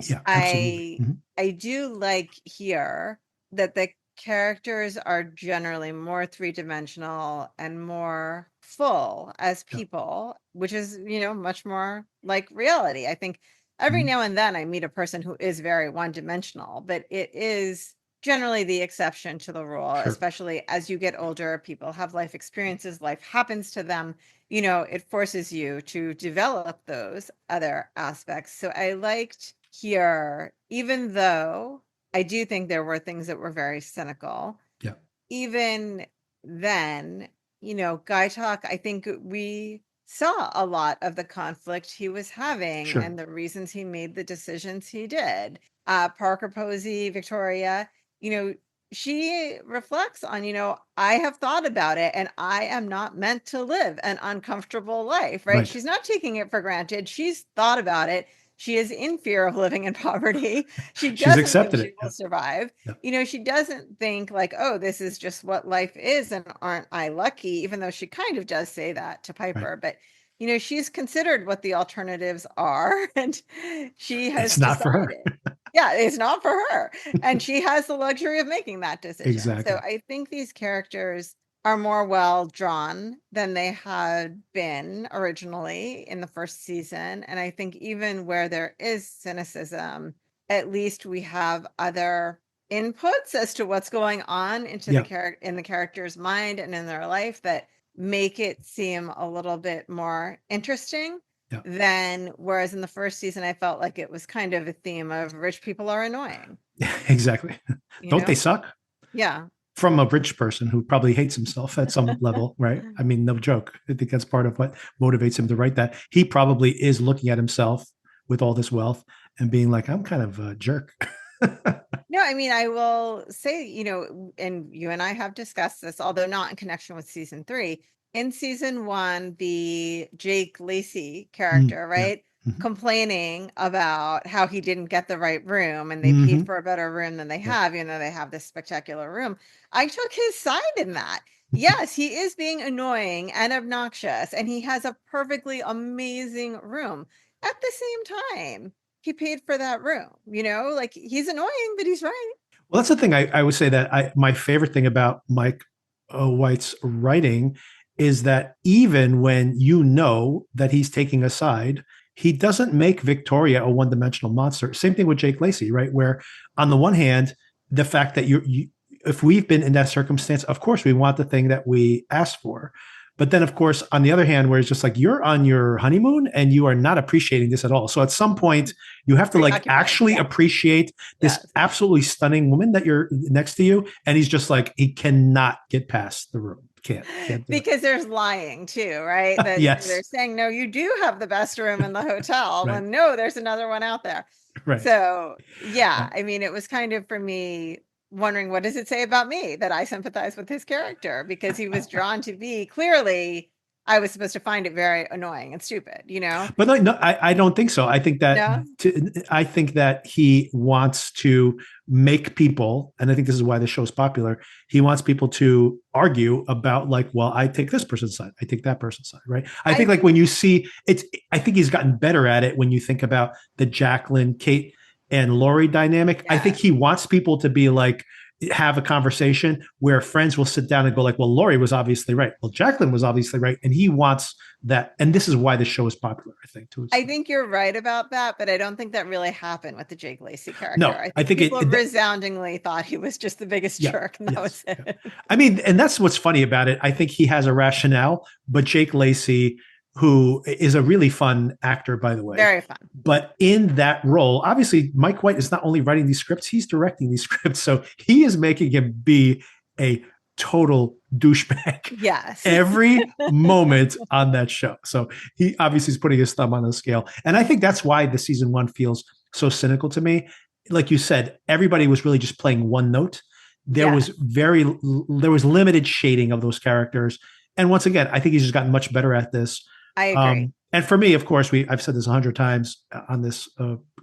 Yeah, absolutely. I do like here that the characters are generally more 3-dimensional and more full as people, which is, much more like reality. I think every now and then I meet a person who is very one-dimensional, but it is generally the exception to the rule, especially as you get older. People have life experiences, life happens to them. It forces you to develop those other aspects. So I liked here, even though I do think there were things that were very cynical. Yeah. Even then, Guy Talk, I think we saw a lot of the conflict he was having and the reasons he made the decisions he did. Parker Posey, Victoria, she reflects on, I have thought about it and I am not meant to live an uncomfortable life, right? She's not taking it for granted. She's thought about it. She is in fear of living in poverty. She's accepted it. She will survive. She doesn't think like, oh, this is just what life is. And aren't I lucky? Even though she kind of does say that to Piper, but she's considered what the alternatives are. And she has not for her. Yeah, it's not for her. And she has the luxury of making that decision. Exactly. So I think these characters are more well drawn than they had been originally in the first season. And I think even where there is cynicism, at least we have other inputs as to what's going on into in the character's mind and in their life that make it seem a little bit more interesting than whereas in the first season, I felt like it was kind of a theme of rich people are annoying. Exactly. Don't they suck? Yeah. From a rich person who probably hates himself at some level, right? I mean, no joke. I think that's part of what motivates him to write that. He probably is looking at himself with all this wealth and being like, I'm kind of a jerk. No, I mean, I will say, and you and I have discussed this, although not in connection with season 3. In season 1, the Jake Lacey character, Yeah. right? Complaining about how he didn't get the right room and they Mhm. paid for a better room than they have, they have this spectacular room. I took his side in that. Yes, he is being annoying and obnoxious, and he has a perfectly amazing room. At the same time, he paid for that room, like he's annoying, but he's right. Well, that's the thing. I would say that my favorite thing about Mike White's writing is that even when you know that he's taking a side, he doesn't make Victoria a one-dimensional monster. Same thing with Jake Lacey, right? Where on the one hand, the fact that if we've been in that circumstance, of course we want the thing that we asked for. But then, of course, on the other hand, where it's just like you're on your honeymoon and you are not appreciating this at all. So at some point, you have to like actually appreciate this absolutely stunning woman that you're next to you. And he's just like, he cannot get past the room. Can't because there's lying too, right? That yes. They're saying, no, you do have the best room in the hotel. Right. When no, there's another one out there. Right. So yeah, I mean, it was kind of for me wondering, what does it say about me that I sympathize with his character? Because he was drawn to be clearly, I was supposed to find it very annoying and stupid, But no, I don't think so. I think that I think that he wants to make people, and I think this is why the show is popular. He wants people to argue about like, well, I take this person's side, I take that person's side, right? I think like when you see it's, I think he's gotten better at it when you think about the Jacqueline, Kate, and Lori dynamic. I think he wants people to be like, have a conversation where friends will sit down and go like, well, Lori was obviously right. Well, Jacqueline was obviously right. And he wants that. And this is why the show is popular, I think, too. I think you're right about that, but I don't think that really happened with the Jake Lacey character. No, I think people resoundingly thought he was just the biggest jerk, and that was it. I mean, and that's what's funny about it. I think he has a rationale, but Jake Lacey, who is a really fun actor, by the way. Very fun. But in that role, obviously, Mike White is not only writing these scripts, he's directing these scripts. So he is making him be a total douchebag. Yes. Every moment on that show. So he obviously is putting his thumb on the scale. And I think that's why the season 1 feels so cynical to me. Like you said, everybody was really just playing one note. There was limited shading of those characters. And once again, I think he's just gotten much better at this. I agree. And for me, of course, I've said this 100 times on this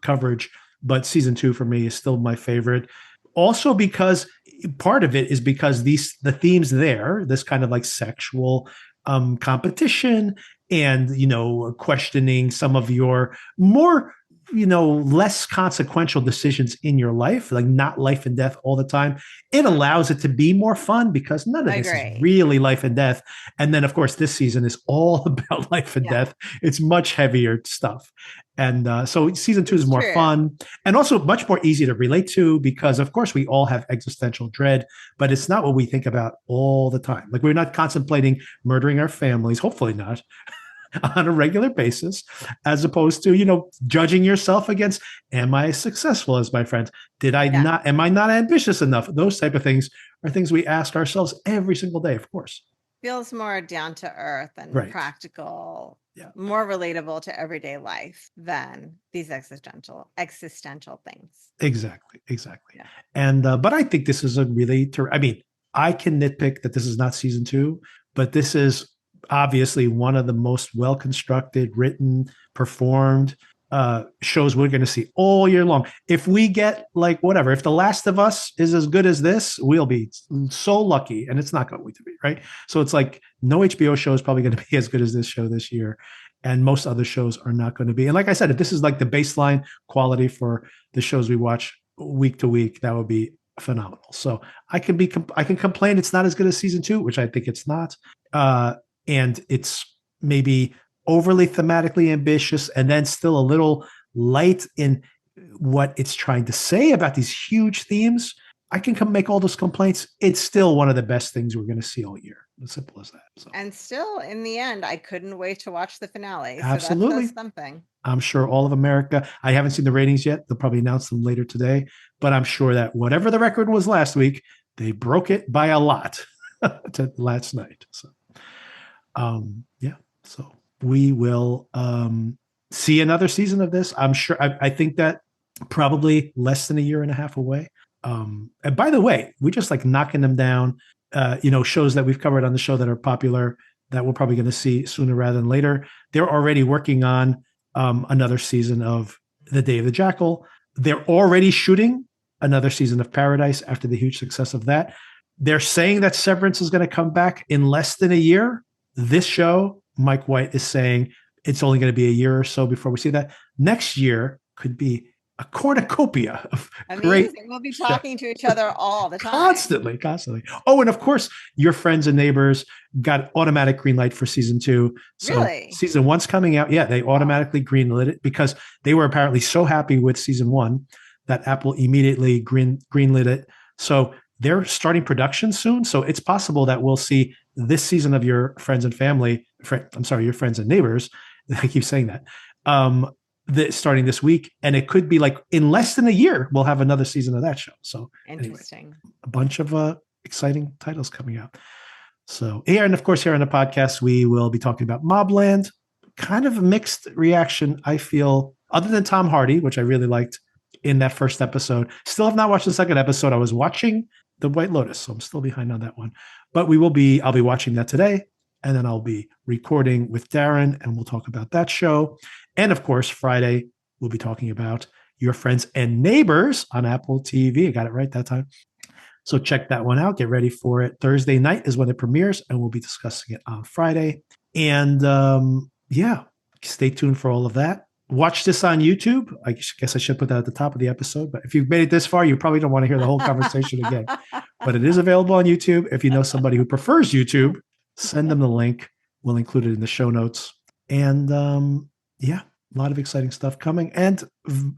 coverage, but season 2 for me is still my favorite. Also, because part of it is because the themes there, this kind of like sexual competition and, questioning some of your more, less consequential decisions in your life, like not life and death all the time. It allows it to be more fun because none of this is really life and death. And then, of course, this season is all about life and death. It's much heavier stuff. And so season 2 is more fun and also much more easy to relate to because, of course, we all have existential dread, but it's not what we think about all the time. Like we're not contemplating murdering our families, hopefully not, on a regular basis, as opposed to, judging yourself against, am I successful as my friends? Am I not ambitious enough? Those type of things are things we ask ourselves every single day, of course. Feels more down to earth and practical, more relatable to everyday life than these existential things. Exactly. Yeah. And, but I think this is I can nitpick that this is not season 2, but this is obviously one of the most well-constructed, written, performed shows we're going to see all year long. If we get if The Last of Us is as good as this, we'll be so lucky, and it's not going to be, right? So it's like no HBO show is probably going to be as good as this show this year, and most other shows are not going to be. And like I said, if this is like the baseline quality for the shows we watch week to week, that would be phenomenal. So I can complain it's not as good as season 2, which I think it's not. And it's maybe overly thematically ambitious and then still a little light in what it's trying to say about these huge themes. I can make all those complaints. It's still one of the best things we're going to see all year. As simple as that. So. And still, in the end, I couldn't wait to watch the finale. Absolutely. So that says something. I'm sure all of America, I haven't seen the ratings yet. They'll probably announce them later today. But I'm sure that whatever the record was last week, they broke it by a lot to last night. So. So we will see another season of this. I'm sure. I think that probably less than a year and a half away. And by the way, we just like knocking them down. Shows that we've covered on the show that are popular that we're probably going to see sooner rather than later. They're already working on another season of The Day of the Jackal. They're already shooting another season of Paradise after the huge success of that. They're saying that Severance is going to come back in less than a year. This show, Mike White is saying it's only going to be a year or so before we see that. Next year could be a cornucopia of Amazing. great. We'll be talking to each other all the time. Constantly. Oh, and of course, Your Friends and Neighbors got automatic green light for season 2. So Really? season 1's coming out. Yeah, they automatically greenlit it because they were apparently so happy with season 1 that Apple immediately greenlit it. So they're starting production soon. So it's possible that we'll see this season of Your Friends and Your Friends and Neighbors. I keep saying that. Starting this week, and it could be like in less than a year we'll have another season of that show. So interesting. Anyway, a bunch of exciting titles coming out. So and of course here on the podcast we will be talking about Mobland. Kind of a mixed reaction, I feel, other than Tom Hardy, which I really liked in that first episode. Still have not watched the second episode. I was watching The White Lotus, so I'm still behind on that one. But I'll be watching that today, and then I'll be recording with Darren, and we'll talk about that show. And of course, Friday, we'll be talking about Your Friends and Neighbors on Apple TV. I got it right that time. So check that one out. Get ready for it. Thursday night is when it premieres, and we'll be discussing it on Friday. And stay tuned for all of that. Watch this on YouTube. I guess I should put that at the top of the episode. But if you've made it this far, you probably don't want to hear the whole conversation again. But it is available on YouTube. If you know somebody who prefers YouTube, send them the link. We'll include it in the show notes. And a lot of exciting stuff coming. And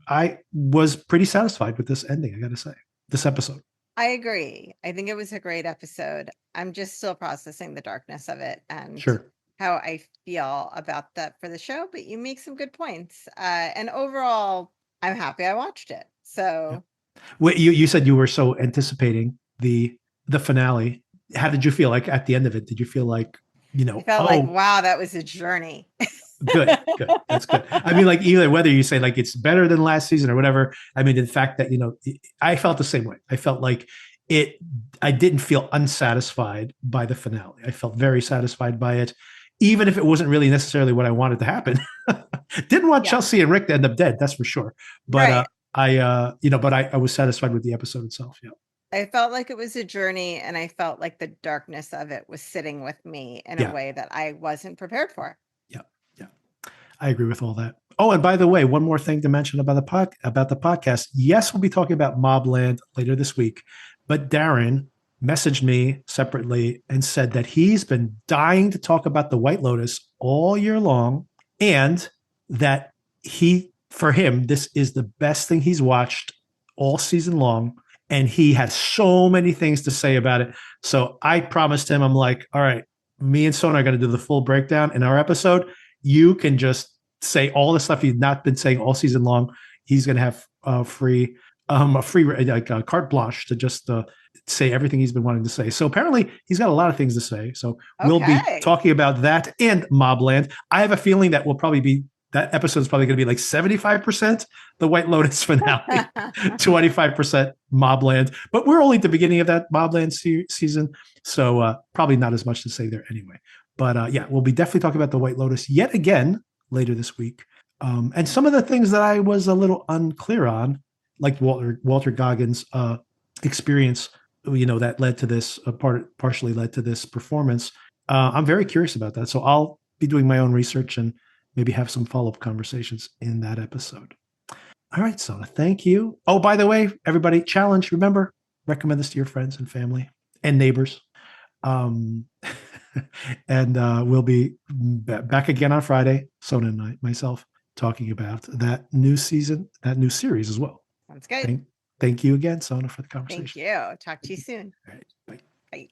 I was pretty satisfied with this ending, I got to say, this episode. I agree. I think it was a great episode. I'm just still processing the darkness of it and how I feel about that for the show, but you make some good points. And overall, I'm happy I watched it. So well, you said you were so anticipating the finale. How did you feel like at the end of it? Did you feel like, I felt like, wow, that was a journey. Good. That's good. I mean, like, either whether you say like it's better than last season or whatever. I mean, the fact that, I felt the same way. I felt like I didn't feel unsatisfied by the finale. I felt very satisfied by it, even if it wasn't really necessarily what I wanted to happen. Didn't want Chelsea and Rick to end up dead. That's for sure. But I was satisfied with the episode itself. Yeah. I felt like it was a journey, and I felt like the darkness of it was sitting with me in a way that I wasn't prepared for. I agree with all that. Oh, and by the way, one more thing to mention about the podcast. Yes, we'll be talking about Mobland later this week, but Darren messaged me separately and said that he's been dying to talk about The White Lotus all year long, and that for him, this is the best thing he's watched all season long, and he had so many things to say about it. So I promised him, I'm like, all right, me and Sona are going to do the full breakdown in our episode. You can just say all the stuff he's not been saying all season long. He's going to have a free carte blanche to just say everything he's been wanting to say. So apparently he's got a lot of things to say. So we'll be talking about that and Mobland. I have a feeling that that episode is probably going to be like 75% The White Lotus finale, 25% Mobland. But we're only at the beginning of that Mobland season, so probably not as much to say there anyway. But we'll be definitely talking about The White Lotus yet again later this week. And some of the things that I was a little unclear on, like Walter Goggins' experience, that led to this, partially led to this performance. I'm very curious about that. So I'll be doing my own research and maybe have some follow-up conversations in that episode. All right, Sona, thank you. Oh, by the way, everybody, challenge, remember, recommend this to your friends and family and neighbors. And we'll be back again on Friday, Sona and myself, talking about that new season, that new series as well. Sounds good. Thank you again, Sona, for the conversation. Thank you. Talk to you soon. All right, bye. Bye.